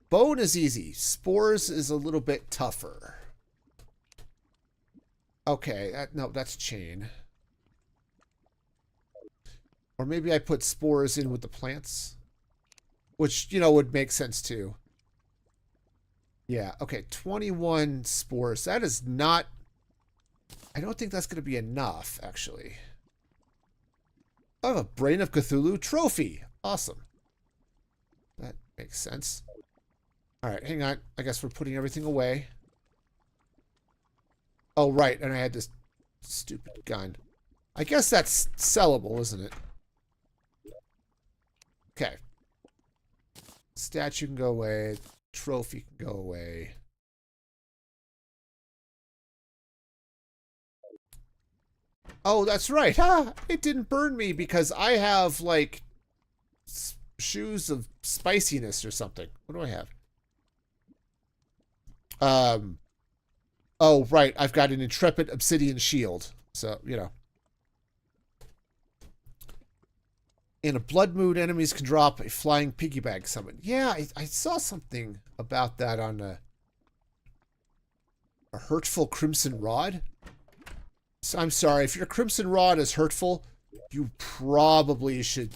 S1: bone is easy. Spores is a little bit tougher. Okay, no, that's chain. Or maybe I put spores in with the plants, which, would make sense too. Yeah, okay, 21 spores. That is not... I don't think that's going to be enough, actually. I have a Brain of Cthulhu trophy. Awesome. That makes sense. All right, hang on. I guess we're putting everything away. Oh, right, and I had this stupid gun. I guess that's sellable, isn't it? Okay. Statue can go away. Trophy can go away. Oh, that's right. Ah, it didn't burn me because I have, like, shoes of spiciness or something. What do I have? Oh, right. I've got an intrepid obsidian shield. So, In a blood mood, enemies can drop a flying piggy bank summon. Yeah, I saw something about that on a hurtful crimson rod. So I'm sorry, if your crimson rod is hurtful, you probably should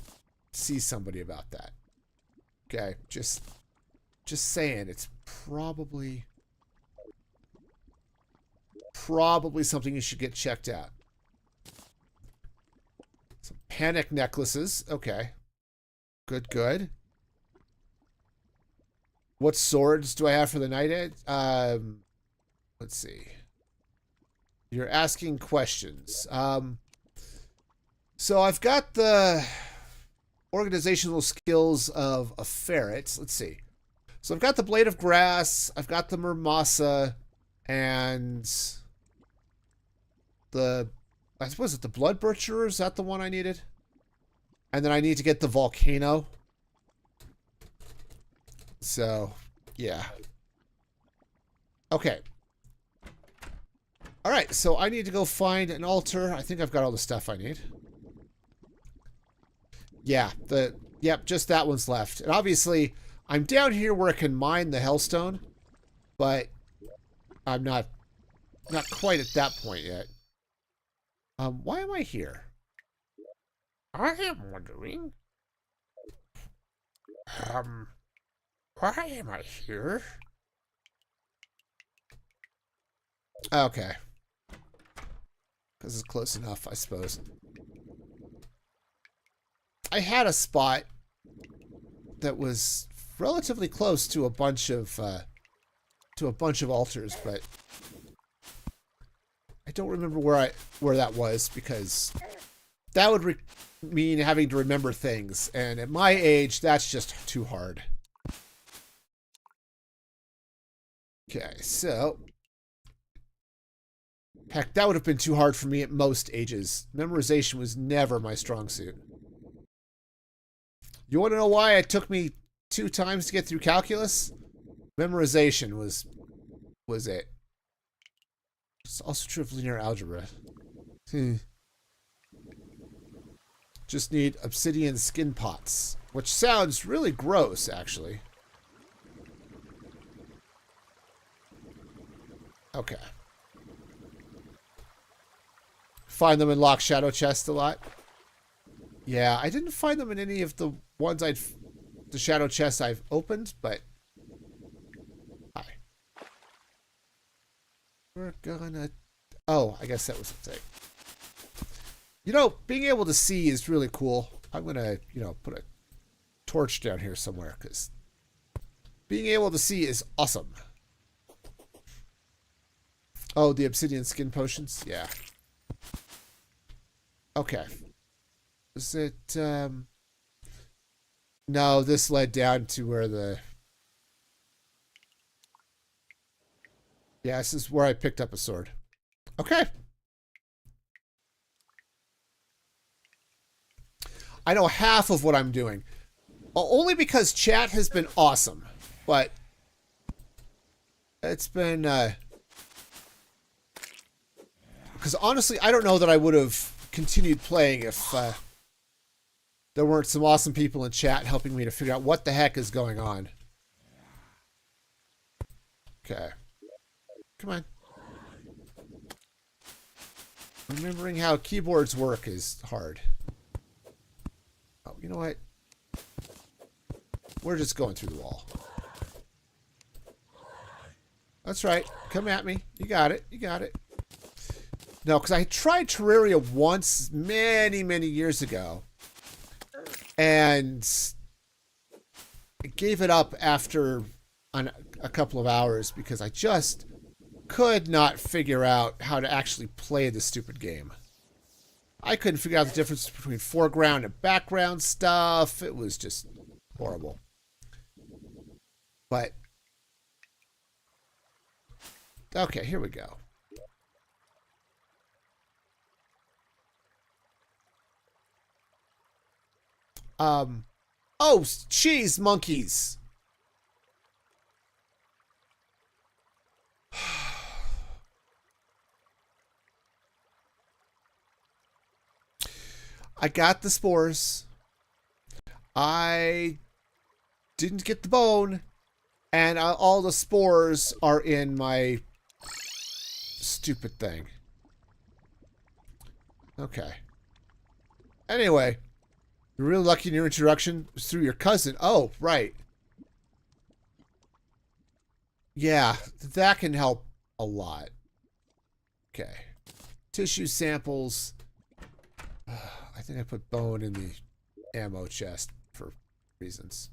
S1: see somebody about that. Okay, just saying, it's probably something you should get checked out. Some panic necklaces. Okay. Good. What swords do I have for the night edge? Let's see. You're asking questions. So I've got the organizational skills of a ferret. Let's see. So I've got the Blade of Grass. I've got the Murmasa. And I suppose it's the Blood Butcher. Is that the one I needed? And then I need to get the Volcano. So, yeah. Okay. Alright, so I need to go find an altar. I think I've got all the stuff I need. Yeah, yep, just that one's left. And obviously, I'm down here where I can mine the Hellstone, but I'm not quite at that point yet. Why am I here? I am wondering. Why am I here? Okay. Because it's close enough, I suppose. I had a spot that was relatively close to a bunch of altars, but I don't remember where that was, because that would mean having to remember things, and at my age, that's just too hard. Okay, so heck, that would have been too hard for me at most ages. Memorization was never my strong suit. You want to know why it took me 2 times to get through calculus? Memorization was it. It's also true of linear algebra. Just need obsidian skin pots, which sounds really gross, actually. Okay. Find them in locked shadow chests a lot. Yeah, I didn't find them in any of the ones the shadow chests I've opened, but hi. We're gonna... Oh, I guess that was the thing. You know, being able to see is really cool. I'm gonna, put a torch down here somewhere, because being able to see is awesome. Oh, the obsidian skin potions? Yeah. Okay. Is it, no, this led down to where the... Yeah, this is where I picked up a sword. Okay. I know half of what I'm doing. Only because chat has been awesome. But it's been... Because honestly, I don't know that I would have continued playing if there weren't some awesome people in chat helping me to figure out what the heck is going on. Okay. Come on. Remembering how keyboards work is hard. Oh, you know what? We're just going through the wall. That's right. Come at me. You got it. You got it. No, because I tried Terraria once many, many years ago. And I gave it up after a couple of hours because I just could not figure out how to actually play the stupid game. I couldn't figure out the difference between foreground and background stuff. It was just horrible. But, okay, here we go. Oh, cheese monkeys. I got the spores. I didn't get the bone. And all the spores are in my stupid thing. Okay. Anyway. You're really lucky in your introduction was through your cousin. Oh, right. Yeah, that can help a lot. Okay. Tissue samples. I think I put bone in the ammo chest for reasons.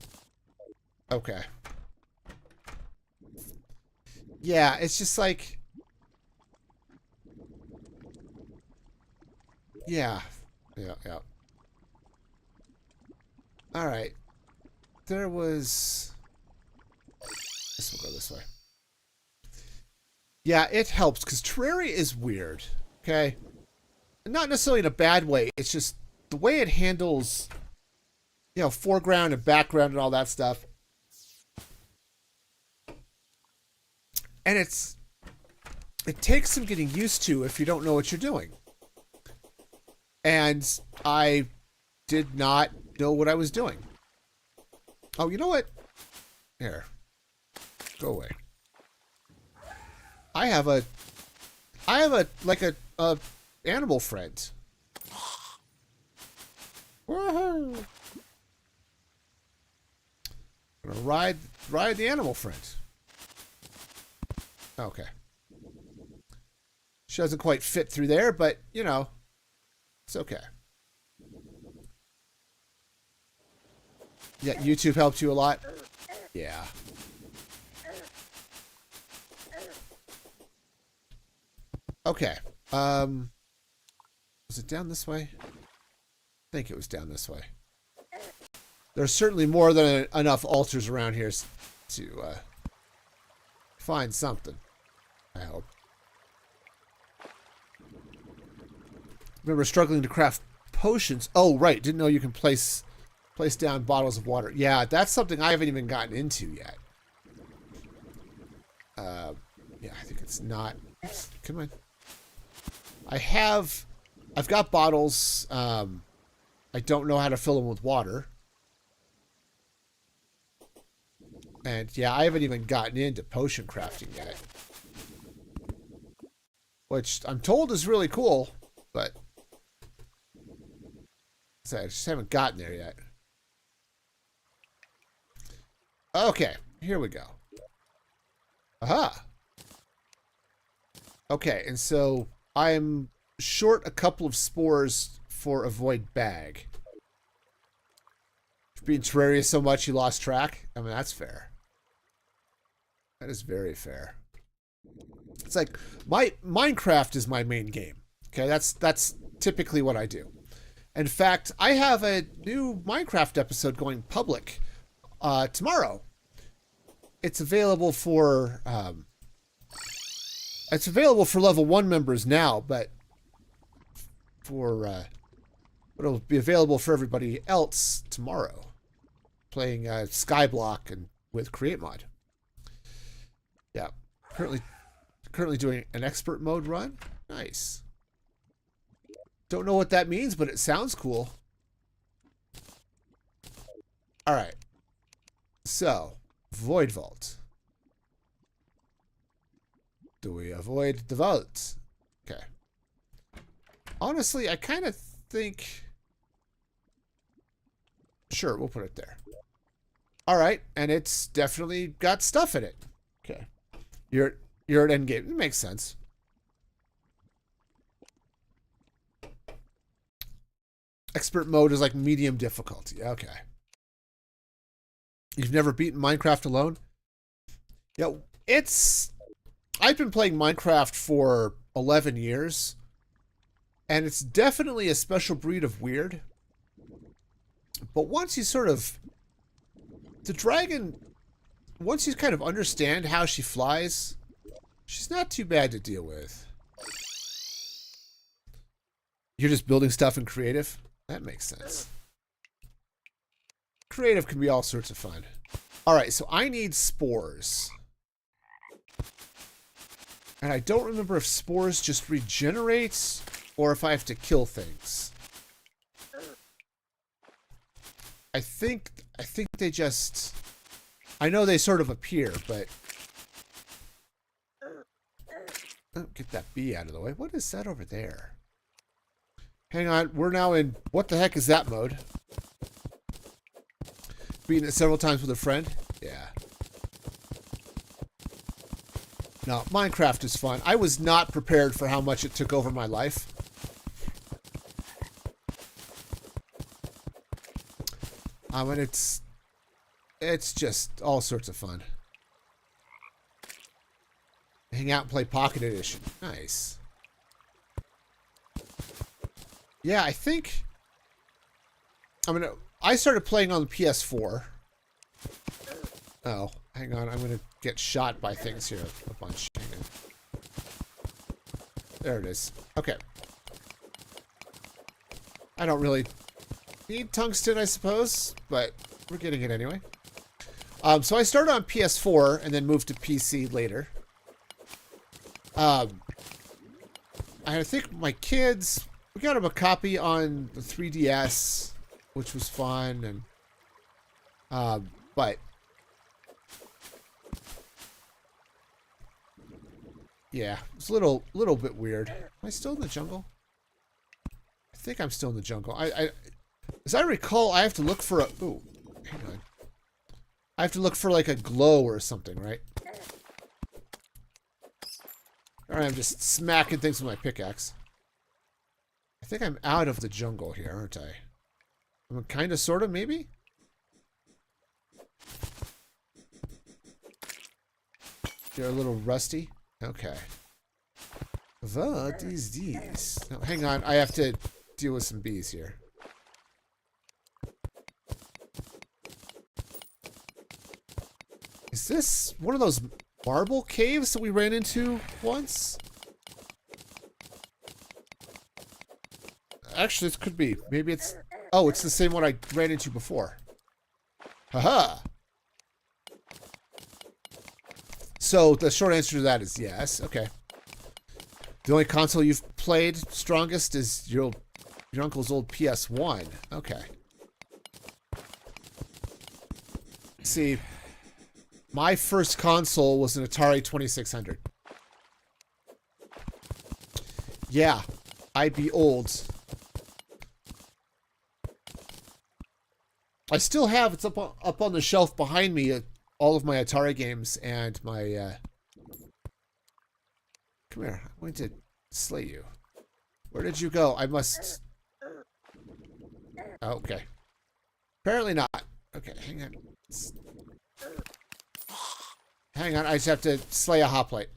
S1: Okay. Yeah, it's just like... Yeah. Yeah, yeah. Alright. There was... This will go this way. Yeah, it helps, because Terraria is weird. Okay? Not necessarily in a bad way. It's just the way it handles, you know, foreground and background and all that stuff. And it takes some getting used to if you don't know what you're doing. And I did not know what I was doing. Oh, you know what? Here. Go away. I have a animal friend. Woohoo! I'm gonna ride the animal friend. Okay. She doesn't quite fit through there, but you know, it's okay. Yeah, YouTube helped you a lot. Yeah. Okay. Was it down this way? I think it was down this way. There's certainly more than enough altars around here to find something. I hope. Remember struggling to craft potions. Oh, right. Didn't know you can place down bottles of water. Yeah, that's something I haven't even gotten into yet. Yeah, I think it's not. Come on. I've got bottles. I don't know how to fill them with water. And yeah, I haven't even gotten into potion crafting yet. Which I'm told is really cool, but I just haven't gotten there yet. Okay, here we go. Aha! Okay, and so I'm short a couple of spores for avoid bag. Being Terraria so much you lost track? I mean, that's fair. That is very fair. It's like Minecraft is my main game. Okay, that's typically what I do. In fact, I have a new Minecraft episode going public tomorrow. It's available for level 1 members now, but it'll be available for everybody else tomorrow. Playing Skyblock and with Create Mod. Yeah, currently doing an expert mode run. Nice. Don't know what that means, but it sounds cool. All right. So, Void Vault. Do we avoid the vault? Okay. Honestly, I kind of think... Sure, we'll put it there. All right, and it's definitely got stuff in it. Okay. You're at endgame. It makes sense. Expert mode is like medium difficulty. Okay. You've never beaten Minecraft alone? Yeah, I've been playing Minecraft for 11 years, and it's definitely a special breed of weird. But once you sort of... The dragon, once you kind of understand how she flies, she's not too bad to deal with. You're just building stuff in creative? That makes sense. Creative can be all sorts of fun. Alright, so I need spores. And I don't remember if spores just regenerate or if I have to kill things. I think they just... I know they sort of appear, but... Oh, get that bee out of the way. What is that over there? Hang on, we're now in what the heck is that mode? Beaten it several times with a friend? Yeah. No, Minecraft is fun. I was not prepared for how much it took over my life. And it's just all sorts of fun. Hang out and play Pocket Edition. Nice. Yeah, I think... I started playing on the PS4. Oh, hang on. I'm going to get shot by things here a bunch. Hang on. There it is. Okay. I don't really need tungsten, I suppose, but we're getting it anyway. So I started on PS4 and then moved to PC later. I think my kids... We got them a copy on the 3DS, which was fun, and but yeah, it's a little bit weird. Am I still in the jungle? I think I'm still in the jungle. As I recall, I have to look for a... Ooh, hang on. I have to look for like a glow or something, right? Alright, I'm just smacking things with my pickaxe. I think I'm out of the jungle here, aren't I? I'm kind of, sort of, maybe? You're a little rusty? Okay. What is this? No, hang on, I have to deal with some bees here. Is this one of those marble caves that we ran into once? Actually, this could be. Maybe it's... Oh, it's the same one I ran into before. Haha! So, the short answer to that is yes. Okay. The only console you've played strongest is your uncle's old PS1. Okay. See, my first console was an Atari 2600. Yeah, I'd be old. I still have, it's up on the shelf behind me, all of my Atari games and my, Come here, I'm going to slay you. Where did you go? I must... Oh, okay. Apparently not. Okay, hang on. Hang on, I just have to slay a hoplite.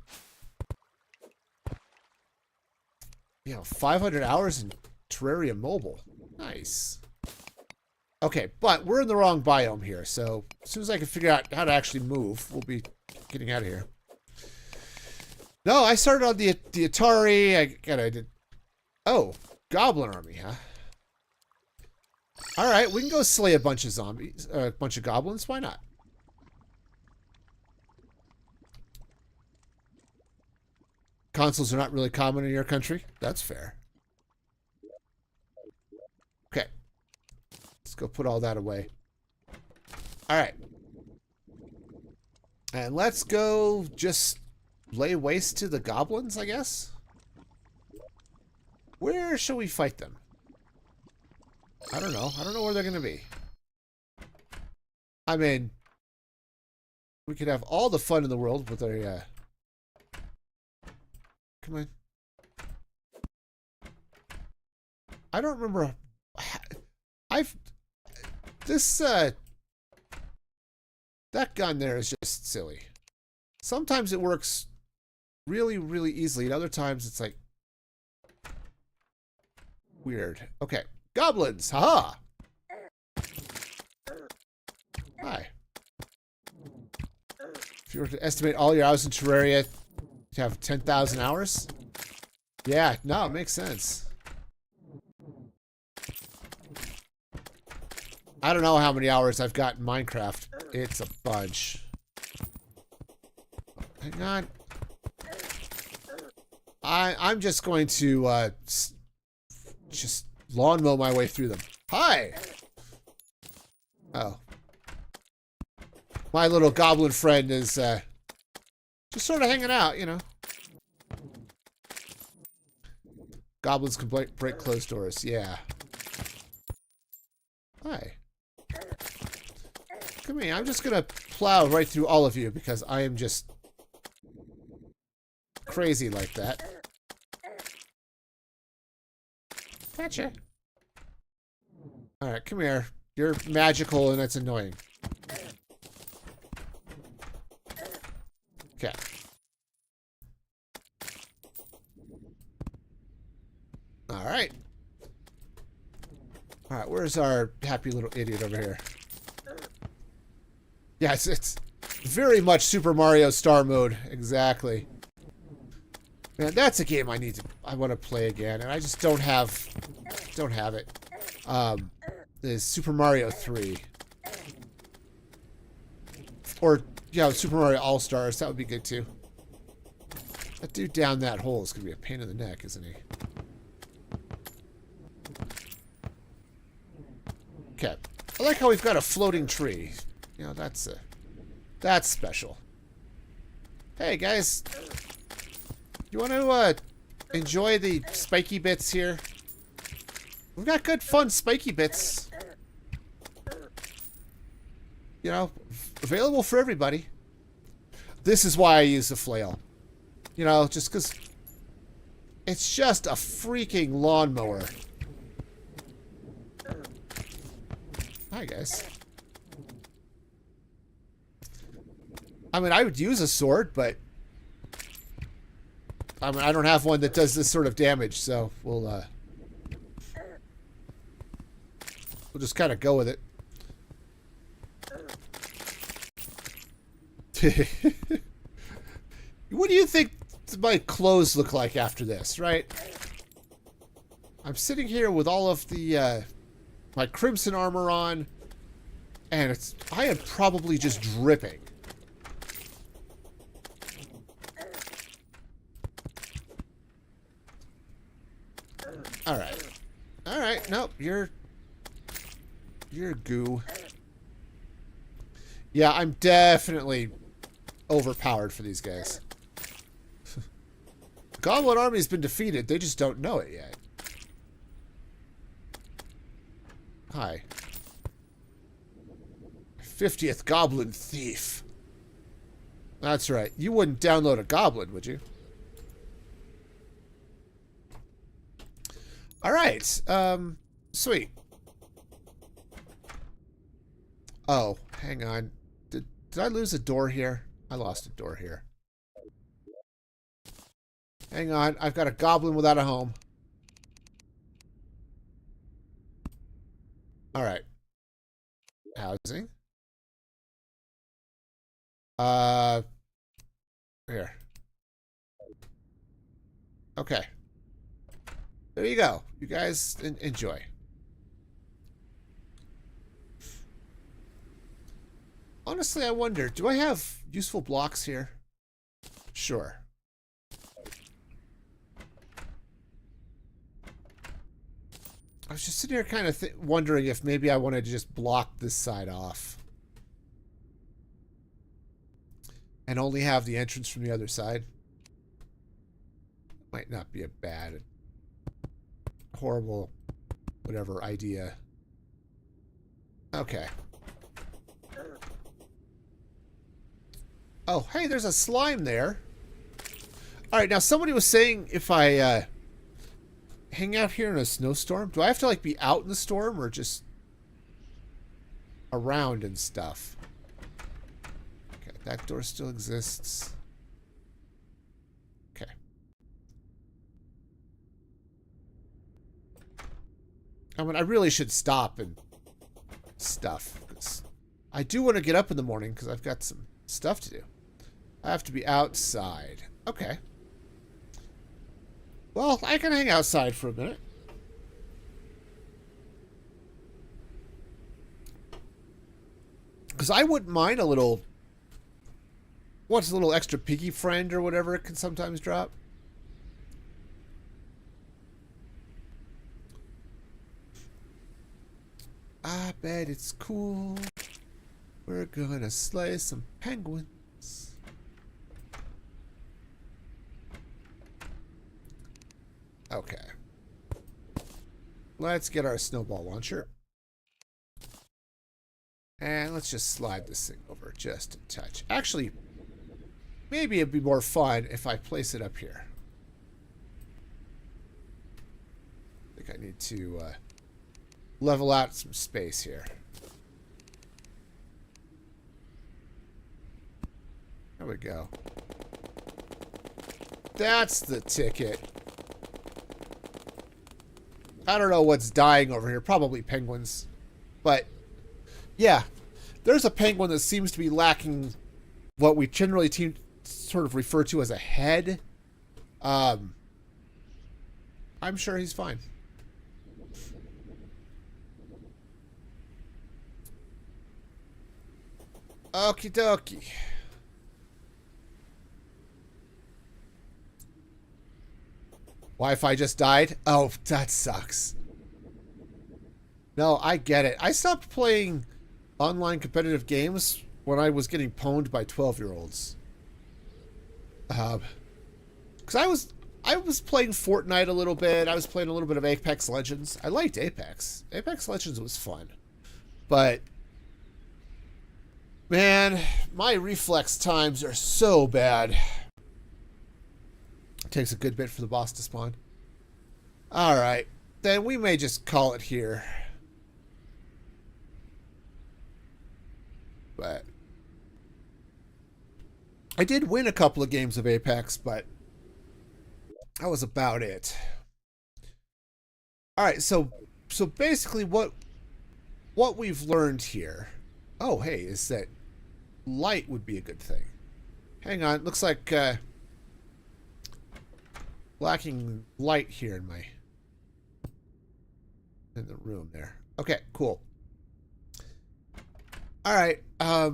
S1: You know, 500 hours in Terraria mobile. Nice. Okay, but we're in the wrong biome here, so as soon as I can figure out how to actually move, we'll be getting out of here. No, I started on the Atari. I did. Oh, Goblin Army, huh? All right, we can go slay a bunch of zombies, a bunch of goblins. Why not? Consoles are not really common in your country. That's fair. Okay. Let's go put all that away. All right. And let's go just lay waste to the goblins, I guess. Where shall we fight them? I don't know. I don't know where they're going to be. I mean, we could have all the fun in the world with a... Come on. I don't remember... That gun there is just silly. Sometimes it works really, really easily, and other times it's like... weird. Okay. Goblins! Haha! Hi. If you were to estimate all your hours in Terraria, you have 10,000 hours? Yeah, no, it makes sense. I don't know how many hours I've got in Minecraft. It's a bunch. Hang on. I'm just going to just lawn mow my way through them. Hi! Oh. My little goblin friend is just sort of hanging out, you know. Goblins can break closed doors. Yeah. Hi. Come here. I'm just going to plow right through all of you because I am just crazy like that. Gotcha. Alright, come here. You're magical and that's annoying. Okay. Alright. Alright, where's our happy little idiot over here? Yes, it's very much Super Mario Star mode. Exactly. Man, that's a game I want to play again, and I just don't have it. Is Super Mario 3. Or, yeah, Super Mario All-Stars. That would be good, too. That dude down that hole is going to be a pain in the neck, isn't he? Okay. I like how we've got a floating tree. You know, that's special. Hey, guys. You want to enjoy the spiky bits here? We've got good, fun spiky bits. You know, available for everybody. This is why I use the flail. You know, just because it's just a freaking lawnmower. Hi, guys. I mean, I would use a sword, but I mean, I don't have one that does this sort of damage, so we'll just kind of go with it. What do you think my clothes look like after this, right? I'm sitting here with all of the my crimson armor on, and I am probably just dripping. Alright. Alright, nope, you're goo. Yeah, I'm definitely overpowered for these guys. The Goblin Army's been defeated, they just don't know it yet. Hi. 50th Goblin Thief. That's right. You wouldn't download a goblin, would you? Alright, sweet. Oh, hang on. Did I lose a door here? I lost a door here. Hang on, I've got a goblin without a home. All right. Housing. Here. Okay. There you go. You guys enjoy. Honestly, I wonder, do I have useful blocks here? Sure. I was just sitting here kind of wondering if maybe I wanted to just block this side off. And only have the entrance from the other side. Might not be a bad, horrible, whatever idea. Okay. Oh, hey, there's a slime there. Alright, now somebody was saying if I hang out here in a snowstorm, do I have to like be out in the storm or just around and stuff? Okay, that door still exists. Okay. I mean, I really should stop and stuff. I do want to get up in the morning because I've got some stuff to do. I have to be outside. Okay. Well, I can hang outside for a minute. Because I wouldn't mind a little... What's a little extra piggy friend or whatever it can sometimes drop? I bet it's cool. We're gonna slay some penguins. Okay. Let's get our snowball launcher. And let's just slide this thing over just a touch. Actually, maybe it'd be more fun if I place it up here. I think I need to level out some space here. There we go. That's the ticket. I don't know what's dying over here. Probably penguins. But, yeah. There's a penguin that seems to be lacking what we generally sort of refer to as a head. I'm sure he's fine. Okie dokie. Wi-Fi just died? Oh, that sucks. No, I get it. I stopped playing online competitive games when I was getting pwned by 12-year-olds. Because I was playing Fortnite a little bit. I was playing a little bit of Apex Legends. I liked Apex. Apex Legends was fun. But, man, my reflex times are so bad. It takes a good bit for the boss to spawn. Alright. Then we may just call it here. But I did win a couple of games of Apex, but that was about it. Alright, so basically what we've learned here, oh hey, is that light would be a good thing. Hang on, looks like lacking light here in the room there. Okay, cool. Alright, I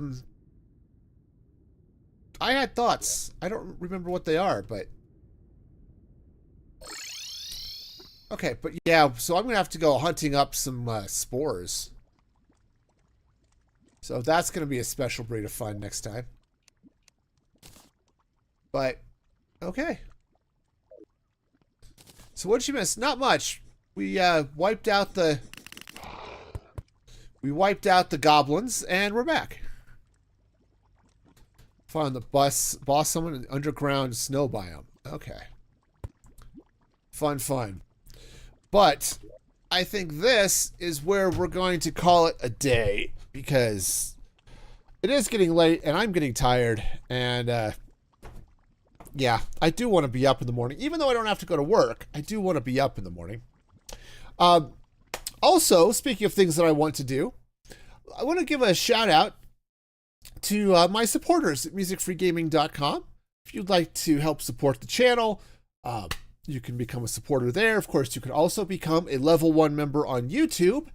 S1: had thoughts. I don't remember what they are, but okay, but yeah, so I'm gonna have to go hunting up some spores. So that's gonna be a special breed of fun next time. But okay. So what did you miss? Not much. We wiped out the goblins, and we're back. Found the boss summon an underground snow biome. Okay. Fun. But I think this is where we're going to call it a day, because it is getting late and I'm getting tired, and yeah, I do want to be up in the morning. Even though I don't have to go to work, I do want to be up in the morning. Also, speaking of things that I want to do, I want to give a shout out to my supporters at musicfreegaming.com. If you'd like to help support the channel, you can become a supporter there. Of course, you can also become a level 1 member on YouTube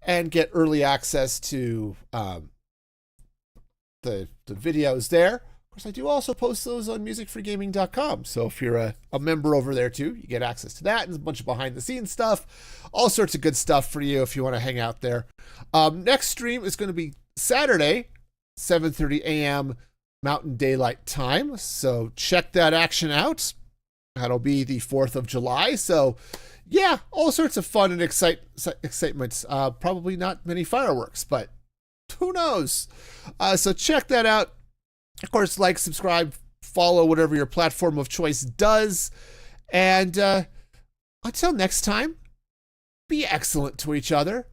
S1: and get early access to the videos there. Of course, I do also post those on musicfreegaming.com. So if you're a member over there too, you get access to that and a bunch of behind the scenes stuff, all sorts of good stuff for you if you want to hang out there. Next stream is going to be Saturday, 7:30 a.m. Mountain Daylight Time. So check that action out. That'll be the 4th of July. So yeah, all sorts of fun and excitement. Probably not many fireworks, but who knows? So check that out. Of course, like, subscribe, follow, whatever your platform of choice does. And until next time, be excellent to each other.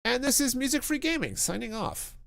S1: And this is Music Free Gaming signing off.